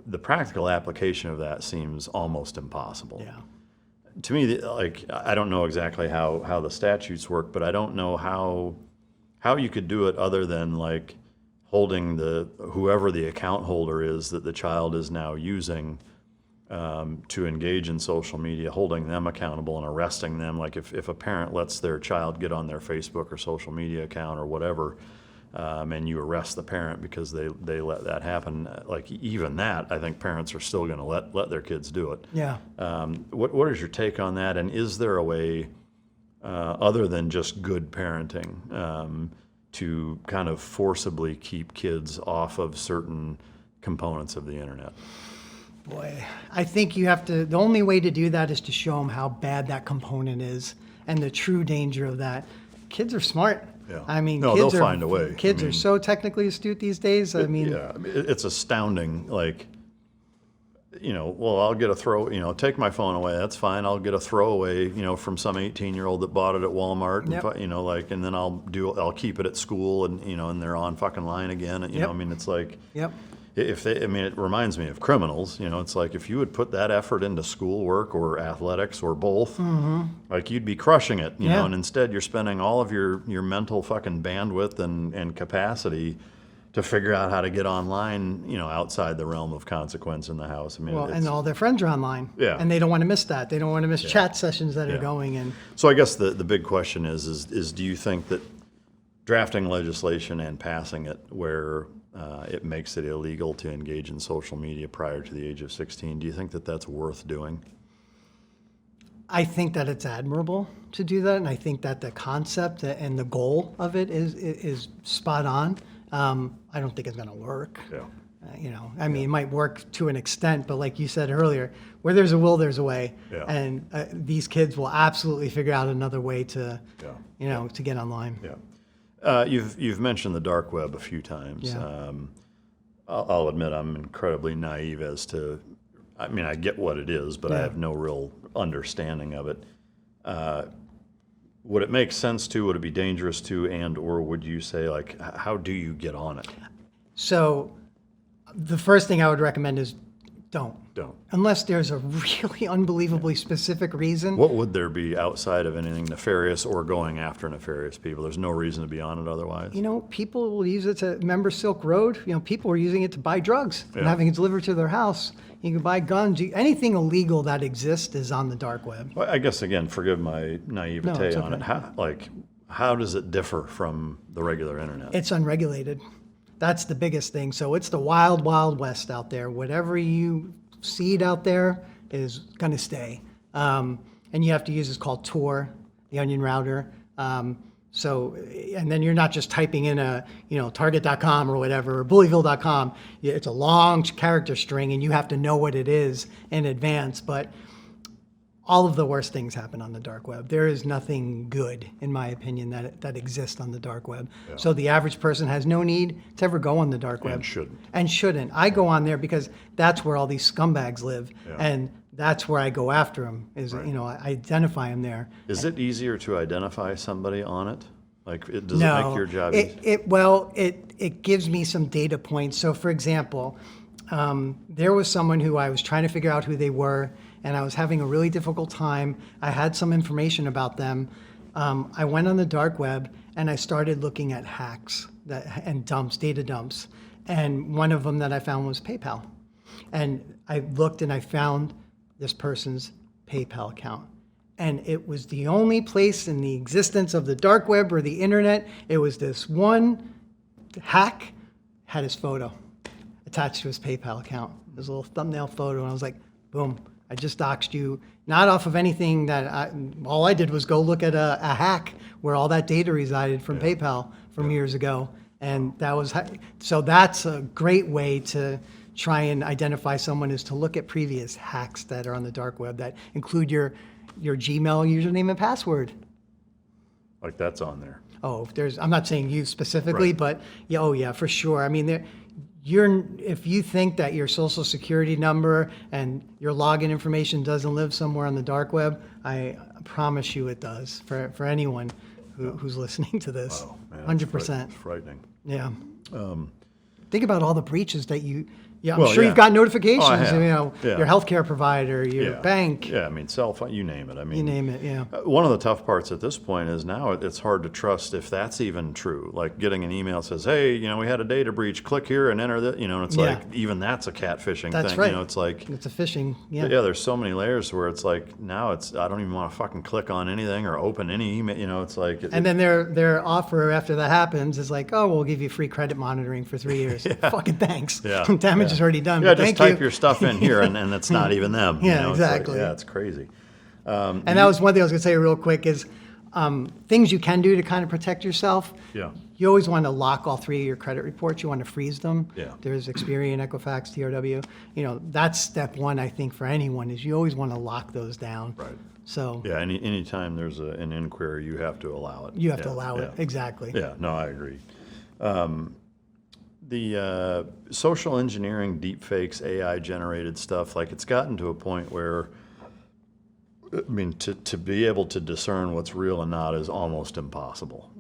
S2: The practical application of that seems almost impossible.
S1: Yeah.
S2: To me, like, I don't know exactly how the statutes work, but I don't know how you could do it other than, like, holding whoever the account holder is that the child is now using to engage in social media, holding them accountable and arresting them. Like, if a parent lets their child get on their Facebook or social media account or whatever, and you arrest the parent because they let that happen, like, even that, I think parents are still going to let their kids do it.
S1: Yeah.
S2: What is your take on that? And is there a way, other than just good parenting, to kind of forcibly keep kids off of certain components of the internet?
S1: Boy, I think you have to, the only way to do that is to show them how bad that component is and the true danger of that. Kids are smart.
S2: Yeah.
S1: I mean,
S2: No,
S1: kids
S2: they'll
S1: are,
S2: find a way.
S1: Kids
S2: I
S1: are
S2: mean,
S1: so technically astute these days. I mean,
S2: yeah, it's astounding. Like, well, I'll get a take my phone away. That's fine. I'll get a throwaway, from some 18-year-old that bought it at Walmart.
S1: Yep.
S2: And, and then I'll keep it at school, and and they're on fucking line again. And,
S1: Yep.
S2: I mean, it's like,
S1: yep.
S2: it reminds me of criminals. It's like if you would put that effort into schoolwork or athletics or both, like you'd be crushing it,
S1: Yeah.
S2: and instead you're spending all of your mental fucking bandwidth and capacity to figure out how to get online, outside the realm of consequence in the house. I mean,
S1: Well, and all their friends are online.
S2: Yeah.
S1: And they don't want to miss that. They don't want to miss chat sessions that are going. And
S2: so I guess the big question is do you think that drafting legislation and passing it where it makes it illegal to engage in social media prior to the age of 16, do you think that that's worth doing?
S1: I think that it's admirable to do that. And I think that the concept and the goal of it is spot on. I don't think it's going to work.
S2: Yeah.
S1: I mean, it might work to an extent, but like you said earlier, where there's a will, there's a way.
S2: Yeah.
S1: And these kids will absolutely figure out another way to, to get online.
S2: Yeah. You've mentioned the dark web a few times.
S1: Yeah.
S2: I'll admit I'm incredibly naive as to, I mean, I get what it is, but I have no real understanding of it. Would it make sense to, would it be dangerous to, or would you say, like, how do you get on it?
S1: So the first thing I would recommend is don't.
S2: Don't.
S1: Unless there's a really unbelievably specific reason.
S2: What would there be outside of anything nefarious or going after nefarious people? There's no reason to be on it otherwise.
S1: People will use it to, remember Silk Road? People were using it to buy drugs and
S2: Yeah.
S1: having it delivered to their house. You can buy guns. Anything illegal that exists is on the dark web.
S2: Well, I guess, again, forgive my naivete
S1: No, it's
S2: on
S1: okay.
S2: it. How does it differ from the regular internet?
S1: It's unregulated. That's the biggest thing. So it's the wild, wild west out there. Whatever you seed out there is going to stay. And you have to use what's called Tor, the onion router. And then you're not just typing in target.com or whatever, or bullyville.com. It's a long character string and you have to know what it is in advance. But all of the worst things happen on the dark web. There is nothing good, in my opinion, that exists on the dark web. Yeah. So the average person has no need to ever go on the dark web. And shouldn't. I go on there because that's where all these scumbags live. Yeah. And that's where I go after them, I identify them there.
S2: Is it easier to identify somebody on it? Does
S1: No,
S2: it make your job easier?
S1: It gives me some data points. So for example, there was someone who I was trying to figure out who they were, and I was having a really difficult time. I had some information about them. I went on the dark web and I started looking at hacks and dumps, data dumps. And one of them that I found was PayPal. And I looked and I found this person's PayPal account. And it was the only place in the existence of the dark web or the internet. It was this one hack had his photo attached to his PayPal account. This little thumbnail photo. And I was like, boom, I just doxed you. Not off of anything all I did was go look at a hack where all that data resided from PayPal from years ago. And so that's a great way to try and identify someone, is to look at previous hacks that are on the dark web that include your Gmail username and password.
S2: Like that's on there.
S1: Oh, I'm not saying you specifically,
S2: Right.
S1: but yeah, for sure. I mean, if you think that your social security number and your login information doesn't live somewhere on the dark web, I promise you it does for anyone who's listening to this.
S2: Wow, man,
S1: 100%.
S2: It's frightening.
S1: Yeah. Think about all the breaches that I'm
S2: Well,
S1: sure
S2: yeah.
S1: you've got notifications.
S2: Oh, I have. Yeah.
S1: Your healthcare provider, your bank.
S2: Yeah, I mean, cell phone, you name it. I mean,
S1: You name it, yeah.
S2: One of the tough parts at this point is now it's hard to trust if that's even true. Like getting an email that says, hey, we had a data breach, click here and enter that, and it's like, even that's a catfishing
S1: That's
S2: thing.
S1: right.
S2: It's like,
S1: It's a phishing. Yeah.
S2: yeah, there's so many layers where it's like, now I don't even want to fucking click on anything or open any email, it's like.
S1: And then their offer after that happens is like, oh, we'll give you free credit monitoring for 3 years. Fucking thanks.
S2: Yeah.
S1: Damage is already done.
S2: Yeah,
S1: but
S2: just type your stuff in here and it's not even them.
S1: Yeah,
S2: It's like,
S1: exactly.
S2: it's crazy.
S1: And that was one thing I was going to say real quick is things you can do to kind of protect yourself.
S2: Yeah.
S1: you always want to lock all 3 of your credit reports. You want to freeze them.
S2: Yeah.
S1: There's Experian, Equifax, TRW. You know, that's step 1, I think, for anyone, is you always want to lock those down.
S2: Right.
S1: So
S2: Yeah, any time there's an inquiry, you have to allow it.
S1: you have to allow it.
S2: Yeah.
S1: Exactly.
S2: Yeah, no, I agree. The social engineering, deepfakes, AI-generated stuff, like it's gotten to a point where, I mean, to be able to discern what's real and not is almost impossible.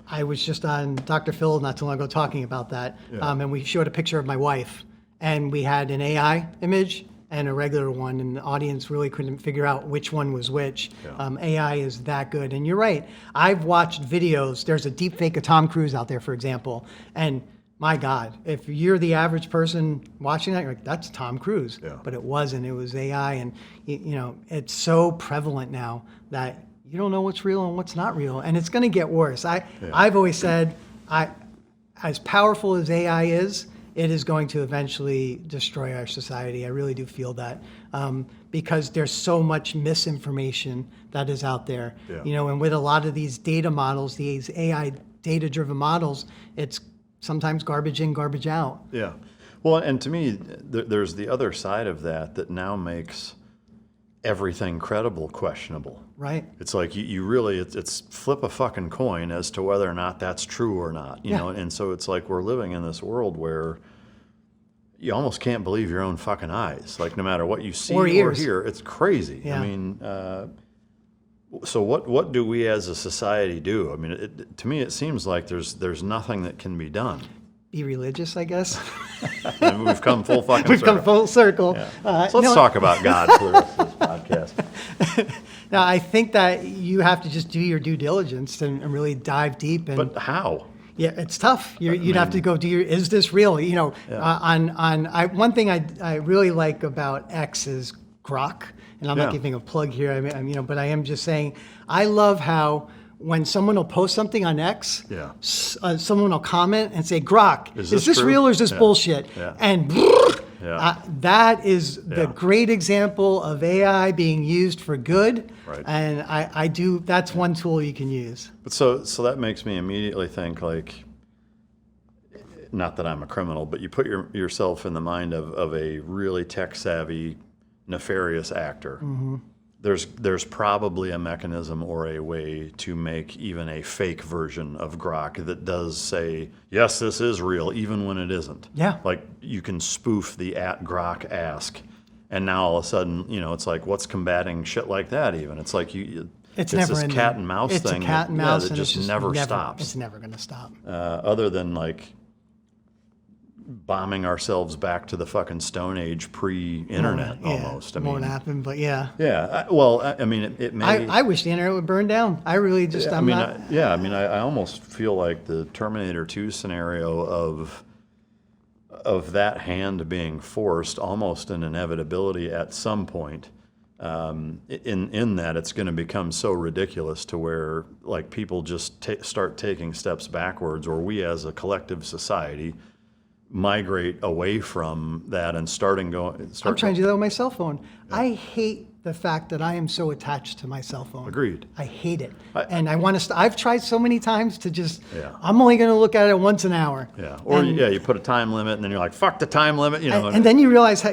S1: I was just on Dr. Phil not too long ago talking about that, and we showed a picture of my wife, and we had an AI image and a regular one, and the audience really couldn't figure out which one was which.
S2: Yeah.
S1: AI is that good, and you're right. I've watched videos. There's a deep fake of Tom Cruise out there, for example, and my God, if you're the average person watching that, you're like, that's Tom Cruise.
S2: Yeah.
S1: But it wasn't. It was AI, and you know, it's so prevalent now that you don't know what's real and what's not real, and it's going to get worse. I've always said, as powerful as AI is, it is going to eventually destroy our society. I really do feel that, because there's so much misinformation that is out there.
S2: Yeah.
S1: You know, and with a lot of these data models, these AI data-driven models, it's sometimes garbage in, garbage out.
S2: Yeah. Well, and to me, there's the other side of that now makes everything credible questionable.
S1: Right.
S2: It's like you really, it's flip a fucking coin as to whether or not that's true or not, you know? And so it's like we're living in this world where you almost can't believe your own fucking eyes. Like no matter what you see or hear, it's crazy.
S1: Yeah.
S2: I mean, so what do we as a society do? I mean, to me, it seems like there's nothing that can be done.
S1: Be religious, I guess.
S2: And we've come full fucking
S1: We've
S2: circle.
S1: come full circle.
S2: Yeah. So let's talk about God for the rest of this podcast.
S1: Now, I think that you have to just do your due diligence and really dive deep. And
S2: But how?
S1: yeah, it's tough. You'd have to go do your, is this real? You know, one thing I really like about X is Grok, and I'm not giving a plug here. I mean, you know, but I am just saying, I love how when someone will post something on X, someone will comment and say, Grok, is this real or is this bullshit?
S2: Yeah.
S1: And that is the great example of AI being used for good.
S2: Right.
S1: And I do, that's one tool you can use.
S2: But so that makes me immediately think, like, not that I'm a criminal, but you put yourself in the mind of a really tech savvy, nefarious actor.
S1: Mm-hmm.
S2: There's probably a mechanism or a way to make even a fake version of Grok that does say, yes, this is real, even when it isn't.
S1: Yeah.
S2: Like you can spoof the @Grok ask, and now all of a sudden, you know, it's like, what's combating shit like that even? It's like it's
S1: never
S2: this
S1: ending.
S2: cat and mouse
S1: It's
S2: thing
S1: a cat and mouse,
S2: that
S1: and
S2: just
S1: it's
S2: never stops.
S1: It's never going to stop.
S2: Other than like bombing ourselves back to the fucking Stone Age pre-internet almost. I mean,
S1: won't happen, but yeah.
S2: Yeah. I mean, it may.
S1: I wish the internet would burn down. I really just,
S2: I mean, I almost feel like the Terminator 2 scenario of that hand being forced, almost an inevitability at some point. In that it's going to become so ridiculous to where like people just start taking steps backwards, or we as a collective society migrate away from that and I'm trying
S1: to do that with my cell phone. Yeah. I hate the fact that I am so attached to my cell phone.
S2: Agreed.
S1: I hate it. And I want to, I've tried so many times to just,
S2: Yeah.
S1: I'm only going to look at it once an hour.
S2: Yeah. Or you put a time limit and then you're like, fuck the time limit, you know.
S1: And then you realize how,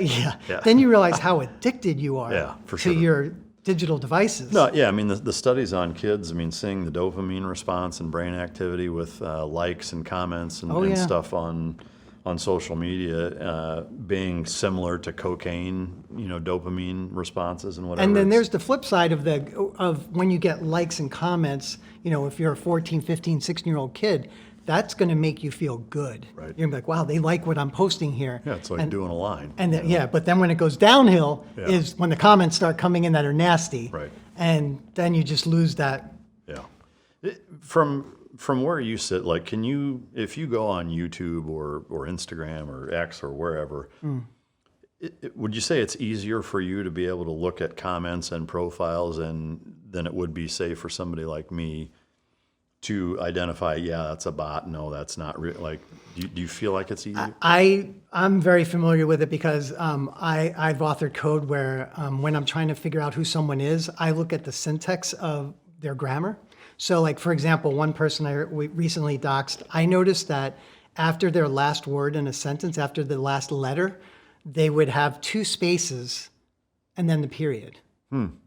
S1: then you realize how addicted you are
S2: for
S1: your digital devices.
S2: No, yeah, I mean, the studies on kids, I mean, seeing the dopamine response and brain activity with likes and comments and stuff on social media being similar to cocaine, you know, dopamine responses and whatever.
S1: And then there's the flip side of when you get likes and comments, you know, if you're a 14, 15, 16-year-old kid, that's going to make you feel good.
S2: Right.
S1: You're going to be like, wow, they like what I'm posting here.
S2: Yeah, it's like doing a line.
S1: And but then when it goes downhill is when the comments start coming in that are nasty.
S2: Right.
S1: And then you just lose that.
S2: Yeah. From where you sit, like, can you, if you go on YouTube or Instagram or X or wherever, would you say it's easier for you to be able to look at comments and profiles than it would be, say, for somebody like me to identify, that's a bot, no, that's not real? Like, do you feel like it's easier?
S1: I'm very familiar with it because I've authored code where when I'm trying to figure out who someone is, I look at the syntax of their grammar. So like, for example, one person we recently doxed, I noticed that after their last word in a sentence, after the last letter, they would have 2 spaces and then the period. And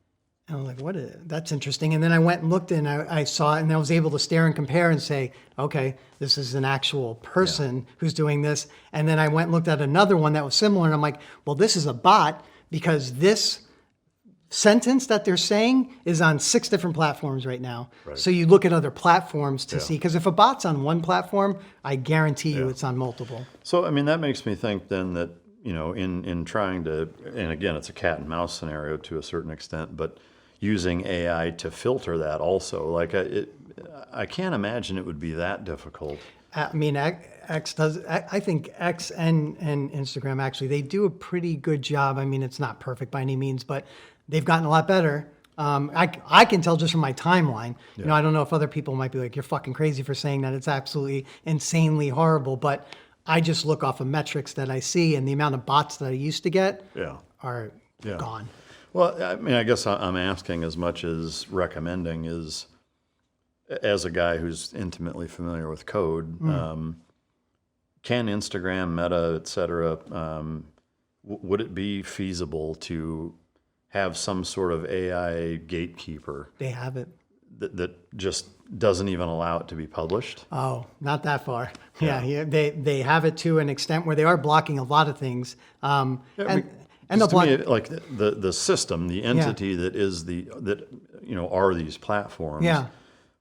S1: I was like, that's interesting. And then I went and looked and I saw it and I was able to stare and compare and say, okay, this is an actual person who's doing this. And then I went and looked at another one that was similar and I'm like, well, this is a bot because this sentence that they're saying is on 6 different platforms right now. Right. So you look at other platforms to see, because if a bot's on one platform, I guarantee you it's on multiple.
S2: So, I mean, that makes me think then that, you know, in trying to, and again, it's a cat and mouse scenario to a certain extent, but using AI to filter that also, like I can't imagine it would be that difficult.
S1: I mean, X does, I think X and Instagram actually, they do a pretty good job. I mean, it's not perfect by any means, but they've gotten a lot better. I can tell just from my timeline. You know, I don't know if other people might be like, you're fucking crazy for saying that. It's absolutely insanely horrible. But I just look off of metrics that I see, and the amount of bots that I used to get are gone.
S2: Well, I mean, I guess I'm asking as much as recommending is, as a guy who's intimately familiar with code, can Instagram, Meta, et cetera, would it be feasible to have some sort of AI gatekeeper?
S1: They have it.
S2: That just doesn't even allow it to be published?
S1: Oh, not that far. Yeah, they have it to an extent where they are blocking a lot of things. And they'll block,
S2: to me, like the system, the entity that is are these platforms.
S1: Yeah.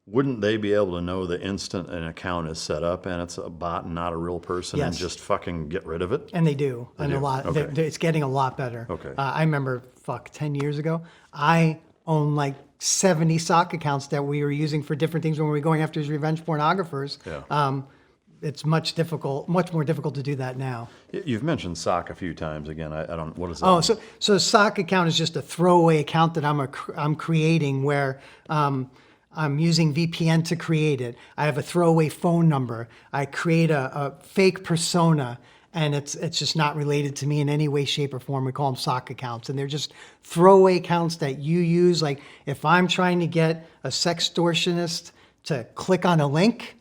S2: Wouldn't they be able to know the instant an account is set up and it's a bot and not a real person and just fucking get rid of it?
S1: And they do. A lot. Okay. It's getting a lot better.
S2: Okay.
S1: I remember, 10 years ago, I owned like 70 sock accounts that we were using for different things when we were going after these revenge pornographers. Yeah. It's much more difficult to do that now.
S2: You've mentioned sock a few times. Again, I don't. What is that?
S1: So a sock account is just a throwaway account that I'm creating where I'm using VPN to create it. I have a throwaway phone number. I create a fake persona, and it's just not related to me in any way, shape, or form. We call them sock accounts, and they're just throwaway accounts that you use. Like if I'm trying to get a sextortionist to click on a link,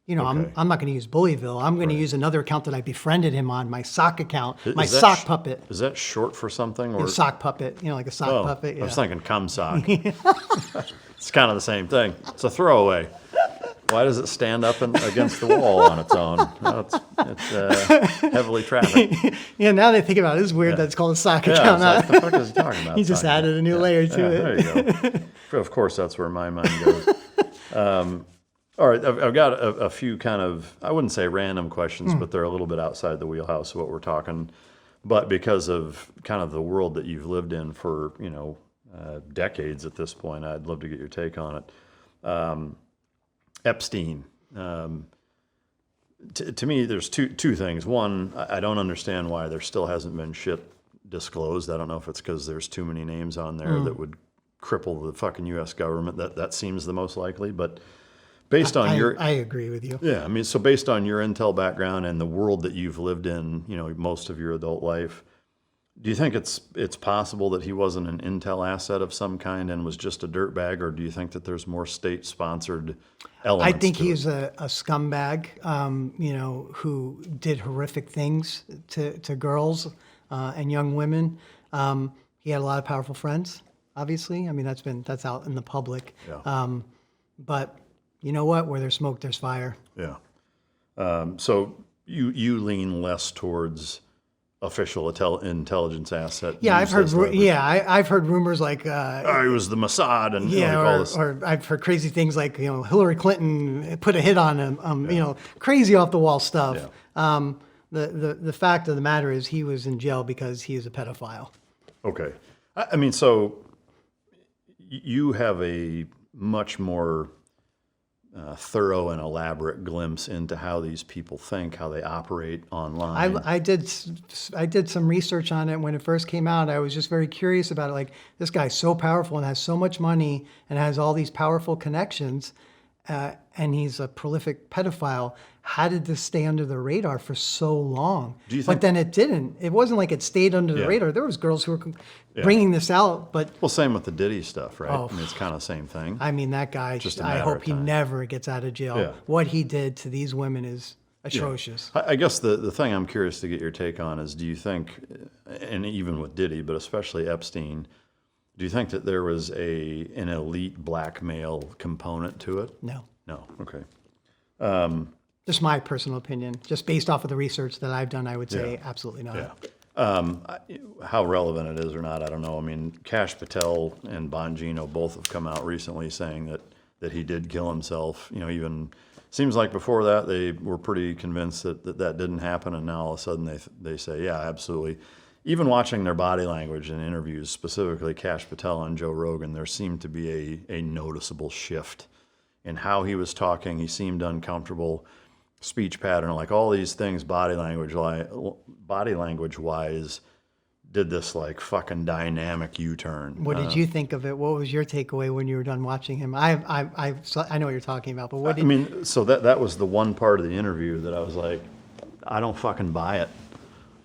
S1: you know, I'm not going to use Bullyville. I'm going to use another account that I befriended him on, my sock account, my sock puppet.
S2: Is that short for something? Or
S1: sock puppet, you know, like a sock puppet. Yeah.
S2: I was thinking cum sock. It's kind of the same thing. It's a throwaway. Why does it stand up against the wall on its own? No, it's heavily trafficked.
S1: Yeah, now that I think about it, it's weird that it's called a sock account.
S2: What the fuck is he talking about?
S1: He just added a new layer to it.
S2: There you go. Of course, that's where my mind goes. All right, I've got a few kind of, I wouldn't say random questions, but they're a little bit outside the wheelhouse of what we're talking. But because of kind of the world that you've lived in for, decades at this point, I'd love to get your take on it. Epstein. To me, there's two things. One, I don't understand why there still hasn't been shit disclosed. I don't know if it's because there's too many names on there that would cripple the fucking U.S. government. That seems the most likely, but based on
S1: I agree with you.
S2: Yeah, I mean, so based on your intel background and the world that you've lived in, most of your adult life, do you think it's possible that he wasn't an intel asset of some kind and was just a dirtbag, or do you think that there's more state-sponsored elements?
S1: I think he's a scumbag, who did horrific things to girls and young women. He had a lot of powerful friends, obviously. I mean, that's out in the public. Yeah. But you know what? Where there's smoke, there's fire.
S2: Yeah. So you lean less towards official intelligence asset.
S1: Yeah, I've heard. I've heard rumors like he
S2: was the Mossad, and
S1: or I've heard crazy things like Hillary Clinton put a hit on him. Crazy off the wall stuff. Yeah. The fact of the matter is he was in jail because he is a pedophile.
S2: Okay, I mean, so you have a much more thorough and elaborate glimpse into how these people think, how they operate online.
S1: I did some research on it when it first came out. I was just very curious about it. Like, this guy's so powerful and has so much money and has all these powerful connections. and he's a prolific pedophile. How did this stay under the radar for so long?
S2: Do you
S1: But
S2: think-
S1: then it didn't. It wasn't like it stayed under the
S2: Yeah.
S1: radar. There was girls who were bringing this out, but
S2: Well, same with the Diddy stuff, right?
S1: Oh.
S2: I mean, it's kind of the same thing.
S1: I mean, that guy,
S2: Just a
S1: I
S2: matter
S1: hope
S2: of
S1: he
S2: time.
S1: never gets out of jail.
S2: Yeah.
S1: What he did to these women is atrocious.
S2: I guess the thing I'm curious to get your take on is, do you think, and even with Diddy, but especially Epstein, do you think that there was an elite blackmail component to it?
S1: No.
S2: No. Okay.
S1: Just my personal opinion. Just based off of the research that I've done, I would say absolutely not.
S2: Yeah. How relevant it is or not, I don't know. I mean, Kash Patel and Bongino both have come out recently saying that he did kill himself. You know, even seems like before that they were pretty convinced that didn't happen, and now all of a sudden they say, yeah, absolutely. Even watching their body language in interviews, specifically Kash Patel on Joe Rogan, there seemed to be a noticeable shift in how he was talking. He seemed uncomfortable, speech pattern, like all these things, body language wise, did this like fucking dynamic U-turn.
S1: What did you think of it? What was your takeaway when you were done watching him? I know what you're talking about, but what did
S2: I mean, so that was the one part of the interview that I was like, I don't fucking buy it.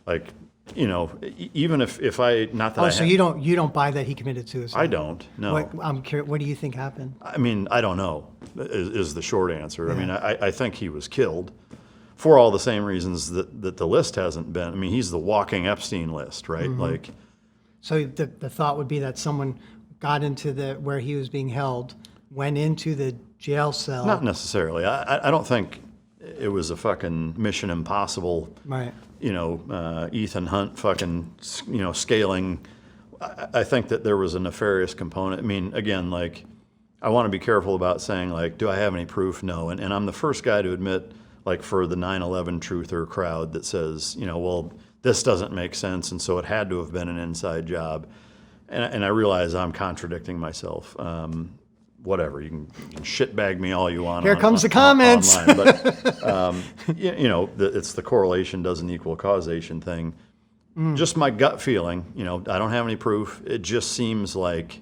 S2: Like, you know, even if I, not that
S1: so you don't buy that he committed suicide?
S2: I don't, no.
S1: I'm curious, what do you think happened?
S2: I mean, I don't know, is the short answer. I mean, I think he was killed for all the same reasons that the list hasn't been. I mean, he's the walking Epstein list, right? Like,
S1: So the thought would be that someone got into where he was being held, went into the jail cell.
S2: not necessarily. I don't think it was a fucking Mission Impossible,
S1: Right.
S2: you know, Ethan Hunt fucking, you know, scaling. I think that there was a nefarious component. I mean, again, like, I want to be careful about saying, like, do I have any proof? No. And I'm the first guy to admit, like, for the 9/11 truther crowd that says, you know, well, this doesn't make sense, and so it had to have been an inside job. And I realize I'm contradicting myself. Whatever, you can shitbag me all you want.
S1: Here comes the comments.
S2: Online, but you know, it's the correlation doesn't equal causation thing. Just my gut feeling. You know, I don't have any proof. It just seems like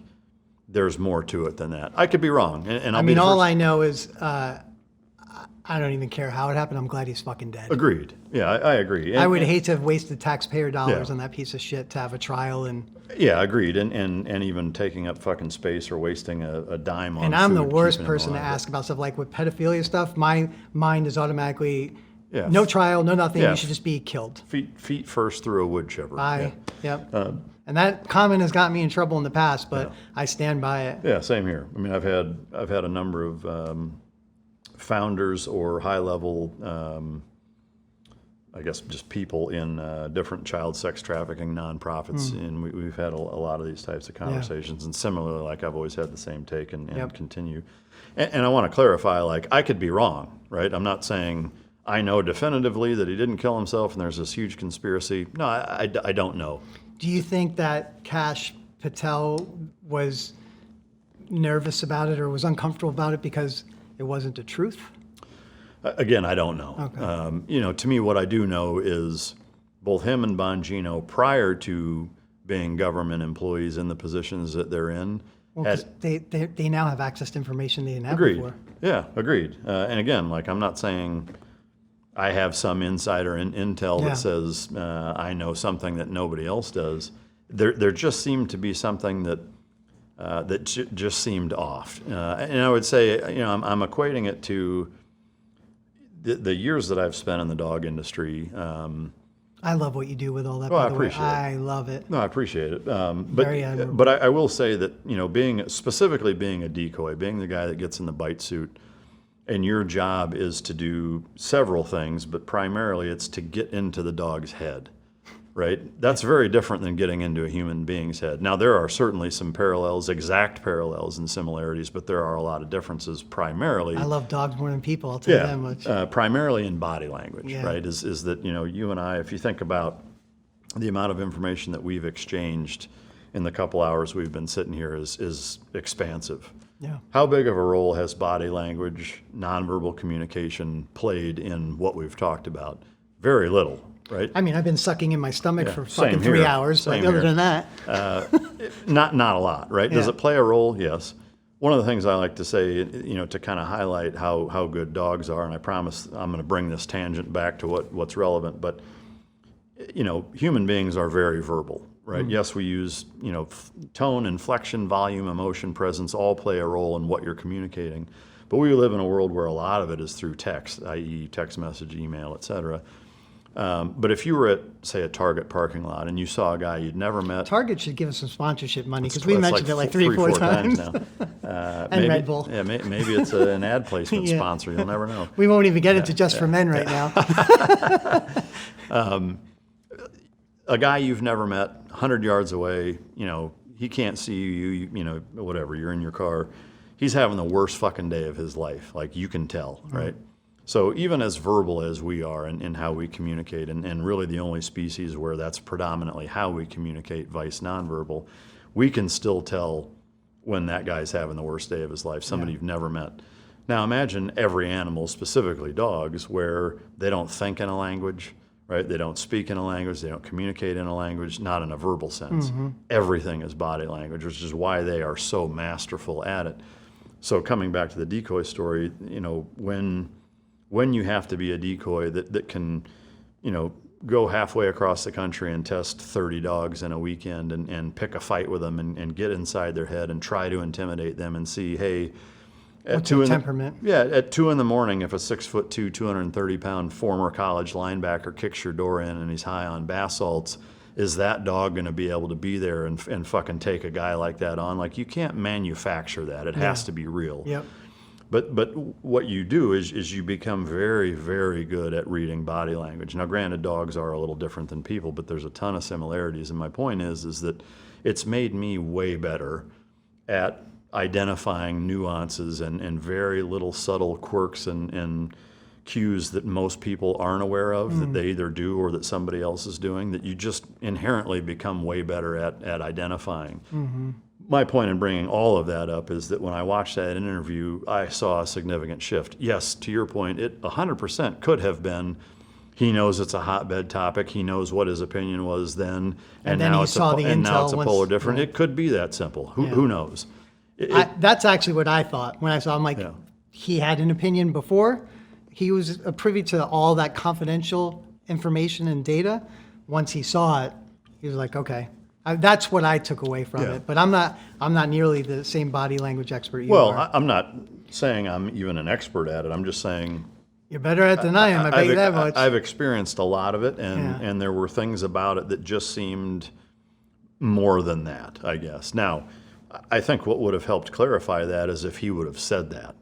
S2: there's more to it than that. I could be wrong. And
S1: I mean, all I know is I don't even care how it happened. I'm glad he's fucking dead.
S2: Agreed. Yeah, I agree.
S1: I would hate to have wasted taxpayer dollars
S2: Yeah.
S1: on that piece of shit to have a trial and.
S2: Yeah, agreed. And even taking up fucking space or wasting a dime on.
S1: And I'm the
S2: food,
S1: worst
S2: keeping him
S1: person to
S2: alive.
S1: ask about stuff like with pedophilia stuff. My mind is automatically
S2: Yeah.
S1: no trial, no nothing.
S2: Yeah.
S1: You should just be killed.
S2: Feet first through a wood chipper.
S1: Bye.
S2: Yeah.
S1: Yep. And that comment has gotten me in trouble in the past, but I stand by it.
S2: Yeah, same here. I mean, I've had a number of founders or high level, I guess, just people in different child sex trafficking nonprofits, and we've had a lot of these types of conversations. And similarly, like, I've always had the same take and continue. And I want to clarify, like, I could be wrong, right? I'm not saying I know definitively that he didn't kill himself and there's this huge conspiracy. No, I don't know.
S1: Do you think that Kash Patel was nervous about it or was uncomfortable about it because it wasn't the truth?
S2: Again, I don't know.
S1: Okay.
S2: You know, to me, what I do know is both him and Bongino, prior to being government employees in the positions that they're in,
S1: Well, 'cause they now have access to information they didn't have
S2: agreed.
S1: before.
S2: Yeah, agreed. And again, like, I'm not saying I have some insider intel
S1: Yeah.
S2: that says I know something that nobody else does. There just seemed to be something that just seemed off. And I would say, you know, I'm equating it to the years that I've spent in the dog industry.
S1: I love what you do with all that,
S2: Well,
S1: by
S2: I
S1: the way.
S2: appreciate it.
S1: I love it.
S2: No, I appreciate it.
S1: Very admirable.
S2: But I will say that, you know, specifically being a decoy, being the guy that gets in the bite suit, and your job is to do several things, but primarily it's to get into the dog's head, right? That's very different than getting into a human being's head. Now, there are certainly some parallels, exact parallels and similarities, but there are a lot of differences primarily.
S1: I love dogs more than people, I'll tell you that much.
S2: Primarily in body language,
S1: Yeah.
S2: right? Is that, you know, you and I, if you think about the amount of information that we've exchanged in the couple hours we've been sitting here is expansive.
S1: Yeah.
S2: How big of a role has body language, nonverbal communication played in what we've talked about? Very little, right?
S1: I mean, I've been sucking in my stomach for
S2: same
S1: fucking 3
S2: here.
S1: hours, but
S2: Same
S1: other
S2: here.
S1: than that,
S2: Not a lot, right? Does
S1: Yeah.
S2: it play a role? Yes. one of the things I like to say, you know, to kind of highlight how good dogs are, and I promise I'm going to bring this tangent back to what's relevant, but, you know, human beings are very verbal, right? Yes, we use, you know, tone, inflection, volume, emotion, presence all play a role in what you're communicating. But we live in a world where a lot of it is through text, i.e. text message, email, et cetera. But if you were at, say, a Target parking lot and you saw a guy you'd never met.
S1: Target should give us some sponsorship money because we mentioned it like three, four times
S2: now.
S1: and
S2: maybe,
S1: Red Bull.
S2: Yeah, maybe it's an ad placement sponsor. You'll never know.
S1: We won't even get into Just for Men right now.
S2: A guy you've never met, 100 yards away, you know, he can't see you know, whatever, you're in your car. He's having the worst fucking day of his life. Like, you can tell, right? So even as verbal as we are in how we communicate, and really the only species where that's predominantly how we communicate, vice nonverbal, we can still tell when that guy's having the worst day of his life, somebody you've never met. Now imagine every animal, specifically dogs, where they don't think in a language, right? They don't speak in a language, they don't communicate in a language, not in a verbal sense. Everything is body language, which is why they are so masterful at it. So coming back to the decoy story, you know, when you have to be a decoy that can, you know, go halfway across the country and test 30 dogs in a weekend and pick a fight with them and get inside their head and try to intimidate them and see, hey, at
S1: What's their temperament?
S2: at 2 in the morning, if a 6'2", 230-pound former college linebacker kicks your door in and he's high on bath salts, is that dog going to be able to be there and fucking take a guy like that on? Like, you can't manufacture that. It has to be real.
S1: Yep.
S2: But what you do is you become very, very good at reading body language. Now, granted, dogs are a little different than people, but there's a ton of similarities. And my point is that it's made me way better at identifying nuances and very little subtle quirks and cues that most people aren't aware of, that they either do or that somebody else is doing, that you just inherently become way better at identifying. My point in bringing all of that up is that when I watched that interview, I saw a significant shift. Yes, to your point, it 100% could have been, he knows it's a hotbed topic, he knows what his opinion was then, and
S1: then
S2: now
S1: he
S2: it's
S1: saw the intel
S2: a polar
S1: once-
S2: different.
S1: yeah.
S2: It could be that simple. Who knows?
S1: That's actually what I thought when I saw him. Like, he had an opinion before. He was privy to all that confidential information and data. Once he saw it, he was like, okay. That's what I took away from it. But I'm not nearly the same body language expert you are.
S2: I'm not saying I'm even an expert at it. I'm just saying
S1: You're better at it than I am. I bet you that much.
S2: I've experienced a lot of it, and there were things about it that just seemed more than that, I guess. Now, I think what would have helped clarify that is if he would have said that.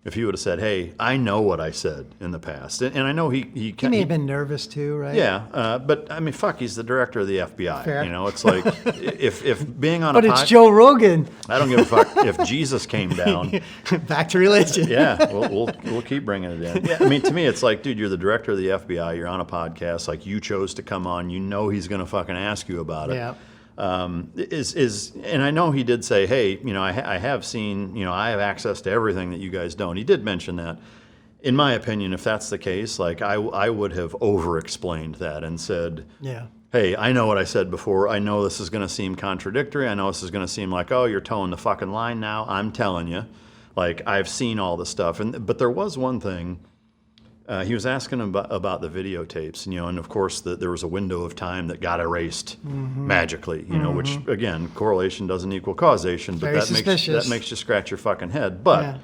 S2: If he would have said, hey, I know what I said in the past. And I know he
S1: may have been nervous too, right?
S2: Yeah, but I mean, fuck, he's the director of the FBI.
S1: Fair.
S2: You know, it's like, if being on
S1: But
S2: a
S1: it's Joe Rogan.
S2: I don't give a fuck if Jesus came down.
S1: Back to religion.
S2: Yeah, we'll keep bringing it in. Yeah, I mean, to me, it's like, dude, you're the director of the FBI. You're on a podcast. Like, you chose to come on. You know he's going to fucking ask you about it.
S1: Yeah.
S2: And I know he did say, hey, you know, I have seen, you know, I have access to everything that you guys don't. He did mention that. In my opinion, if that's the case, like, I would have over-explained that and said, hey, I know what I said before. I know this is going to seem contradictory. I know this is going to seem like, oh, you're towing the fucking line now. I'm telling you. Like, I've seen all the stuff. But there was one thing. He was asking about the videotapes, you know, and of course there was a window of time that got erased magically, you know, which again, correlation doesn't equal causation, but that makes you scratch your fucking head. But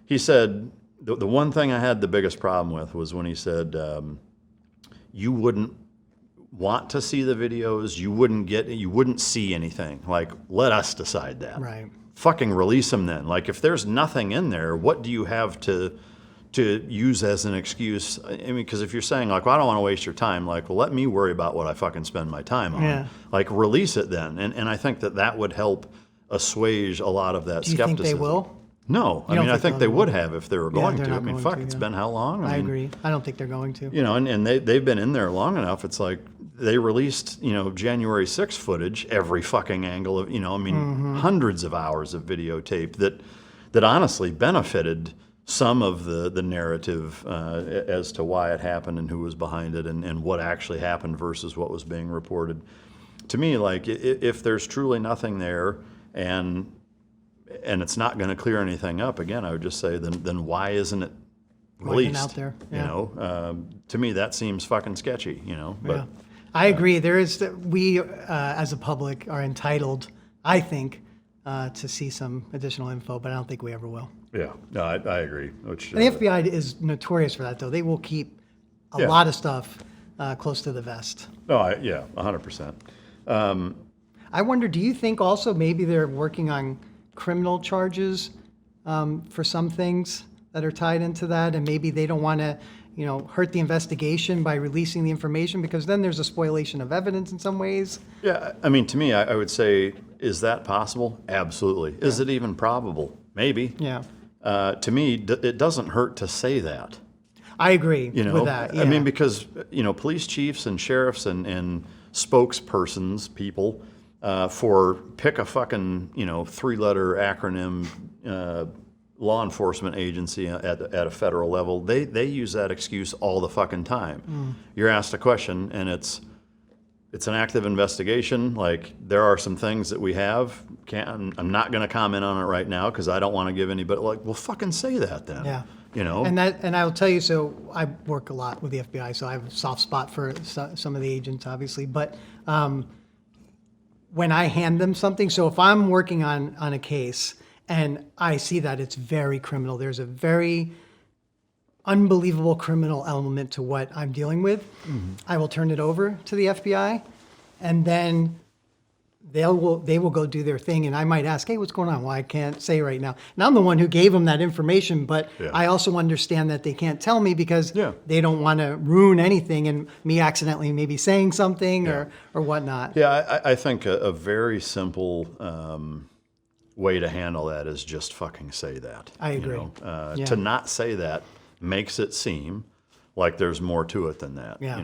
S2: he said the one thing I had the biggest problem with was when he said you wouldn't want to see the videos, you wouldn't see anything. Like, let us decide that.
S1: Right.
S2: Fucking release them then. Like, if there's nothing in there, what do you have to use as an excuse? I mean, because if you're saying, like, well, I don't want to waste your time, like, well, let me worry about what I fucking spend my time on.
S1: Yeah.
S2: Like, release it then. And I think that would help assuage a lot of that
S1: Do you
S2: skepticism.
S1: think they will?
S2: No.
S1: You
S2: I mean,
S1: don't
S2: I think they would have if they were going
S1: they're
S2: to. I
S1: not
S2: mean,
S1: going
S2: fuck,
S1: to,
S2: it's
S1: yeah.
S2: been how long?
S1: I
S2: mean,
S1: agree. I don't think they're going to.
S2: You know, and they've been in there long enough. It's like they released, you know, January 6th footage, every fucking angle of, you know, I mean, hundreds of hours of videotape that honestly benefited some of the narrative as to why it happened and who was behind it and what actually happened versus what was being reported. To me, like, if there's truly nothing there and and it's not going to clear anything up, again, I would just say, then why isn't it
S1: Why isn't it
S2: released?
S1: out there?
S2: You
S1: Yeah.
S2: know, to me, that seems fucking sketchy, you know, but
S1: Yeah. I agree. There is, we as a public are entitled, I think, to see some additional info, but I don't think we ever will.
S2: yeah, no, I agree. Which,
S1: And the FBI is notorious for that, though. They will keep a
S2: Yeah.
S1: lot of stuff close to the vest.
S2: no, yeah, 100%.
S1: I wonder, do you think also maybe they're working on criminal charges for some things that are tied into that, and maybe they don't want to, hurt the investigation by releasing the information, because then there's a spoliation of evidence in some ways.
S2: Yeah, I mean, to me, I would say, is that possible? Absolutely. Is it even probable? Maybe.
S1: Yeah,
S2: To me, it doesn't hurt to say that.
S1: I agree
S2: You know,
S1: with that. Yeah.
S2: I mean, because police chiefs and sheriffs and spokespersons, people, for pick a fucking 3-letter acronym law enforcement agency at a federal level, they use that excuse all the fucking time. You're asked a question and it's an active investigation. Like, there are some things that we have. I'm not going to comment on it right now because I don't want to give anybody, like, well, fucking say that then.
S1: Yeah.
S2: You know?
S1: And I will tell you, so I work a lot with the FBI, so I have a soft spot for some of the agents, obviously. But when I hand them something, so if I'm working on a case and I see that it's very criminal, there's a very unbelievable criminal element to what I'm dealing with, I will turn it over to the FBI, and then they will go do their thing, and I might ask, hey, what's going on? Well, I can't say right now. And I'm the one who gave them that information, but
S2: Yeah.
S1: I also understand that they can't tell me because
S2: Yeah.
S1: they don't want to ruin anything and me accidentally maybe saying something or whatnot.
S2: Yeah, I think a very simple way to handle that is just fucking say that.
S1: I agree. Yeah.
S2: To not say that makes it seem like there's more to it than that.
S1: Yeah.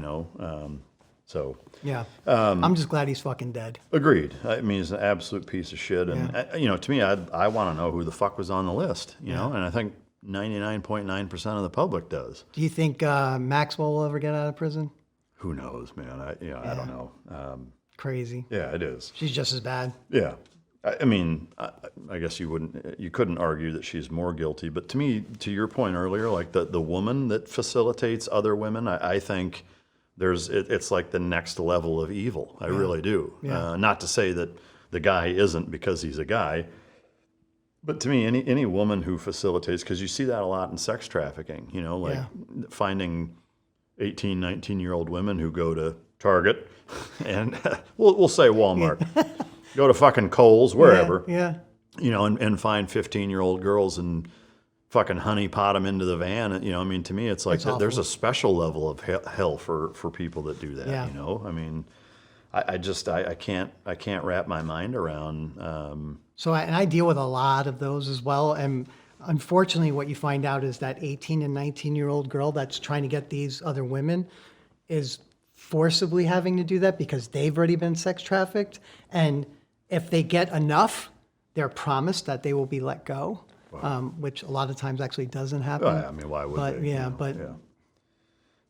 S2: So
S1: Yeah. I'm just glad he's fucking dead.
S2: agreed. I mean, he's an absolute piece of shit, and to me, I want to know who the fuck was on the list. You know, and I think 99.9% of the public does.
S1: Do you think Maxwell will ever get out of prison?
S2: Who knows, man? I don't know.
S1: Crazy.
S2: Yeah, it is.
S1: She's just as bad.
S2: Yeah. I mean, I guess you couldn't argue that she's more guilty, but to me, to your point earlier, like the woman that facilitates other women, I think it's like the next level of evil. I really do.
S1: Yeah.
S2: Not to say that the guy isn't because he's a guy, but to me, any woman who facilitates, because you see that a lot in sex trafficking, finding 18, 19-year-old women who go to Target and we'll say Walmart. Go to fucking Kohl's, wherever,
S1: Yeah.
S2: and find 15-year-old girls and fucking honeypot them into the van. I mean, to me, it's like
S1: It's
S2: there's
S1: awful.
S2: a special level of hell for people that do that.
S1: Yeah.
S2: I mean, I can't wrap my mind around.
S1: So I deal with a lot of those as well. And unfortunately, what you find out is that 18 and 19-year-old girl that's trying to get these other women is forcibly having to do that because they've already been sex trafficked. And if they get enough, they're promised that they will be let go, which a lot of times actually doesn't happen.
S2: I mean, why would
S1: But
S2: they?
S1: yeah,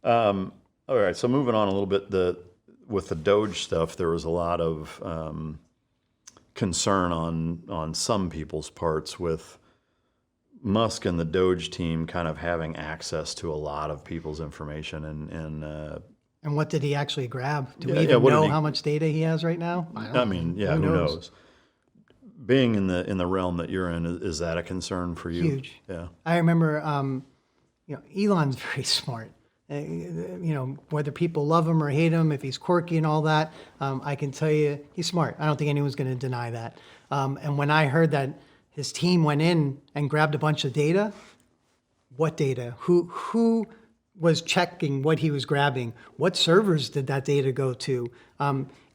S2: All right, so moving on a little bit, with the Doge stuff, there was a lot of concern on some people's parts with Musk and the Doge team kind of having access to a lot of people's information
S1: And what did he actually grab? Do
S2: Yeah,
S1: we
S2: yeah,
S1: even
S2: what did
S1: know
S2: he-
S1: how much data he has right now?
S2: I mean, yeah, who knows? Being in the realm that you're in, is that a concern for you?
S1: Huge.
S2: Yeah.
S1: I remember, Elon's very smart. Whether people love him or hate him, if he's quirky and all that, I can tell you he's smart. I don't think anyone's going to deny that. And when I heard that his team went in and grabbed a bunch of data, what data? Who was checking what he was grabbing? What servers did that data go to?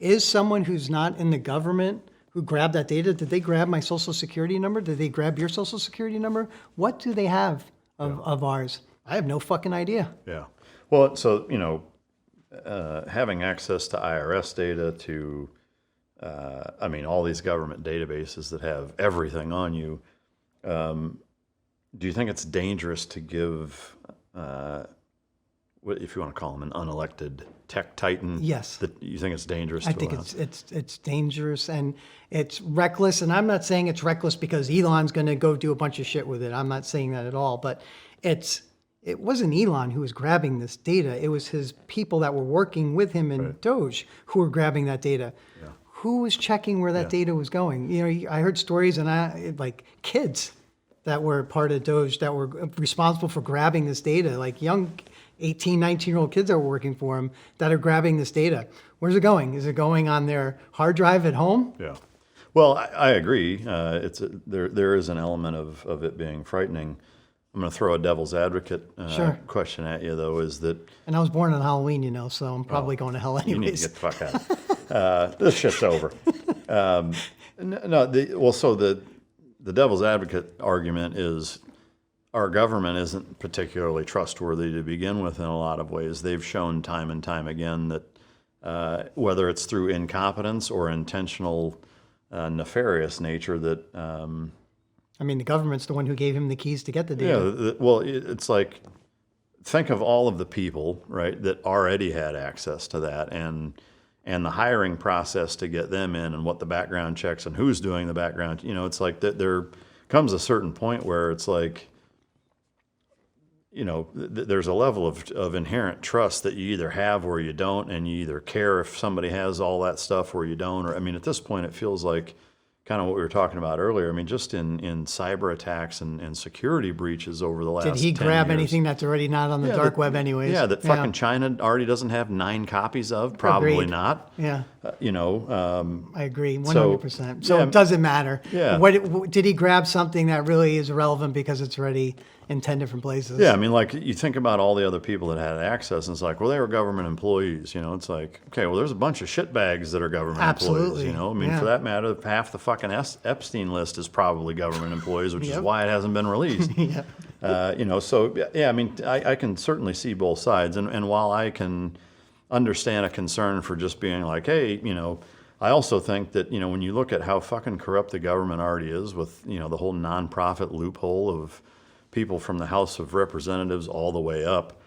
S1: Is someone who's not in the government who grabbed that data, did they grab my social security number? Did they grab your social security number? What do they have of ours? I have no fucking idea.
S2: Yeah. Well, so, having access to IRS data, to, all these government databases that have everything on you, do you think it's dangerous to give if you want to call him an unelected tech titan.
S1: Yes.
S2: That you think it's dangerous to
S1: I think
S2: allow?
S1: it's dangerous and it's reckless. And I'm not saying it's reckless because Elon's going to go do a bunch of shit with it. I'm not saying that at all. But it wasn't Elon who was grabbing this data. It was his people that were working with him in Doge who were grabbing that data. Yeah. Who was checking where that data was going? You know, I heard stories and like kids that were part of Doge that were responsible for grabbing this data, like young 18, 19-year-old kids that were working for him that are grabbing this data. Where's it going? Is it going on their hard drive at home?
S2: Yeah. Well, I agree. There is an element of it being frightening. I'm going to throw a devil's advocate question at you, though, is that...
S1: And I was born on Halloween, you know, so I'm probably going to hell anyways.
S2: You need to get the fuck out. This shit's over. So the devil's advocate argument is our government isn't particularly trustworthy to begin with in a lot of ways. They've shown time and time again that whether it's through incompetence or intentional nefarious nature that...
S1: I mean, the government's the one who gave him the keys to get the data.
S2: Yeah, it's like, think of all of the people, right, that already had access to that and the hiring process to get them in and what the background checks and who's doing the background. You know, it's like there comes a certain point where it's like, you know, there's a level of inherent trust that you either have or you don't, and you either care if somebody has all that stuff or you don't. Or I mean, at this point, it feels like kind of what we were talking about earlier. I mean, just in cyber attacks and security breaches over the last 10
S1: years.
S2: Did
S1: he grab anything that's already not on the dark web anyways?
S2: Yeah, that fucking China already doesn't have 9 copies of. Probably
S1: Agreed.
S2: Not.
S1: Yeah.
S2: You know.
S1: I agree, 100%. So
S2: yeah,
S1: it doesn't matter.
S2: Yeah.
S1: What did he grab something that really is irrelevant because it's already in 10 different places?
S2: Yeah, I mean, like, you think about all the other people that had access, and it's like, well, they were government employees, you know? It's like, okay, well, there's a bunch of shitbags that are government employees, you know? I mean, for that matter, half the fucking Epstein list is probably government employees, which is why it hasn't been released. You know, so, yeah, I mean, I can certainly see both sides, and while I can understand a concern for just being like, hey, you know, I also think that, you know, when you look at how fucking corrupt the government already is with, you know, the whole nonprofit loophole of people from the House of Representatives all the way up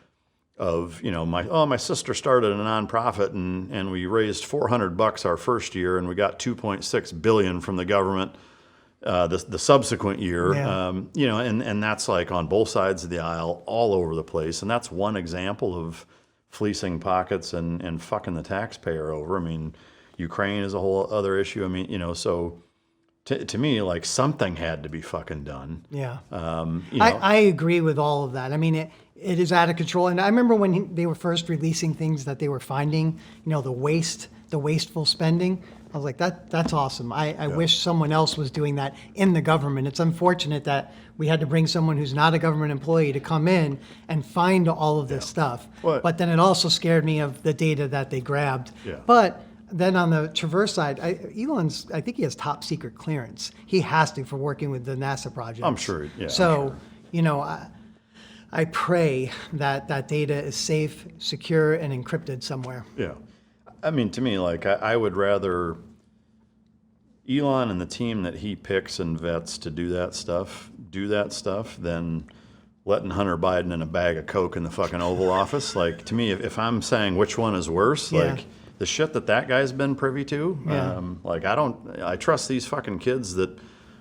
S2: of, you know, my sister started a nonprofit and we raised $400 our first year and we got $2.6 billion from the government the subsequent year. You know, and that's like on both sides of the aisle all over the place. And that's one example of fleecing pockets and fucking the taxpayer over. I mean, Ukraine is a whole other issue. I mean, you know, so to me, like, something had to be fucking done. Yeah. You know.
S1: I agree with all of that. I mean, it is out of control. And I remember when they were first releasing things that they were finding, you know, the wasteful spending. I was like, that's awesome. I wish someone else was doing that in the government. It's unfortunate that we had to bring someone who's not a government employee to come in and find all of this stuff. But then it also scared me of the data that they grabbed. But then on the Traverse side, I think he has top secret clearance. He has to for working with the NASA project.
S2: I'm sure, yeah.
S1: So, you know, I pray that that data is safe, secure, and encrypted somewhere.
S2: Yeah. I mean, to me, like, I would rather Elon and the team that he picks and vets to do that stuff than letting Hunter Biden in a bag of Coke in the fucking Oval Office. Like, to me, if I'm saying which one is worse, like, the shit that guy's been privy to, like, I trust these fucking kids that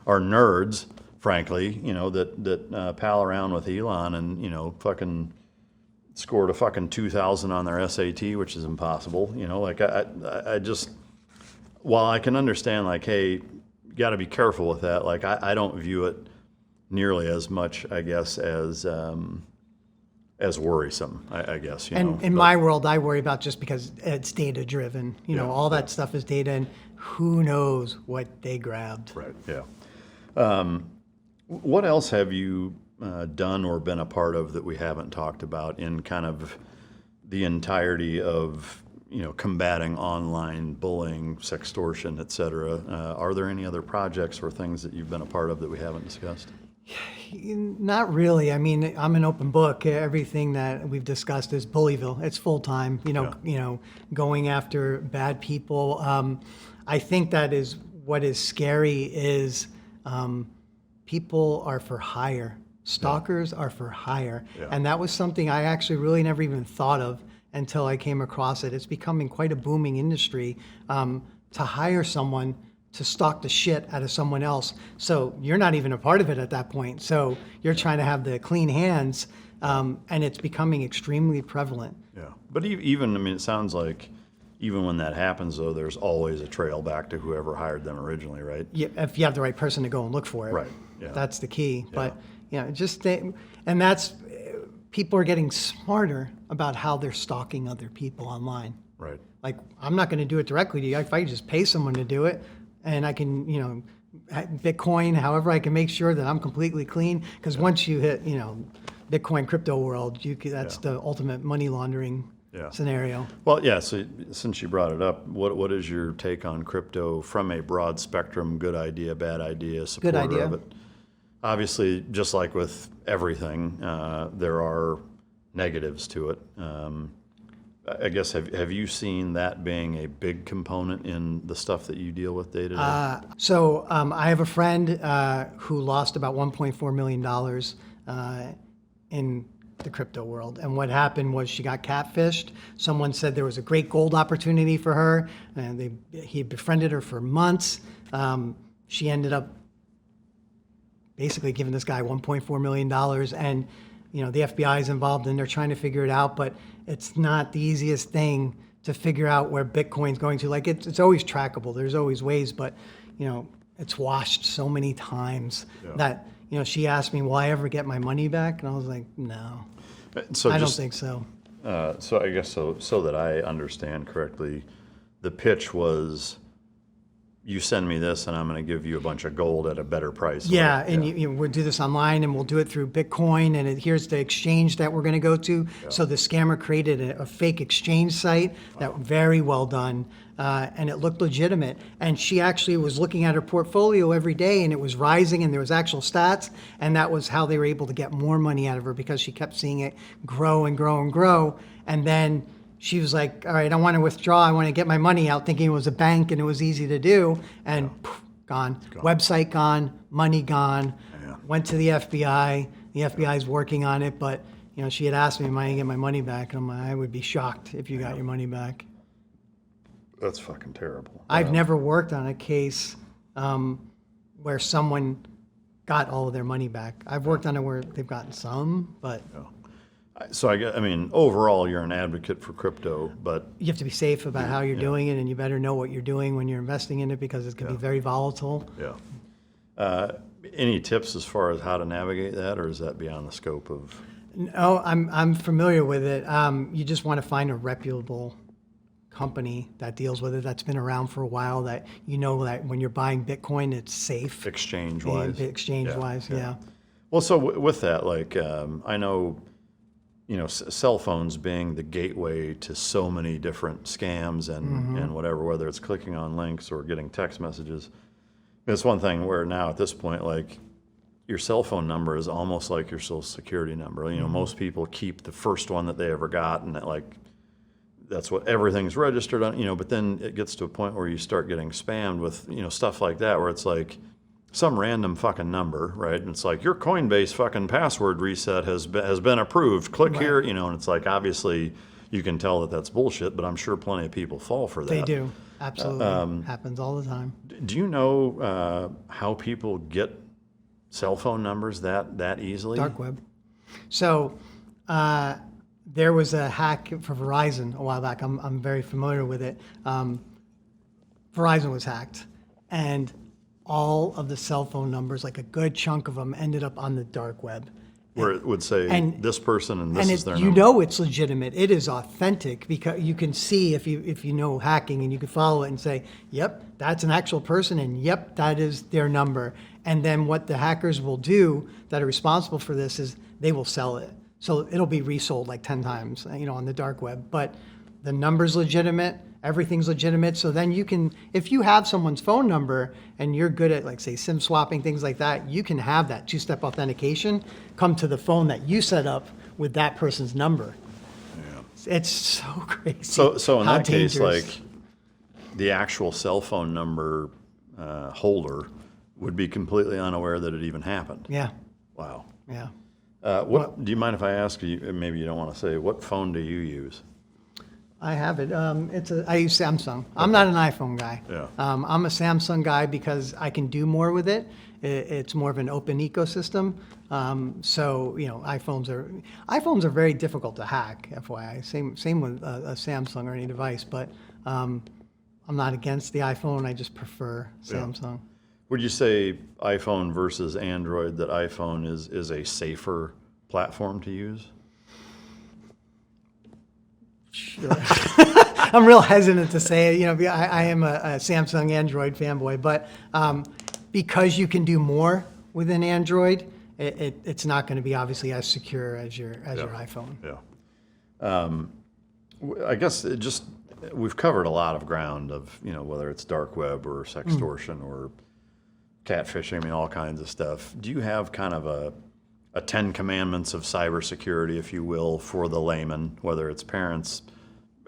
S2: are nerds, frankly, you know, that pal around with Elon and, you know, fucking scored a fucking 2,000 on their SAT, which is impossible. You know, like, I just, while I can understand, like, hey, you got to be careful with that. Like, I don't view it nearly as much, I guess, as worrisome, I guess. You know?
S1: In my world, I worry about just because it's data driven. You know, all that stuff is data, and who knows what they grabbed.
S2: Right. Yeah. What else have you done or been a part of that we haven't talked about in kind of the entirety of, you know, combating online bullying, sextortion, et cetera? Are there any other projects or things that you've been a part of that we haven't discussed?
S1: Not really. I mean, I'm an open book. Everything that we've discussed is Bullyville. It's full time. You know, going after bad people. I think that is what is scary is people are for hire. Stalkers are for hire.
S2: Yeah.
S1: And that was something I actually really never even thought of until I came across it. It's becoming quite a booming industry to hire someone to stalk the shit out of someone else. So you're not even a part of it at that point. So you're trying to have the clean hands, and it's becoming extremely prevalent.
S2: Yeah. But even, I mean, it sounds like even when that happens, though, there's always a trail back to whoever hired them originally, right?
S1: Yeah, if you have the right person to go and look for it.
S2: Right. Yeah.
S1: That's the key. But, and that's, people are getting smarter about how they're stalking other people online.
S2: Right.
S1: Like, I'm not going to do it directly to you. If I just pay someone to do it, and I can, Bitcoin, however I can make sure that I'm completely clean. Because once you hit, Bitcoin crypto world, that's the ultimate money laundering scenario.
S2: Well, yeah, so since you brought it up, what is your take on crypto from a broad spectrum, good idea, bad idea, supporter
S1: Good idea.
S2: of it? Obviously, just like with everything, there are negatives to it. I guess, have you seen that being a big component in the stuff that you deal with day to day?
S1: So I have a friend who lost about $1.4 million in the crypto world. And what happened was she got catfished. Someone said there was a great gold opportunity for her, and he befriended her for months. She ended up basically giving this guy $1.4 million, and the FBI is involved, and they're trying to figure it out, but it's not the easiest thing to figure out where Bitcoin's going to. Like, it's always trackable. There's always ways, but it's washed so many times that she asked me, will I ever get my money back? And I was like, no,
S2: So
S1: I don't think so.
S2: So I guess so that I understand correctly, the pitch was, you send me this and I'm going to give you a bunch of gold at a better price.
S1: Yeah, and we'll do this online, and we'll do it through Bitcoin, and here's the exchange that we're going to go to. Yeah. So the scammer created a fake exchange site that very well done, and it looked legitimate. And she actually was looking at her portfolio every day, and it was rising, and there was actual stats, and that was how they were able to get more money out of her, because she kept seeing it grow and grow and grow. And then she was like, all right, I want to withdraw. I want to get my money out, thinking it was a bank and it was easy to do. And poof, gone. Website gone, money gone. Yeah. Went to the FBI. The FBI is working on it. But, she had asked me, am I going to get my money back? And I'm like, I would be shocked if you got your money back.
S2: That's fucking terrible.
S1: I've never worked on a case where someone got all of their money back. I've worked on it where they've gotten some, but...
S2: So I mean, overall, you're an advocate for crypto, but
S1: you have to be safe about how you're doing it, and you better know what you're doing when you're investing in it, because it can be very volatile.
S2: Yeah. Any tips as far as how to navigate that, or is that beyond the scope of?
S1: No, I'm familiar with it. You just want to find a reputable company that deals with it, that's been around for a while, that that when you're buying Bitcoin, it's safe.
S2: Exchange-wise.
S1: Exchange-wise, yeah.
S2: Well, so with that, like, I know. Cell phones being the gateway to so many different scams and whatever, whether it's clicking on links or getting text messages. It's one thing where now at this point, like, your cell phone number is almost like your social security number. Most people keep the first one that they ever got, and that's what everything's registered on, but then it gets to a point where you start getting spammed with, stuff like that, where it's like, some random fucking number, right? And it's like, your Coinbase fucking password reset has been approved. Click here, and it's like, obviously you can tell that that's bullshit, but I'm sure plenty of people fall for that.
S1: They do. Absolutely. Happens all the time.
S2: Do you know how people get cell phone numbers that easily?
S1: Dark web. So there was a hack for Verizon a while back. I'm very familiar with it. Verizon was hacked, and all of the cell phone numbers, like a good chunk of them, ended up on the dark web.
S2: Where it would say this person and this is their number.
S1: It's legitimate. It is authentic, because you can see if you know hacking, and you can follow it and say, yep, that's an actual person, and yep, that is their number. And then what the hackers will do that are responsible for this is they will sell it. So it'll be resold like 10 times, on the dark web. But the number's legitimate. Everything's legitimate. So then you can, if you have someone's phone number and you're good at, like, say, SIM swapping, things like that, you can have that two-step authentication come to the phone that you set up with that person's number. Yeah. It's so crazy.
S2: So in that case, like, the actual cell phone number holder would be completely unaware that it even happened.
S1: Yeah.
S2: Wow.
S1: Yeah.
S2: What do you mind if I ask you? Maybe you don't want to say. What phone do you use?
S1: I have it. I use Samsung. I'm not an iPhone guy.
S2: Yeah.
S1: I'm a Samsung guy because I can do more with it. It's more of an open ecosystem. So iPhones are very difficult to hack. FYI, same with a Samsung or any device. But I'm not against the iPhone. I just prefer Samsung.
S2: Would you say iPhone versus Android, that iPhone is a safer platform to use?
S1: Sure. I'm real hesitant to say it. I am a Samsung Android fanboy, but because you can do more with an Android, it's not going to be obviously as secure as your iPhone.
S2: Yeah. I guess we've covered a lot of ground of, whether it's dark web or sextortion or catfishing, all kinds of stuff. Do you have kind of a 10 commandments of cybersecurity, if you will, for the layman, whether it's parents,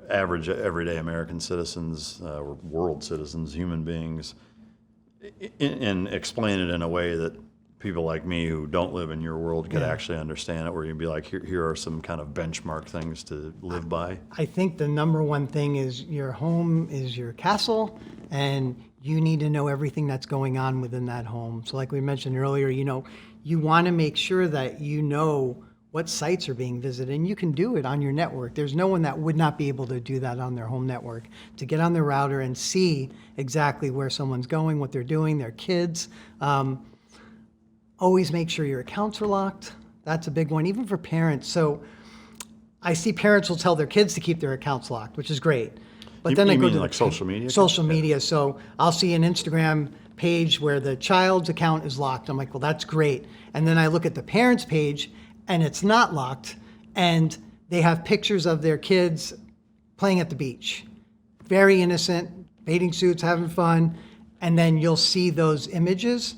S2: average everyday American citizens, or world citizens, human beings, and explain it in a way that people like me who don't live in your world could actually understand it, where you'd be like, here are some kind of benchmark things to live by?
S1: I think the number one thing is your home is your castle, and you need to know everything that's going on within that home. So like we mentioned earlier, you want to make sure that you know what sites are being visited, and you can do it on your network. There's no one that would not be able to do that on their home network, to get on their router and see exactly where someone's going, what they're doing, their kids. Always make sure your accounts are locked. That's a big one, even for parents. So I see parents will tell their kids to keep their accounts locked, which is great. But then I go to
S2: like social media?
S1: Social media. So I'll see an Instagram page where the child's account is locked. I'm like, well, that's great. And then I look at the parents' page and it's not locked, and they have pictures of their kids playing at the beach. Very innocent, bathing suits, having fun. And then you'll see those images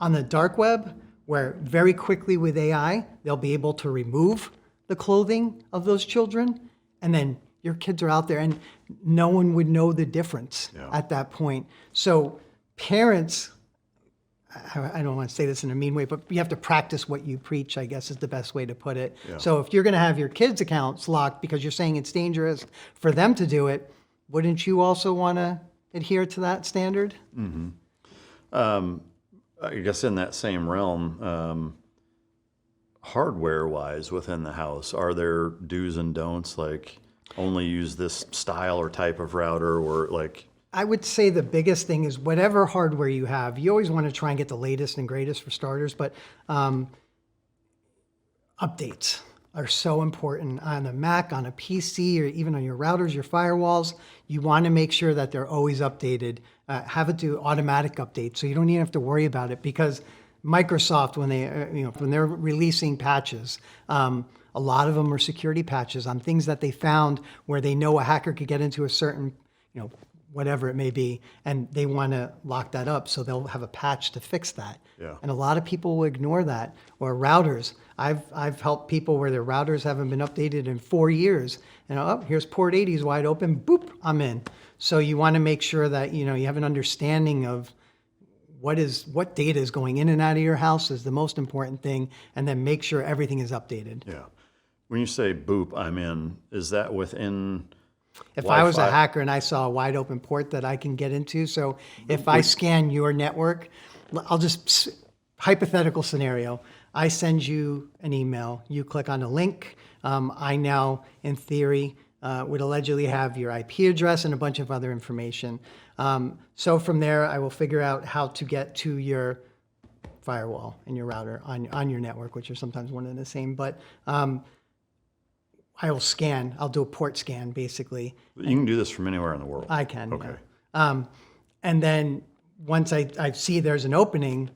S1: on the dark web where very quickly with AI, they'll be able to remove the clothing of those children. And then your kids are out there and no one would know the difference at that point. So parents, I don't want to say this in a mean way, but you have to practice what you preach, I guess is the best way to put it. Yeah. So if you're going to have your kids' accounts locked because you're saying it's dangerous for them to do it, wouldn't you also want to adhere to that standard?
S2: Mm-hmm. I guess in that same realm, hardware-wise within the house, are there do's and don'ts, like only use this style or type of router, or like...
S1: I would say the biggest thing is whatever hardware you have, you always want to try and get the latest and greatest for starters, but updates are so important on a Mac, on a PC, or even on your routers, your firewalls. You want to make sure that they're always updated. Have it do automatic updates, so you don't even have to worry about it, because Microsoft, when they're releasing patches, a lot of them are security patches on things that they found where they know a hacker could get into a certain, whatever it may be, and they want to lock that up, so they'll have a patch to fix that. Yeah. And a lot of people will ignore that. Or routers. I've helped people where their routers haven't been updated in 4 years, and here's port 80 is wide open, boop, I'm in. So you want to make sure that you have an understanding of what data is going in and out of your house is the most important thing, and then make sure everything is updated.
S2: Yeah. When you say boop, I'm in, is that within...
S1: If Wi-Fi? I was a hacker and I saw a wide open port that I can get into, so if I scan your network, I'll just, hypothetical scenario, I send you an email, you click on a link, I now, in theory, would allegedly have your IP address and a bunch of other information. So from there, I will figure out how to get to your firewall and your router on your network, which are sometimes one and the same, but I will scan. I'll do a port scan, basically.
S2: You can do this from anywhere in the world.
S1: I can.
S2: Okay.
S1: Yeah. And then once I see there's an opening,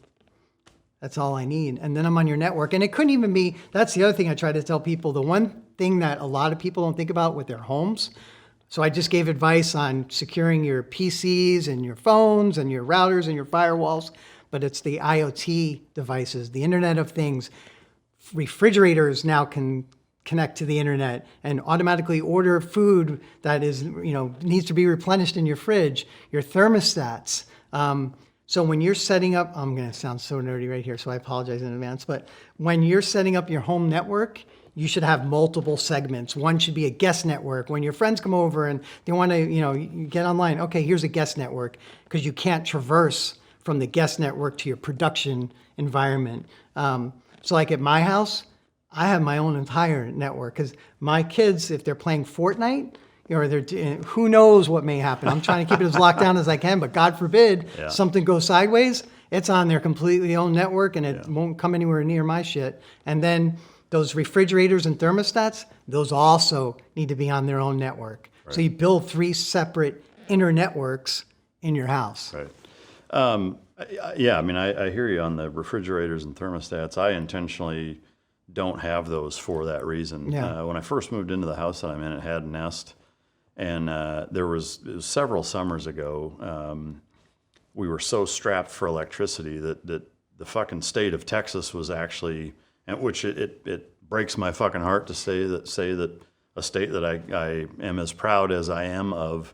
S1: that's all I need. And then I'm on your network. And it couldn't even be, that's the other thing I try to tell people. The one thing that a lot of people don't think about with their homes. So I just gave advice on securing your PCs and your phones and your routers and your firewalls, but it's the IoT devices, the Internet of Things. Refrigerators now can connect to the internet and automatically order food that is, needs to be replenished in your fridge, your thermostats. So when you're setting up, I'm going to sound so nerdy right here, so I apologize in advance, but when you're setting up your home network, you should have multiple segments. One should be a guest network. When your friends come over and they want to, you get online, okay, here's a guest network, because you can't traverse from the guest network to your production environment. So like at my house, I have my own entire network, because my kids, if they're playing Fortnite, or who knows what may happen. I'm trying to keep it as locked down as I can, but God forbid something goes sideways, it's on their completely own network and it won't come anywhere near my shit. And then those refrigerators and thermostats, those also need to be on their own network. Right. So you build 3 separate inner networks in your house.
S2: Right. I mean, I hear you on the refrigerators and thermostats. I intentionally don't have those for that reason.
S1: Yeah.
S2: When I first moved into the house that I'm in, it had Nest. And it was several summers ago, we were so strapped for electricity that the fucking state of Texas was actually, and which it breaks my fucking heart to say that a state that I am as proud as I am of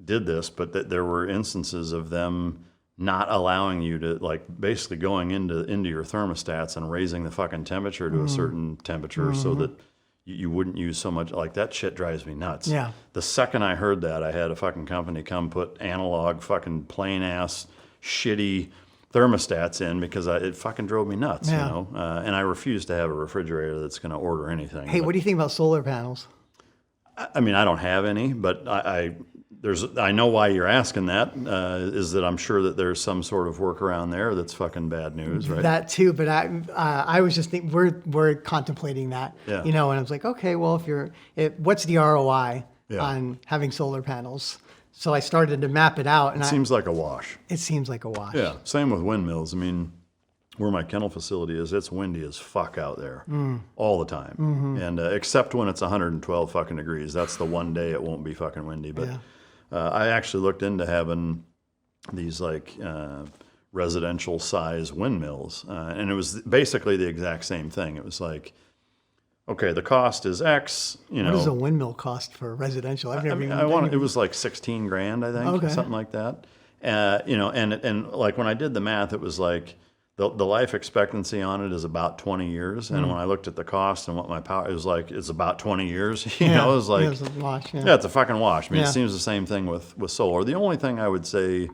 S2: did this, but that there were instances of them not allowing you to, like, basically going into your thermostats and raising the fucking temperature to a certain temperature so that you wouldn't use so much. Like, that shit drives me nuts.
S1: Yeah.
S2: The second I heard that, I had a fucking company come put analog fucking plain ass shitty thermostats in because it fucking drove me nuts,
S1: Yeah.
S2: you know? And I refuse to have a refrigerator that's going to order anything.
S1: Hey, what do you think about solar panels?
S2: I mean, I don't have any, but I know why you're asking that, is that I'm sure that there's some sort of workaround there that's fucking bad news, right?
S1: That too, but I was just thinking, we're contemplating that,
S2: Yeah.
S1: and I was like, okay, well, what's the ROI
S2: Yeah.
S1: on having solar panels? So I started to map it out, and
S2: It seems like a wash.
S1: it seems like a wash.
S2: Yeah, same with windmills. I mean, where my kennel facility is, it's windy as fuck out there all the time. And except when it's 112 fucking degrees. That's the one day it won't be fucking windy. But I actually looked into having these like residential size windmills. And it was basically the exact same thing. It was like, okay, the cost is X,
S1: What does a windmill cost for residential? I've never even
S2: it was like 16 grand, I think,
S1: Okay.
S2: something like that. And like when I did the math, it was like the life expectancy on it is about 20 years. And when I looked at the cost and what my power, it was like, it's about 20 years. It was like,
S1: it's a wash.
S2: yeah, it's a fucking wash. I mean,
S1: Yeah.
S2: it seems the same thing with solar. The only thing I would say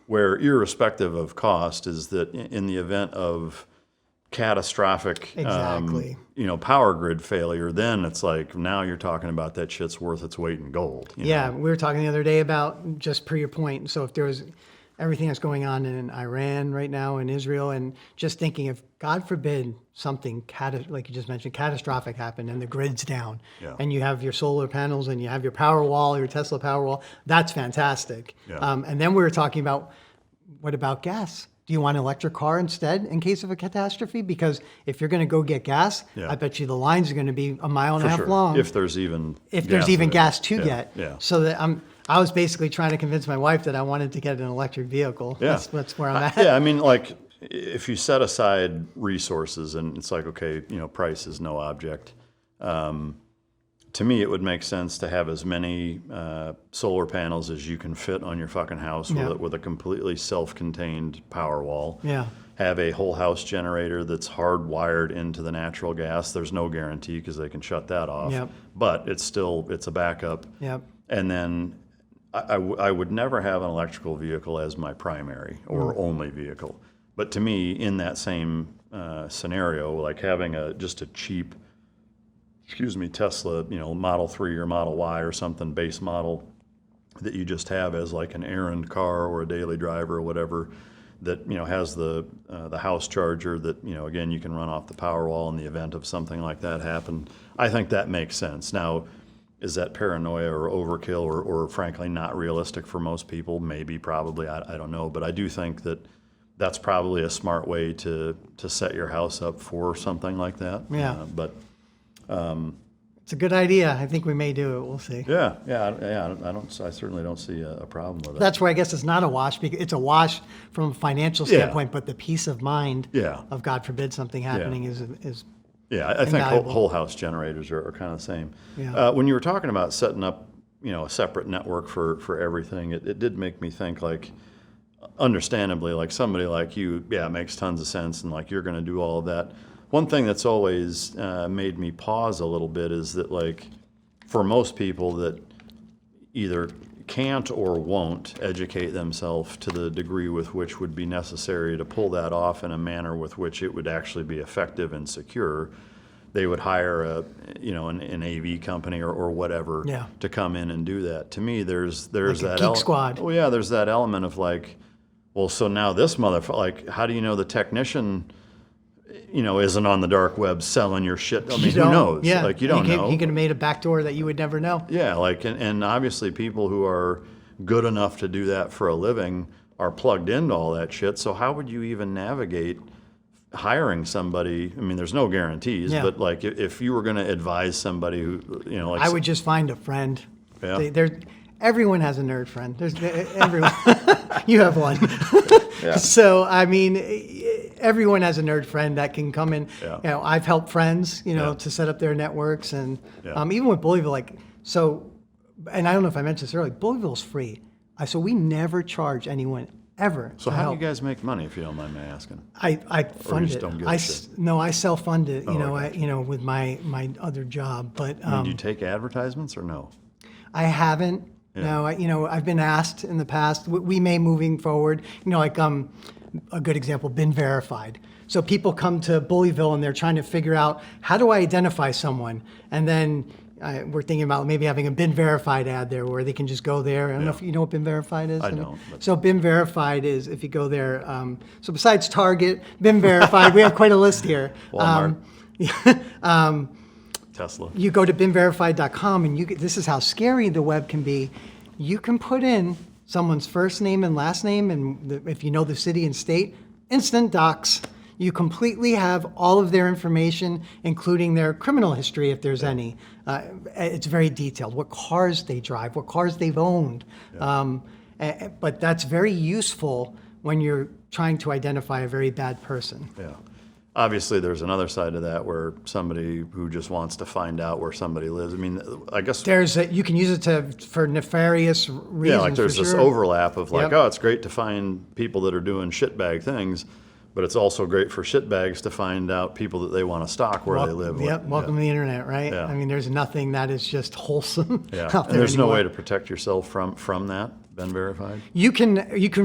S2: where irrespective of cost is that in the event of catastrophic,
S1: Exactly.
S2: power grid failure, then it's like, now you're talking about that shit's worth its weight in gold. you
S1: Yeah,
S2: know?
S1: we were talking the other day about, just per your point. So if there was everything that's going on in Iran right now, in Israel, and just thinking if, God forbid, something, like you just mentioned, catastrophic happened and the grid's down,
S2: Yeah.
S1: and you have your solar panels and you have your power wall, your Tesla power wall, that's fantastic.
S2: Yeah.
S1: And then we were talking about, what about gas? Do you want an electric car instead in case of a catastrophe? Because if you're going to go get gas,
S2: Yeah.
S1: I bet you the lines are going to be a mile and a
S2: For
S1: half
S2: sure.
S1: long.
S2: If there's even
S1: gas to
S2: Yeah,
S1: get.
S2: yeah.
S1: So that I was basically trying to convince my wife that I wanted to get an electric vehicle.
S2: Yeah.
S1: That's where I'm at.
S2: Yeah, I mean, like, if you set aside resources and it's like, okay, price is no object. To me, it would make sense to have as many solar panels as you can fit on your fucking house
S1: Yeah.
S2: with a completely self-contained power wall.
S1: Yeah.
S2: Have a whole house generator that's hardwired into the natural gas. There's no guarantee because they can shut that off.
S1: Yep.
S2: But it's a backup.
S1: Yep.
S2: And then I would never have an electrical vehicle as my primary or only vehicle. But to me, in that same scenario, like having just a cheap, Tesla, Model 3 or Model Y or something, base model that you just have as like an errand car or a daily driver or whatever, that has the house charger that again you can run off the power wall in the event of something like that happen. I think that makes sense. Now, is that paranoia or overkill or frankly not realistic for most people? Maybe, probably, I don't know. But I do think that that's probably a smart way to set your house up for something like that.
S1: Yeah.
S2: It's
S1: a good idea. I think we may do it. We'll see.
S2: Yeah. I certainly don't see a problem with it.
S1: That's where I guess it's not a wash, because it's a wash from a financial standpoint, but the peace of mind of, God forbid, something happening is
S2: Yeah, I think
S1: invaluable.
S2: whole house generators are kind of the same.
S1: Yeah.
S2: When you were talking about setting up, a separate network for everything, it did make me think, like, understandably, like somebody like you, yeah, it makes tons of sense, and like you're going to do all of that. One thing that's always made me pause a little bit is that, like, for most people that either can't or won't educate themselves to the degree with which would be necessary to pull that off in a manner with which it would actually be effective and secure, they would hire an AV company or whatever to come in and do that. To me, there's
S1: like
S2: that
S1: Geek Squad.
S2: Oh yeah, there's that element of like, well, so now this motherfucker, like, how do you know the technician, isn't on the dark web selling your shit? I mean, who knows?
S1: Yeah.
S2: Like, you don't know.
S1: He could have made a backdoor that you would never know.
S2: Yeah, like, and obviously people who are good enough to do that for a living are plugged into all that shit. So how would you even navigate hiring somebody? I mean, there's no guarantees, but like if you were going to advise somebody who, like,
S1: I would just find a friend.
S2: Yeah.
S1: Everyone has a nerd friend. There's everyone. You have one.
S2: Yeah.
S1: So I mean, everyone has a nerd friend that can come in.
S2: Yeah.
S1: I've helped friends, to set up their networks, and
S2: Yeah.
S1: even with Bullyville, and I don't know if I mentioned this earlier. Bullyville's free, so we never charge anyone ever.
S2: So
S1: to
S2: how
S1: help.
S2: do you guys make money, if you don't mind me asking?
S1: I fund
S2: just
S1: it.
S2: don't give a shit?
S1: No, I self-fund it.
S2: Okay.
S1: With my other job, but
S2: Do you take advertisements or no?
S1: I haven't.
S2: Yeah.
S1: No, I've been asked in the past. We may moving forward. A good example, been verified. So people come to Bullyville and they're trying to figure out, how do I identify someone? And then we're thinking about maybe having a been verified ad there where they can just go there. I don't know if you know what been verified is.
S2: I don't. But...
S1: So been verified is if you go there. So besides Target, been verified, we have quite a list here.
S2: Walmart. Tesla.
S1: You go to binverified.com and this is how scary the web can be. You can put in someone's first name and last name, and if you know the city and state, instant docs. You completely have all of their information, including their criminal history if there's any. It's very detailed, what cars they drive, what cars they've owned. But that's very useful when you're trying to identify a very bad person.
S2: Yeah. Obviously, there's another side to that where somebody who just wants to find out where somebody lives. I mean, I guess
S1: You can use it for nefarious reasons.
S2: Yeah, like there's this overlap of like,
S1: Yep.
S2: oh, it's great to find people that are doing shitbag things, but it's also great for shitbags to find out people that they want to stalk where they live.
S1: Yep, welcome to the internet, right?
S2: Yeah.
S1: I mean, there's nothing that is just wholesome out
S2: And
S1: there
S2: there's no
S1: anymore.
S2: way to protect yourself from that. Been verified.
S1: You can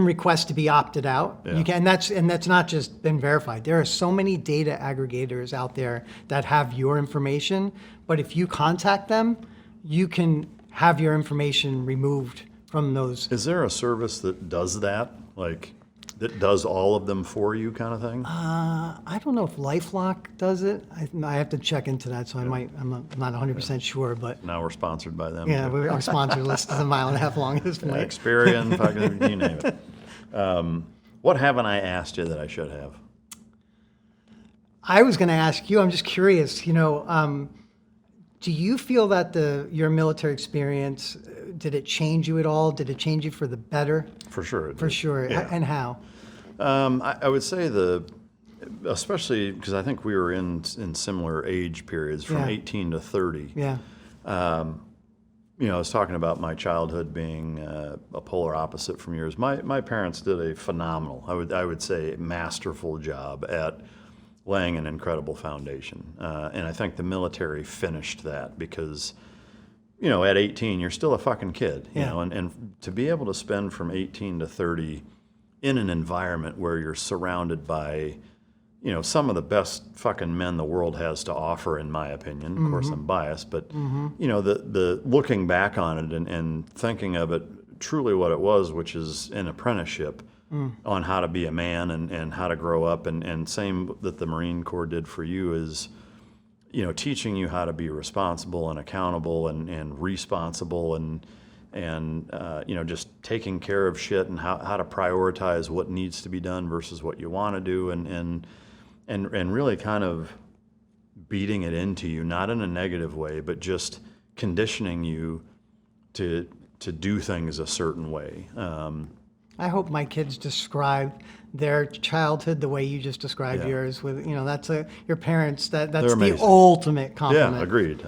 S1: request to be opted out.
S2: Yeah.
S1: You can, and that's not just been verified. There are so many data aggregators out there that have your information, but if you contact them, you can have your information removed from those.
S2: Is there a service that does that, like that does all of them for you, kind of thing?
S1: I don't know if LifeLock does it. I have to check into that, so I'm not 100% sure, but
S2: Now we're sponsored by them.
S1: yeah, our sponsor list is a mile and a half long at this point.
S2: Experian, fucking, you name it. What haven't I asked you that I should have?
S1: I was going to ask you, I'm just curious, do you feel that your military experience, did it change you at all? Did it change you for the better?
S2: For sure.
S1: For sure.
S2: Yeah.
S1: And how?
S2: I would say especially because I think we were in similar age periods from 18 to 30.
S1: Yeah.
S2: I was talking about my childhood being a polar opposite from yours. My parents did a phenomenal, I would say, masterful job at laying an incredible foundation. And I think the military finished that because, at 18, you're still a fucking kid, and to be able to spend from 18 to 30 in an environment where you're surrounded by, some of the best fucking men the world has to offer, in my opinion. Of course, I'm biased, but, the looking back on it and thinking of it truly what it was, which is an apprenticeship on how to be a man and how to grow up, and same that the Marine Corps did for you is, teaching you how to be responsible and accountable and responsible and just taking care of shit and how to prioritize what needs to be done versus what you want to do and really kind of beating it into you, not in a negative way, but just conditioning you to do things a certain way.
S1: I hope my kids describe their childhood the way you just described yours. With that's your parents. That's the ultimate compliment.
S2: Yeah, agreed.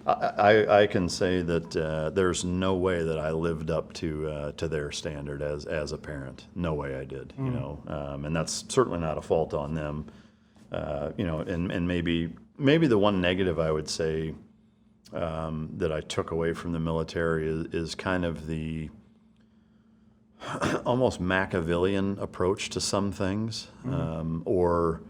S2: I can say that there's no way that I lived up to their standard as a parent. No way I did, you know, and that's certainly not a fault on them, you know, and maybe the one negative I would say that I took away from the military is kind of the almost Machiavellian approach to some things, or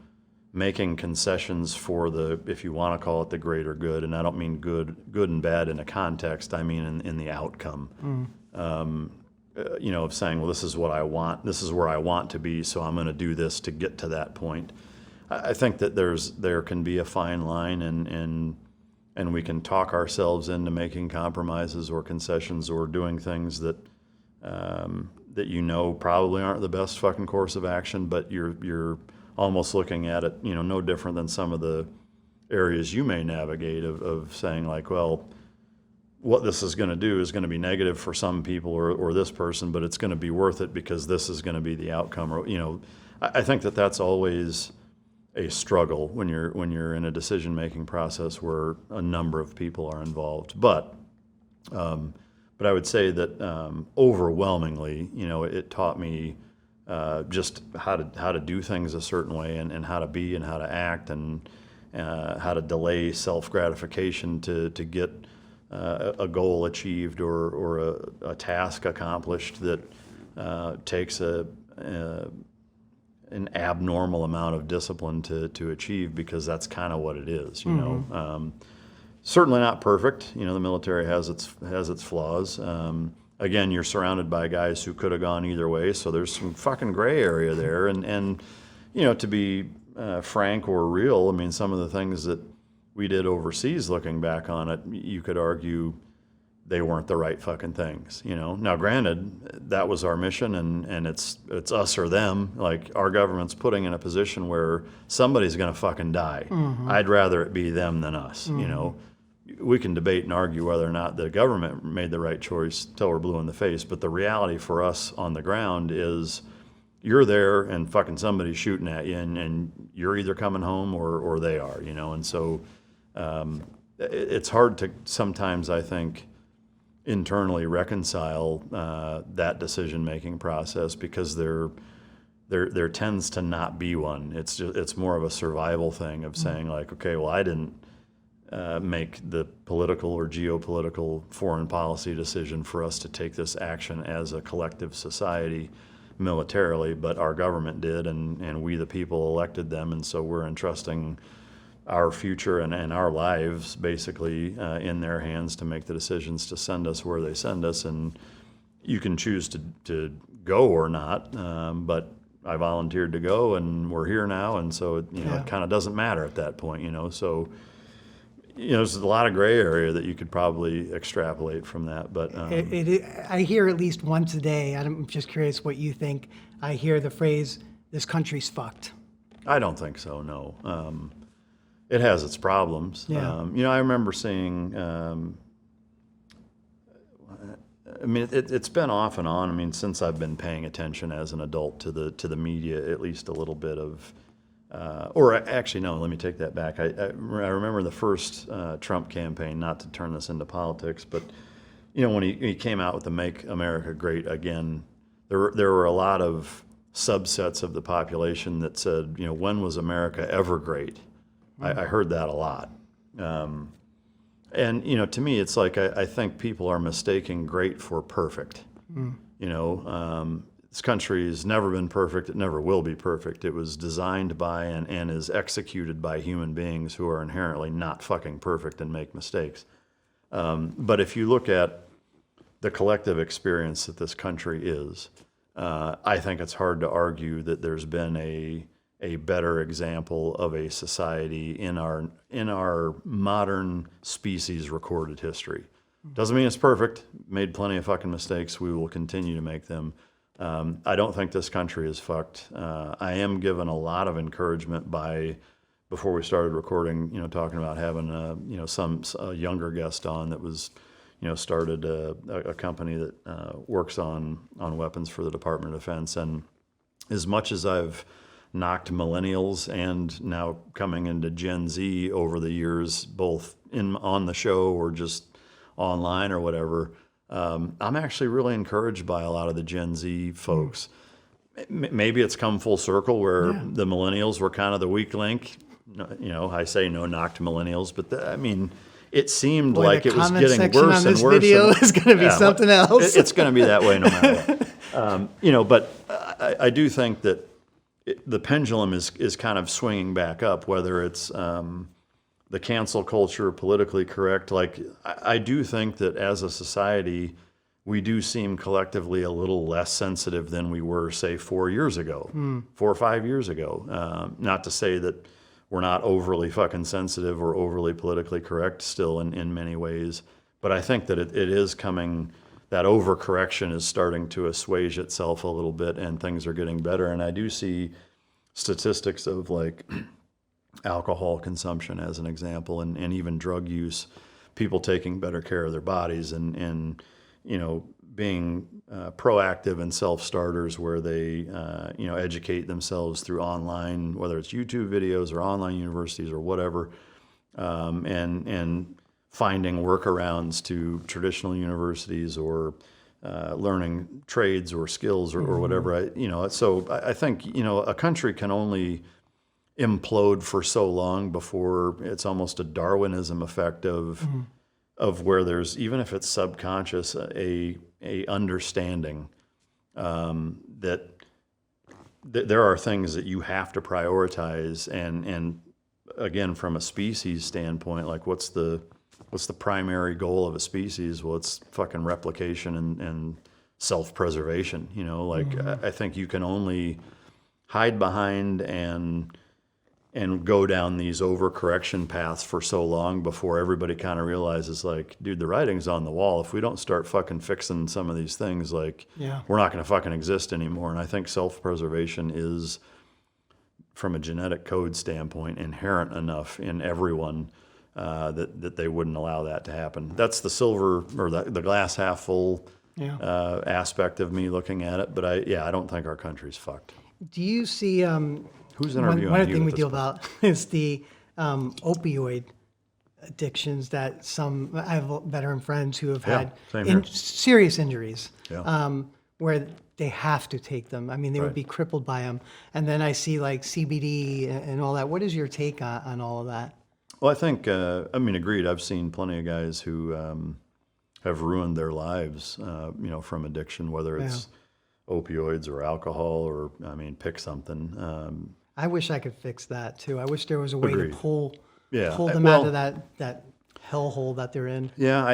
S2: making concessions for the, if you want to call it the greater good, and I don't mean good and bad in a context, I mean in the outcome. You know, of saying, well, this is what I want, this is where I want to be, so I'm going to do this to get to that point. I think that there can be a fine line, and we can talk ourselves into making compromises or concessions or doing things that that you know probably aren't the best fucking course of action, but you're almost looking at it, you know, no different than some of the areas you may navigate of saying like, well, what this is going to do is going to be negative for some people or this person, but it's going to be worth it because this is going to be the outcome. Or, you know, I think that that's always a struggle when you're in a decision-making process where a number of people are involved. But I would say that overwhelmingly, you know, it taught me just how to do things a certain way and how to be and how to act and how to delay self-gratification to get a goal achieved or a task accomplished that takes an abnormal amount of discipline to achieve, because that's kind of what it is, you know. Certainly not perfect. You know, the military has its flaws. Again, you're surrounded by guys who could have gone either way, so there's some fucking gray area there. And you know, to be frank or real, I mean, some of the things that we did overseas, looking back on it, you could argue they weren't the right fucking things, you know. Now, granted, that was our mission, and it's us or them. Like, our government's putting in a position where somebody's going to fucking die. I'd rather it be them than us, you know. We can debate and argue whether or not the government made the right choice till we're blue in the face, but the reality for us on the ground is you're there and fucking somebody's shooting at you, and you're either coming home or they are, you know. And so it's hard to sometimes, I think, internally reconcile that decision-making process, because there tends to not be one. It's more of a survival thing of saying like, okay, well, I didn't make the political or geopolitical foreign policy decision for us to take this action as a collective society militarily, but our government did, and we the people elected them, and so we're entrusting our future and our lives basically in their hands to make the decisions to send us where they send us. And you can choose to go or not, but I volunteered to go, and we're here now, and so it kind of doesn't matter at that point, you know. So, you know, there's a lot of gray area that you could probably extrapolate from that. But
S1: I hear at least once a day, I'm just curious what you think, I hear the phrase, this country's fucked.
S2: I don't think so, no. It has its problems.
S1: Yeah.
S2: You know, I remember seeing, I mean, it's been off and on. I mean, since I've been paying attention as an adult to the media, at least a little bit of, or actually, no, let me take that back. I remember the first Trump campaign, not to turn this into politics, but, you know, when he came out with the Make America Great Again, there were a lot of subsets of the population that said, you know, when was America ever great? I heard that a lot. And, you know, to me, it's like I think people are mistaking great for perfect. You know, this country has never been perfect. It never will be perfect. It was designed by and is executed by human beings who are inherently not fucking perfect and make mistakes. But if you look at the collective experience that this country is, I think it's hard to argue that there's been a better example of a society in our modern species recorded history. Doesn't mean it's perfect. Made plenty of fucking mistakes. We will continue to make them. I don't think this country is fucked. I am given a lot of encouragement by, before we started recording, you know, talking about having you know, a younger guest on that was, you know, started a company that works on weapons for the Department of Defense. And as much as I've knocked millennials and now coming into Gen Z over the years, both on the show or just online or whatever. I'm actually really encouraged by a lot of the Gen Z folks. Maybe it's come full circle where the millennials were kind of the weak link. I say no knock to millennials, but I mean, it seemed like it was getting worse and worse.
S1: Video is going to be something else.
S2: It's going to be that way no matter what. But I do think that the pendulum is kind of swinging back up, whether it's the cancel culture, politically correct. Like, I do think that as a society, we do seem collectively a little less sensitive than we were, say, 4 years ago, 4 or 5 years ago. Not to say that we're not overly fucking sensitive or overly politically correct still in many ways, but I think that it is coming, that overcorrection is starting to assuage itself a little bit and things are getting better. And I do see statistics of like alcohol consumption as an example, and even drug use, people taking better care of their bodies and being proactive and self-starters where they, educate themselves through online, whether it's YouTube videos or online universities or whatever, and finding workarounds to traditional universities or learning trades or skills or whatever. So I think, a country can only implode for so long before it's almost a Darwinism effect of where there's, even if it's subconscious, a understanding that there are things that you have to prioritize, and again, from a species standpoint, like what's the primary goal of a species? Well, it's fucking replication and self-preservation. I think you can only hide behind and go down these overcorrection paths for so long before everybody kind of realizes, like, dude, the writing's on the wall. If we don't start fucking fixing some of these things, like, we're not going to fucking exist anymore. And I think self-preservation is, from a genetic code standpoint, inherent enough in everyone that they wouldn't allow that to happen. That's the silver, or the glass half full aspect of me looking at it. But I don't think our country's fucked.
S1: Do you see...
S2: Who's interviewing
S1: one
S2: you
S1: thing we
S2: at
S1: deal
S2: this
S1: about is the opioid addictions that I have veteran friends who have had serious injuries where they have to take them. I mean, they would be crippled by them. And then I see like CBD and all that. What is your take on all of that?
S2: Well, I think, agreed. I've seen plenty of guys who have ruined their lives, from addiction, whether it's opioids or alcohol or, pick something.
S1: I wish I could fix that too. I wish there was a way to pull them out of that hellhole that they're in. Yeah,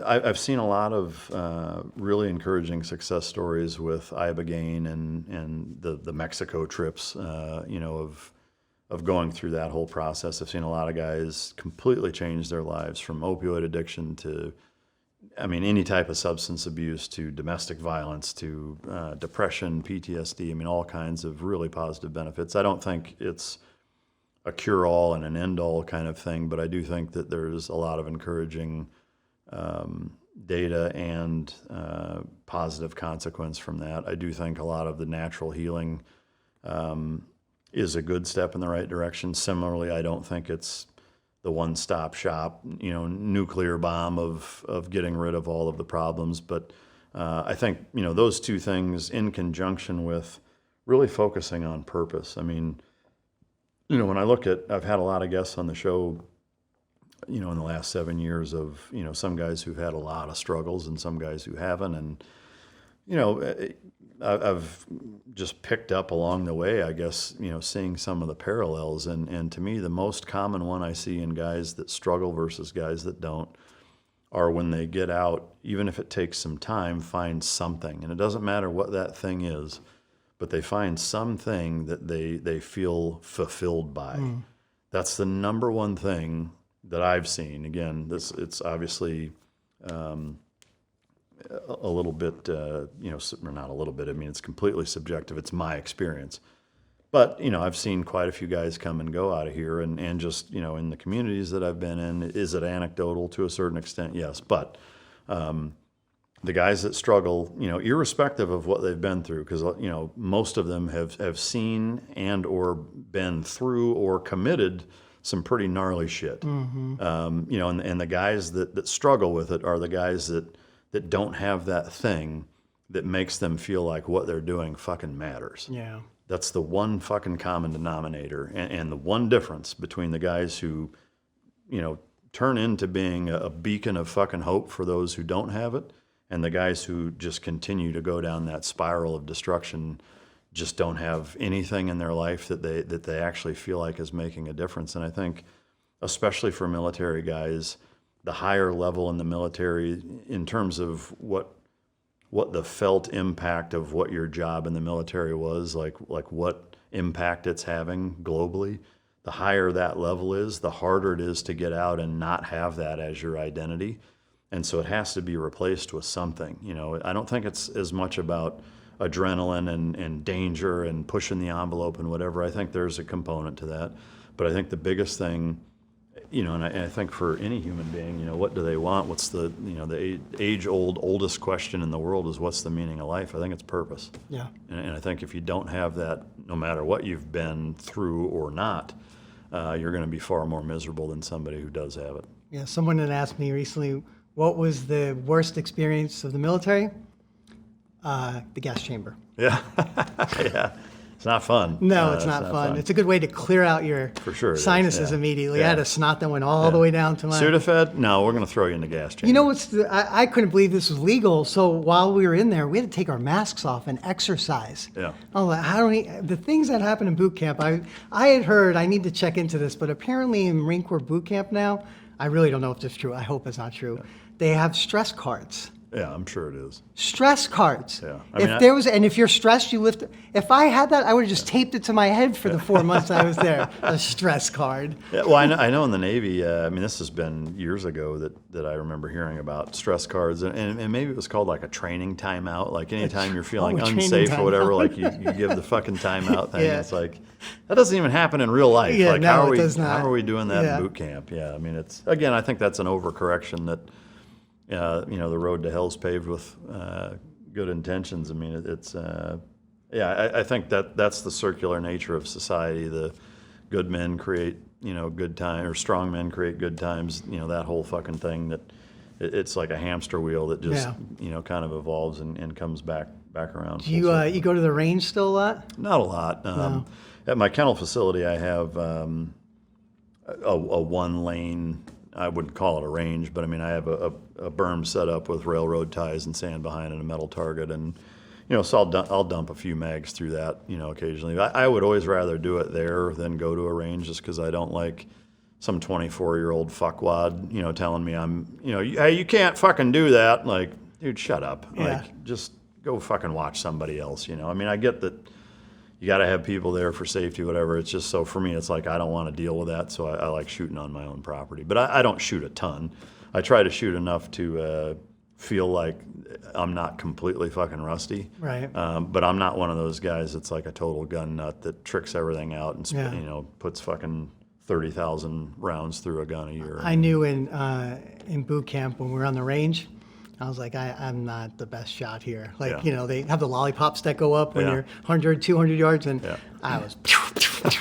S2: I've seen a lot of really encouraging success stories with ibogaine and the Mexico trips, of going through that whole process. I've seen a lot of guys completely change their lives from opioid addiction to, any type of substance abuse, to domestic violence, to depression, PTSD, all kinds of really positive benefits. I don't think it's a cure-all and an end-all kind of thing, but I do think that there's a lot of encouraging data and positive consequence from that. I do think a lot of the natural healing is a good step in the right direction. Similarly, I don't think it's the one-stop shop, nuclear bomb of getting rid of all of the problems. But I think, those two things in conjunction with really focusing on purpose. When I look at, I've had a lot of guests on the show, in the last 7 years of, some guys who've had a lot of struggles and some guys who haven't. And, I've just picked up along the way, I guess, seeing some of the parallels. And to me, the most common one I see in guys that struggle versus guys that don't are when they get out, even if it takes some time, find something. And it doesn't matter what that thing is, but they find something that they feel fulfilled by. That's the number one thing that I've seen. Again, it's obviously... a little bit, or not a little bit, it's completely subjective. It's my experience. But, I've seen quite a few guys come and go out of here and just, in the communities that I've been in, is it anecdotal to a certain extent? Yes. But the the guys that struggle, irrespective of what they've been through, because, most of them have seen and or been through or committed some pretty gnarly shit. And the guys that struggle with it are the guys that don't have that thing that makes them feel like what they're doing fucking matters.
S1: Yeah.
S2: That's the one fucking common denominator, and the one difference between the guys who, turn into being a beacon of fucking hope for those who don't have it, and the guys who just continue to go down that spiral of destruction, just don't have anything in their life that they actually feel like is making a difference. And I think, especially for military guys, the higher level in the military, in terms of what the felt impact of what your job in the military was, like what impact it's having globally, the higher that level is, the harder it is to get out and not have that as your identity. And so it has to be replaced with something. I don't think it's as much about adrenaline and danger and pushing the envelope and whatever. I think there's a component to that. But I think the biggest thing, and I think for any human being, what do they want? What's the age-old, oldest question in the world is, what's the meaning of life? I think it's purpose. Yeah. And I think if you don't have that, no matter what you've been through or not, you're going to be far more miserable than somebody who does have it.
S1: Yeah, someone had asked me recently, what was the worst experience of the military? The gas chamber.
S2: Yeah. Yeah. It's not fun.
S1: No, it's not fun. It's a good way to clear out your sinuses immediately. I had a snot that went all the way down to my...
S2: Sudafed? No, we're going to throw you in the gas chamber.
S1: You know what's I couldn't believe this was legal. So while we were in there, we had to take our masks off and exercise. Yeah. I was like, the things that happen in boot camp, I had heard, I need to check into this, but apparently in Marine Corps boot camp now, I really don't know if this is true. I hope it's not true. They have stress cards.
S2: Yeah, I'm sure it is.
S1: Stress cards.
S2: Yeah.
S1: If you're stressed, you lift. If I had that, I would have just taped it to my head for the 4 months I was there. A stress card.
S2: Yeah, well, I know in the Navy, this has been years ago that I remember hearing about stress cards, and maybe it was called like a training timeout. Like anytime you're feeling unsafe or whatever, like you give the fucking timeout thing. Yeah. It's like, that doesn't even happen in real life.
S1: Yeah,
S2: like
S1: no,
S2: how
S1: are
S2: we doing that in boot camp? Yeah, it's, again, I think that's an overcorrection that. The road to hell's paved with good intentions. I think that's the circular nature of society. The good men create, good time, or strong men create good times. That whole fucking thing that it's like a hamster wheel that just, kind of evolves and comes back around.
S1: Do you go to the range still a lot?
S2: Not a lot. No. At my kennel facility, I have a one lane. I wouldn't call it a range, but I have a berm set up with railroad ties and sand behind and a metal target, and so I'll dump a few mags through that, occasionally. I would always rather do it there than go to a range, just because I don't like some 24-year-old fuckwad, telling me hey, you can't fucking do that. Like, dude, shut up. Yeah. Like, just go fucking watch somebody else. I get that. You got to have people there for safety, whatever. It's just, so for me, it's like I don't want to deal with that, so I like shooting on my own property. But I don't shoot a ton. I try to shoot enough to feel like I'm not completely fucking rusty. Right. But I'm not one of those guys that's like a total gun nut that tricks everything out and puts fucking 30,000 rounds through a gun a year.
S1: I knew in boot camp when we were on the range, I was like, I'm not the best shot here. Like, they have the lollipops that go up when you're 100, 200 yards, and I was...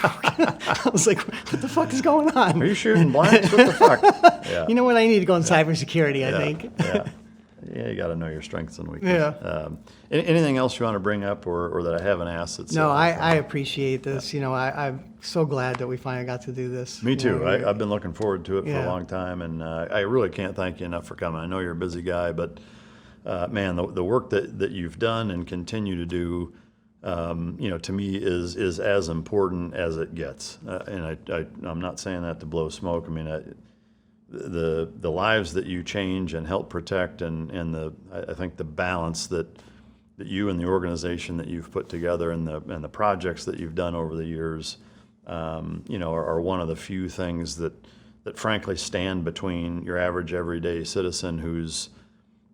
S1: I was like, what the fuck is going on?
S2: Are you shooting blanks? What the fuck? Yeah.
S1: You know what? I need to go in cybersecurity, I think.
S2: Yeah, you got to know your strengths and weaknesses. Yeah. Anything else you want to bring up or that I haven't asked?
S1: No, I appreciate this. I'm so glad that we finally got to do this.
S2: Me too. I've been looking forward to it for a long time, and I really can't thank you enough for coming. I know you're a busy guy, but man, the work that you've done and continue to do, to me is as important as it gets. And I'm not saying that to blow smoke. The lives that you change and help protect, and I think the balance that you and the organization that you've put together and the projects that you've done over the years, are one of the few things that frankly stand between your average everyday citizen who's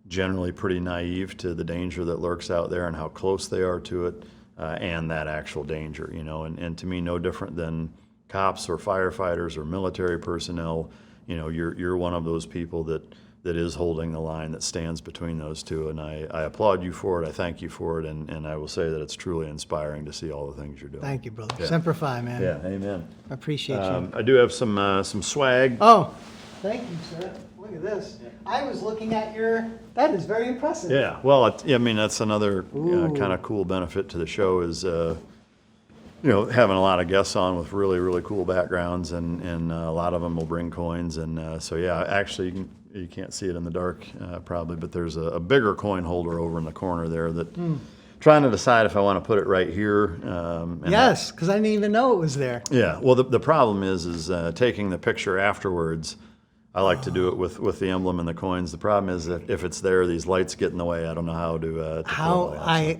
S2: generally pretty naive to the danger that lurks out there and how close they are to it, and that actual danger, and to me, no different than cops or firefighters or military personnel. You're one of those people that that is holding the line, that stands between those two. And I applaud you for it. I thank you for it. And I will say that it's truly inspiring to see all the things you're doing.
S1: Thank you, brother.
S2: Yeah.
S1: Semper Fi, man.
S2: Yeah, amen.
S1: I appreciate you.
S2: I do have some swag.
S1: Oh, thank you, sir. Look at this. I was looking at that is very impressive.
S2: Yeah, well, I mean, that's another kind of cool benefit to the show is, having a lot of guests on with really, really cool backgrounds, and a lot of them will bring coins. And so, yeah, actually, you can't see it in the dark probably, but there's a bigger coin holder over in the corner there that trying to decide if I want to put it right here.
S1: Yes, because I didn't even know it was there.
S2: Yeah, well, the problem is taking the picture afterwards. I like to do it with the emblem and the coins. The problem is that if it's there, these lights get in the way. I don't know how to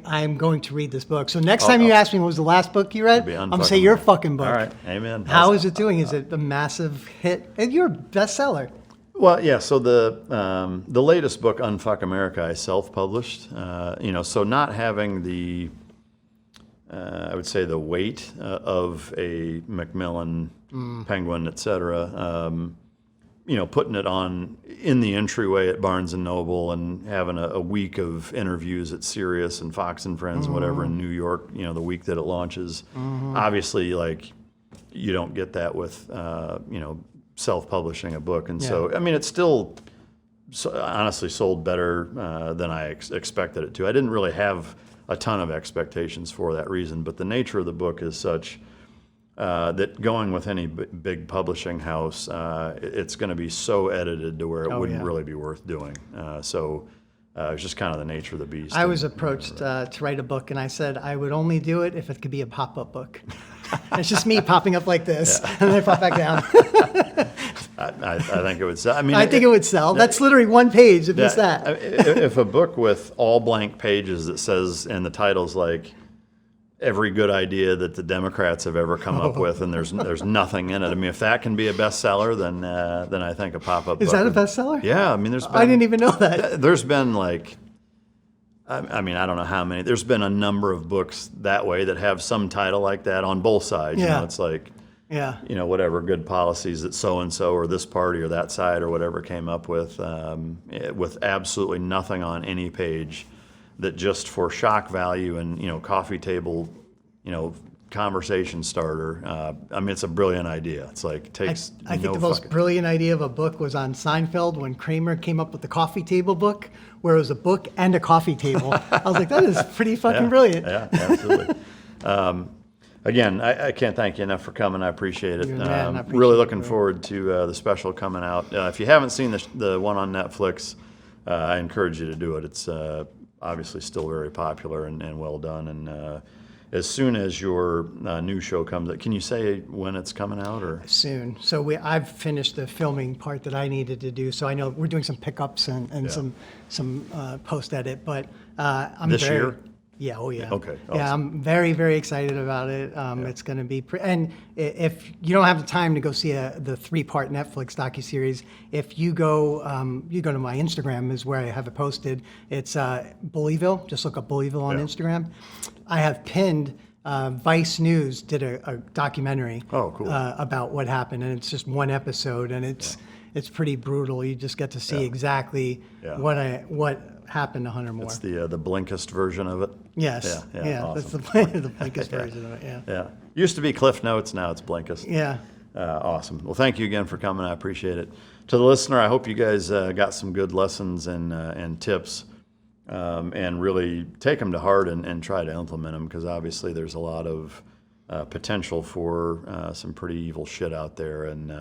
S1: I'm going to read this book. So next time you ask me what was the last book you read, I'm going to say your fucking book.
S2: All right, amen.
S1: How is it doing? Is it a massive hit? And you're a bestseller.
S2: Well, yeah. So the latest book, Unfuck America, I self-published. So not having the, I would say the weight of a Macmillan, Penguin, et cetera. Putting it on in the entryway at Barnes & Noble and having a week of interviews at Sirius and Fox and Friends and whatever in New York, the week that it launches. Obviously, like, you don't get that with, self-publishing a book. And so, I mean, it's still honestly sold better than I expected it to. I didn't really have a ton of expectations for that reason, but the nature of the book is such that going with any big publishing house, it's going to be so edited to where it wouldn't really be worth doing. So it's just kind of the nature of the beast.
S1: I was approached to write a book, and I said I would only do it if it could be a pop-up book. It's just me popping up like this, and then I pop back down.
S2: I think it would sell.
S1: I think it would sell. That's literally one page, if it's that.
S2: If a book with all blank pages that says, and the title's like, every good idea that the Democrats have ever come up with, and there's nothing in it. I mean, if that can be a bestseller, then I think a pop-up book.
S1: Is that a bestseller?
S2: Yeah, I mean,
S1: I didn't even know that.
S2: There's been like, I mean, I don't know how many. There's been a number of books that way that have some title like that on both sides.
S1: Yeah.
S2: It's like,
S1: Yeah.
S2: Whatever good policies that so-and-so or this party or that side or whatever came up with absolutely nothing on any page. That just for shock value and coffee table, conversation starter. I mean, it's a brilliant idea. It's like takes.
S1: I think the most brilliant idea of a book was on Seinfeld when Kramer came up with the coffee table book, where it was a book and a coffee table. I was like, that is pretty fucking brilliant.
S2: Yeah, absolutely. Again, I can't thank you enough for coming. I appreciate it.
S1: You're the man. I appreciate
S2: really
S1: it,
S2: looking
S1: bro.
S2: forward to the special coming out. If you haven't seen the one on Netflix, I encourage you to do it. It's obviously still very popular and well done. And as soon as your new show comes out, can you say when it's coming out? Or
S1: Soon. So I've finished the filming part that I needed to do. So I know we're doing some pickups and some post edit, but I'm
S2: this year?
S1: Yeah. Oh yeah.
S2: Okay. Awesome.
S1: Yeah, I'm very, very excited about it. It's going to be, and if you don't have the time to go see the 3-part Netflix docuseries, if you go to my Instagram is where I have it posted. It's Bullyville. Just look up Bullyville on Instagram. I have pinned. Vice News did a documentary.
S2: Oh, cool.
S1: About what happened, and it's just one episode, and it's pretty brutal. You just get to see exactly what happened to Hunter Moore.
S2: It's the Blinkist version of it.
S1: Yes.
S2: Yeah. Awesome.
S1: That's the Blinkist version of it. Yeah.
S2: Yeah. Used to be Cliff Notes, now it's Blinkist.
S1: Yeah.
S2: Awesome. Well, thank you again for coming. I appreciate it. To the listener, I hope you guys got some good lessons and tips, and really take them to heart and try to implement them, because obviously there's a lot of potential for some pretty evil shit out there, and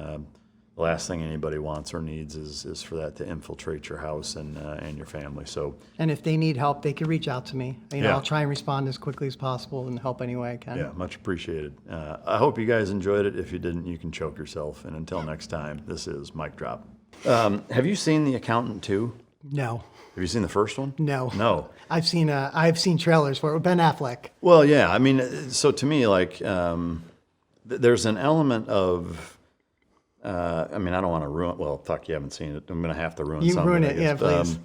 S2: the last thing anybody wants or needs is for that to infiltrate your house and your family. So,
S1: And if they need help, they can reach out to me.
S2: Yeah.
S1: I'll try and respond as quickly as possible and help any way I can.
S2: yeah, much appreciated. I hope you guys enjoyed it. If you didn't, you can choke yourself. And until next time, this is Mic Drop. Have you seen The Accountant 2?
S1: No.
S2: Have you seen the first one?
S1: No.
S2: No.
S1: I've seen trailers for it with Ben Affleck.
S2: Well, yeah. I mean, so to me, like, there's an element of, I mean, I don't want to ruin. Well, fuck, you haven't seen it. I'm going to have to ruin
S1: You
S2: something.
S1: ruin
S2: I
S1: it,
S2: guess.
S1: yeah, please.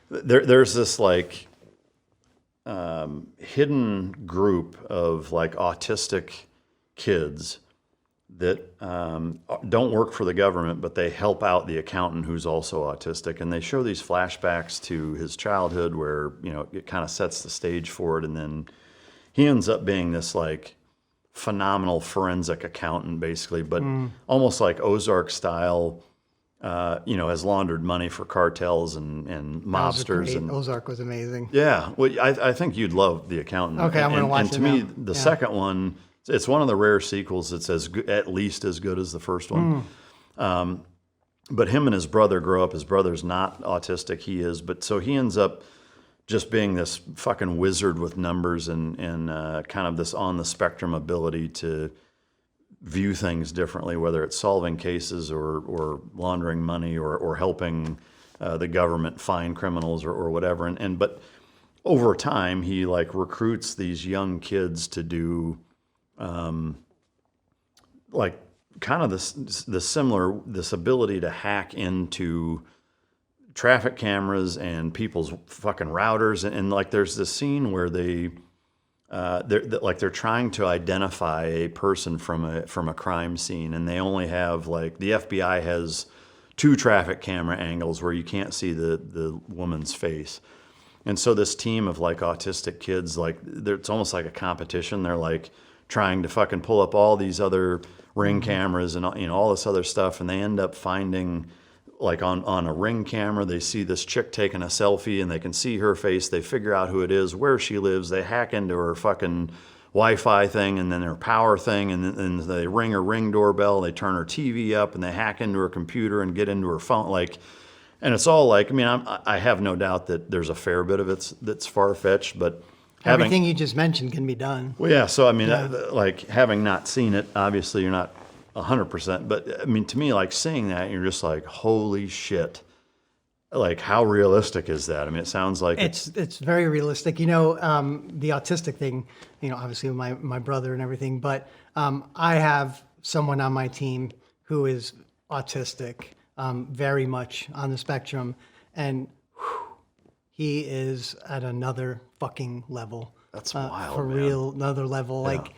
S2: There's this like hidden group of like autistic kids that don't work for the government, but they help out the accountant who's also autistic. And they show these flashbacks to his childhood where, you know, it kind of sets the stage for it. And then he ends up being this like phenomenal forensic accountant, basically, but almost like Ozark style, you know, has laundered money for cartels and mobsters. And
S1: Ozark was amazing.
S2: yeah, well, I think you'd love The Accountant.
S1: Okay, I'm going to watch
S2: and
S1: it
S2: to
S1: now.
S2: me, the second one, it's one of the rare sequels that's at least as good as the first one. But him and his brother grow up. His brother's not autistic. He is. But so he ends up just being this fucking wizard with numbers and kind of this on the spectrum ability to view things differently, whether it's solving cases or laundering money or helping the government find criminals or whatever. But over time, he like recruits these young kids to do like kind of this ability to hack into traffic cameras and people's fucking routers. And like there's this scene where they're trying to identify a person from a crime scene, and they only have like the FBI has 2 traffic camera angles where you can't see the woman's face. And so this team of like autistic kids, like it's almost like a competition. They're like trying to fucking pull up all these other Ring cameras and, you know, all this other stuff, and they end up finding like on a Ring camera, they see this chick taking a selfie and they can see her face. They figure out who it is, where she lives. They hack into her fucking Wi-Fi thing and then her power thing, and then they ring her Ring doorbell. They turn her TV up and they hack into her computer and get into her phone. Like, and it's all like, I mean, I have no doubt that there's a fair bit of it that's far-fetched, but
S1: Everything you just mentioned can be done.
S2: well, yeah. So I mean, like having not seen it, obviously you're not 100%, but I mean, to me, like seeing that, you're just like, holy shit! Like, how realistic is that? I mean, it sounds like
S1: It's very realistic. You know, the autistic thing, you know, obviously with my brother and everything, but I have someone on my team who is autistic, very much on the spectrum, and he is at another fucking level.
S2: That's wild,
S1: For
S2: man.
S1: real, another level. Like,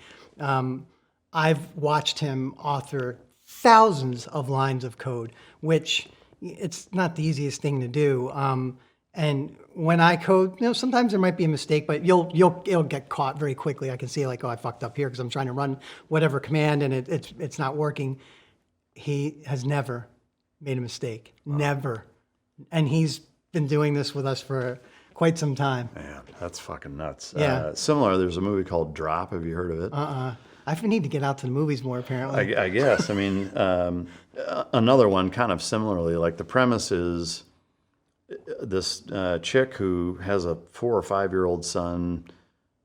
S1: I've watched him author thousands of lines of code, which it's not the easiest thing to do. And when I code, you know, sometimes there might be a mistake, but it'll get caught very quickly. I can see like, oh, I fucked up here because I'm trying to run whatever command and it's not working. He has never made a mistake, never. And he's been doing this with us for quite some time.
S2: man, that's fucking nuts.
S1: Yeah.
S2: Similar, there's a movie called Drop. Have you heard of it?
S1: I need to get out to the movies more, apparently.
S2: I guess. I mean, another one kind of similarly, like the premise is this chick who has a 4 or 5 year old son.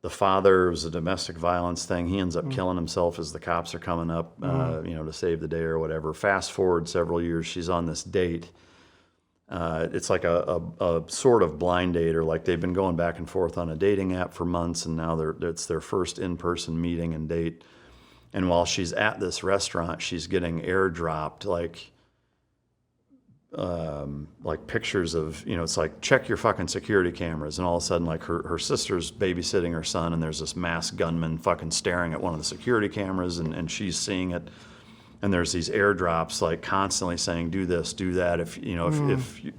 S2: The father was a domestic violence thing. He ends up killing himself as the cops are coming up, you know, to save the day or whatever. Fast forward several years, she's on this date. It's like a sort of blind date, or like they've been going back and forth on a dating app for months, and now it's their first in-person meeting and date. And while she's at this restaurant, she's getting airdropped like pictures of, you know, it's like, check your fucking security cameras, and all of a sudden like her sister's babysitting her son, and there's this masked gunman fucking staring at one of the security cameras, and she's seeing it. And there's these airdrops like constantly saying, do this, do that. If you know,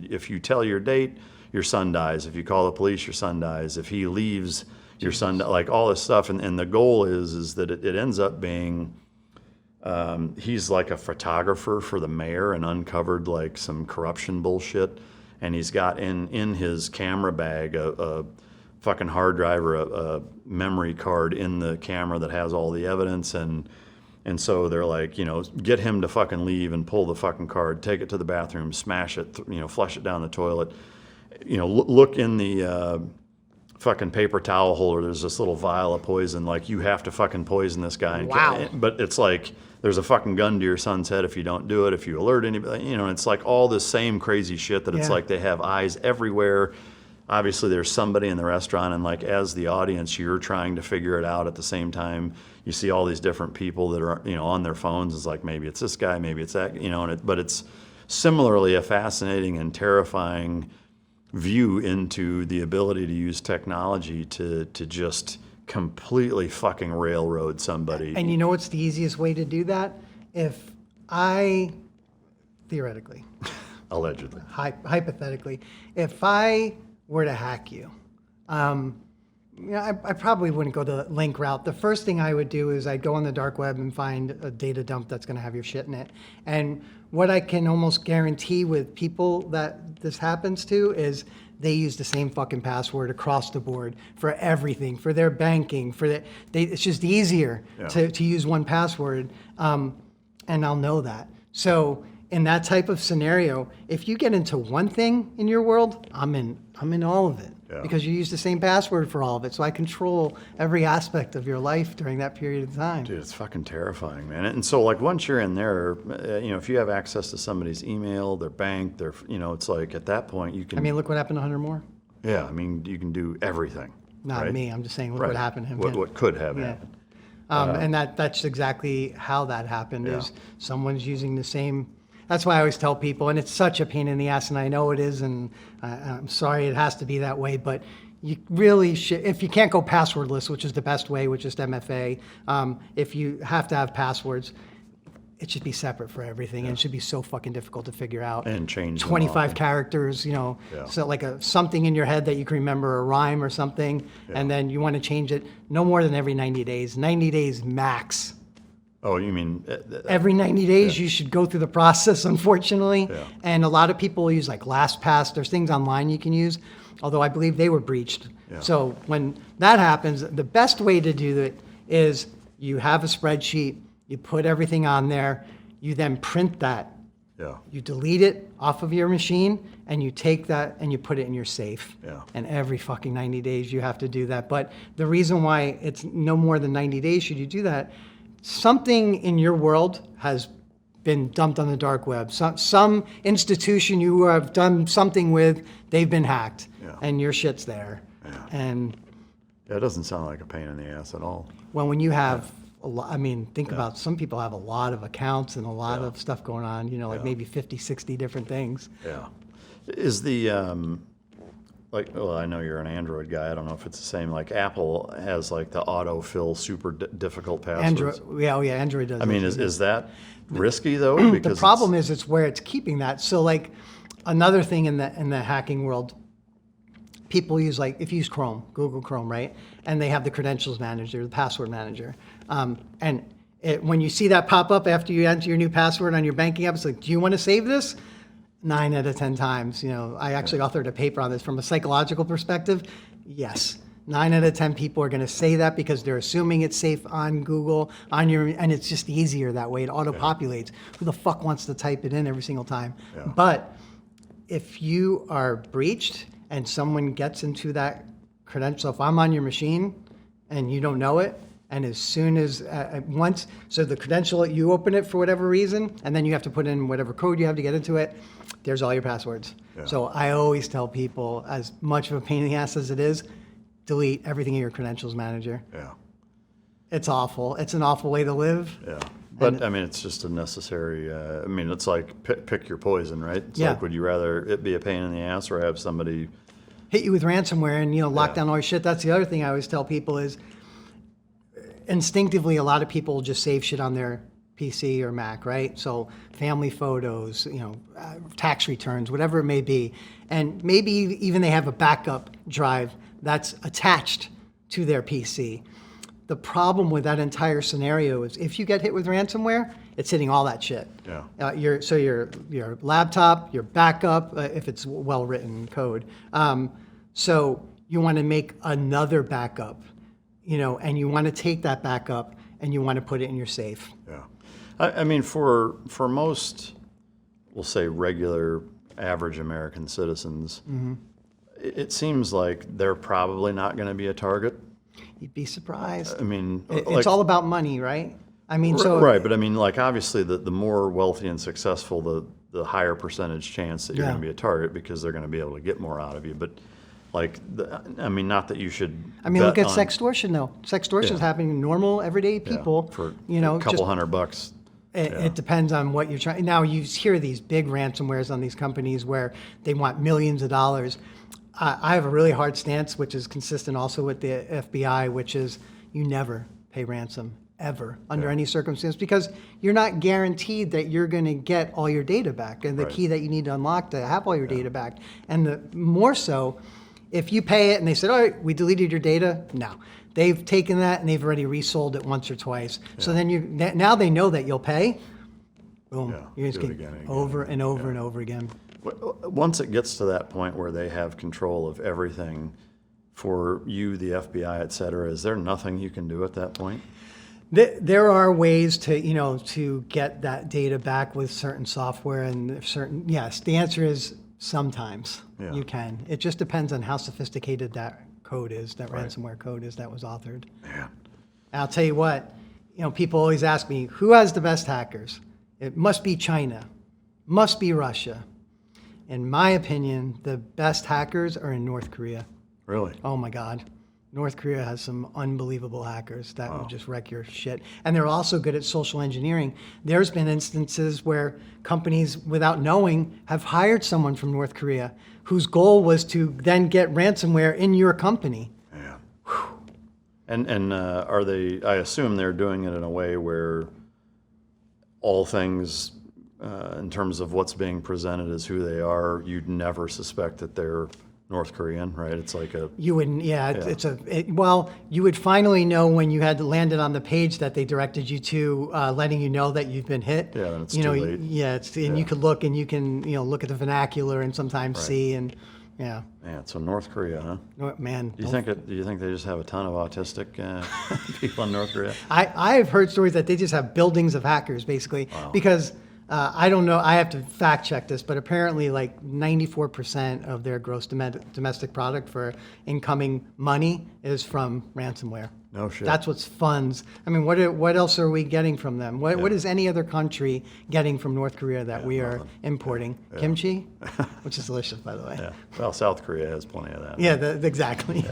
S2: if you tell your date, your son dies. If you call the police, your son dies. If he leaves, your son dies. Like all this stuff. And the goal is that it ends up being, he's like a photographer for the mayor and uncovered like some corruption bullshit. And he's got in his camera bag a fucking hard drive or a memory card in the camera that has all the evidence. And so they're like, you know, get him to fucking leave and pull the fucking card, take it to the bathroom, smash it, you know, flush it down the toilet. You know, look in the fucking paper towel holder. There's this little vial of poison. Like, you have to fucking poison this guy.
S1: Wow.
S2: But it's like, there's a fucking gun to your son's head if you don't do it, if you alert anybody. You know, it's like all this same crazy shit that it's like they have eyes everywhere. Obviously, there's somebody in the restaurant, and like as the audience, you're trying to figure it out at the same time. You see all these different people that are, you know, on their phones. It's like, maybe it's this guy, maybe it's that, you know. But it's similarly a fascinating and terrifying view into the ability to use technology to just completely fucking railroad somebody.
S1: And you know what's the easiest way to do that? if I, theoretically,
S2: Allegedly.
S1: hypothetically, if I were to hack you, I probably wouldn't go the link route. The first thing I would do is I'd go on the dark web and find a data dump that's going to have your shit in it. And what I can almost guarantee with people that this happens to is they use the same fucking password across the board for everything, for their banking, it's just easier to use one password, and I'll know that. So in that type of scenario, if you get into one thing in your world, I'm in all of it. Because you use the same password for all of it. So I control every aspect of your life during that period of time.
S2: Dude, it's fucking terrifying, man. And so, like, once you're in there, if you have access to somebody's email, their bank, it's like at that point you can.
S1: I mean, look what happened to Hunter Moore.
S2: Yeah, I mean, you can do everything.
S1: Not
S2: right?
S1: me. I'm just saying, look what happened to him.
S2: What could have happened.
S1: And that's exactly how that happened. Is someone's using the same. That's why I always tell people, and it's such a pain in the ass, and I know it is, and I'm sorry it has to be that way, but you really should, if you can't go passwordless, which is the best way, which is MFA, if you have to have passwords, it should be separate for everything, and it should be so fucking difficult to figure out.
S2: And change
S1: 25 characters, so like something in your head that you can remember, a rhyme or something, and then you want to change it no more than every 90 days. 90 days max.
S2: Oh, you mean
S1: every 90 days you should go through the process, unfortunately. And a lot of people use like LastPass. There's things online you can use, although I believe they were breached. So when that happens, the best way to do it is you have a spreadsheet, you put everything on there, you then print that. You delete it off of your machine, and you take that and you put it in your safe. And every fucking 90 days you have to do that. But the reason why it's no more than 90 days should you do that, something in your world has been dumped on the dark web. Some institution you have done something with, they've been hacked, and your shit's there. And
S2: it doesn't sound like a pain in the ass at all.
S1: Well, when you have a lot, I mean, think about some people have a lot of accounts and a lot of stuff going on, like maybe 50, 60 different things.
S2: Is the, I know you're an Android guy. I don't know if it's the same. Like Apple has like the autofill super difficult passwords.
S1: Android does.
S2: I mean, is that risky though? Because
S1: the problem is it's where it's keeping that. So like another thing in the hacking world, people use if you use Chrome, Google Chrome, right? And they have the credentials manager, the password manager. When you see that pop up after you enter your new password on your banking app, it's like, do you want to save this? 9 out of 10 times, I actually authored a paper on this from a psychological perspective. Yes, 9 out of 10 people are going to say that because they're assuming it's safe on Google, and it's just easier that way. It auto-populates. Who the fuck wants to type it in every single time? But if you are breached and someone gets into that credential, if I'm on your machine and you don't know it, and as soon as so the credential, you open it for whatever reason, and then you have to put in whatever code you have to get into it, there's all your passwords. So I always tell people, as much of a pain in the ass as it is, delete everything in your credentials manager. It's awful. It's an awful way to live.
S2: But I mean, it's just a necessary, it's like pick your poison, right? It's like, would you rather it be a pain in the ass or have somebody
S1: hit you with ransomware and, lock down all your shit? That's the other thing I always tell people is, instinctively, a lot of people just save shit on their PC or Mac, right? So family photos, tax returns, whatever it may be. And maybe even they have a backup drive that's attached to their PC. The problem with that entire scenario is if you get hit with ransomware, it's hitting all that shit. Your laptop, your backup, if it's well-written code. So you want to make another backup. And you want to take that back up and you want to put it in your safe.
S2: I mean, for most, we'll say regular, average American citizens, it seems like they're probably not going to be a target.
S1: You'd be surprised.
S2: I mean,
S1: it's all about money, right? I mean,
S2: right, but I mean, obviously, the more wealthy and successful, the higher percentage chance that you're going to be a target because they're going to be able to get more out of you. But not that you should. I mean,
S1: look at sextortion though. Sextortion is happening to normal, everyday people.
S2: For a couple $100.
S1: It depends on what you're trying. Now you hear these big ransomwares on these companies where they want millions of dollars. I have a really hard stance, which is consistent also with the FBI, which is you never pay ransom ever under any circumstance, because you're not guaranteed that you're going to get all your data back and the key that you need to unlock to have all your data back. And the more so, if you pay it and they said, all right, we deleted your data, no. They've taken that and they've already resold it once or twice. So then now they know that you'll pay. Boom. You're just getting over and over and over again.
S2: Once it gets to that point where they have control of everything for you, the FBI, et cetera, is there nothing you can do at that point?
S1: There are ways to get that data back with certain software and certain, yes, the answer is sometimes you can. It just depends on how sophisticated that code is, that ransomware code is that was authored.
S2: Yeah.
S1: I'll tell you what, people always ask me, who has the best hackers? It must be China, must be Russia. In my opinion, the best hackers are in North Korea.
S2: Really?
S1: Oh my God. North Korea has some unbelievable hackers that will just wreck your shit. And they're also good at social engineering. There's been instances where companies, without knowing, have hired someone from North Korea whose goal was to then get ransomware in your company.
S2: Yeah. And are they, I assume they're doing it in a way where all things in terms of what's being presented as who they are, you'd never suspect that they're North Korean, right? It's like a...
S1: You wouldn't, well, you would finally know when you had landed on the page that they directed you to, letting you know that you've been hit.
S2: Yeah, and it's too late.
S1: Yeah, and you could look and you can, look at the vernacular and sometimes see and, yeah.
S2: Man, so North Korea, huh?
S1: No, man.
S2: Do you think they just have a ton of autistic people in North Korea?
S1: I've heard stories that they just have buildings of hackers, basically, because... I don't know, I have to fact check this, but apparently like 94% of their gross domestic product for incoming money is from ransomware.
S2: No shit.
S1: That's what's funds. I mean, what else are we getting from them? What is any other country getting from North Korea that we are importing? Kimchi, which is delicious, by the way.
S2: Yeah. Well, South Korea has plenty of that.
S1: Yeah, exactly.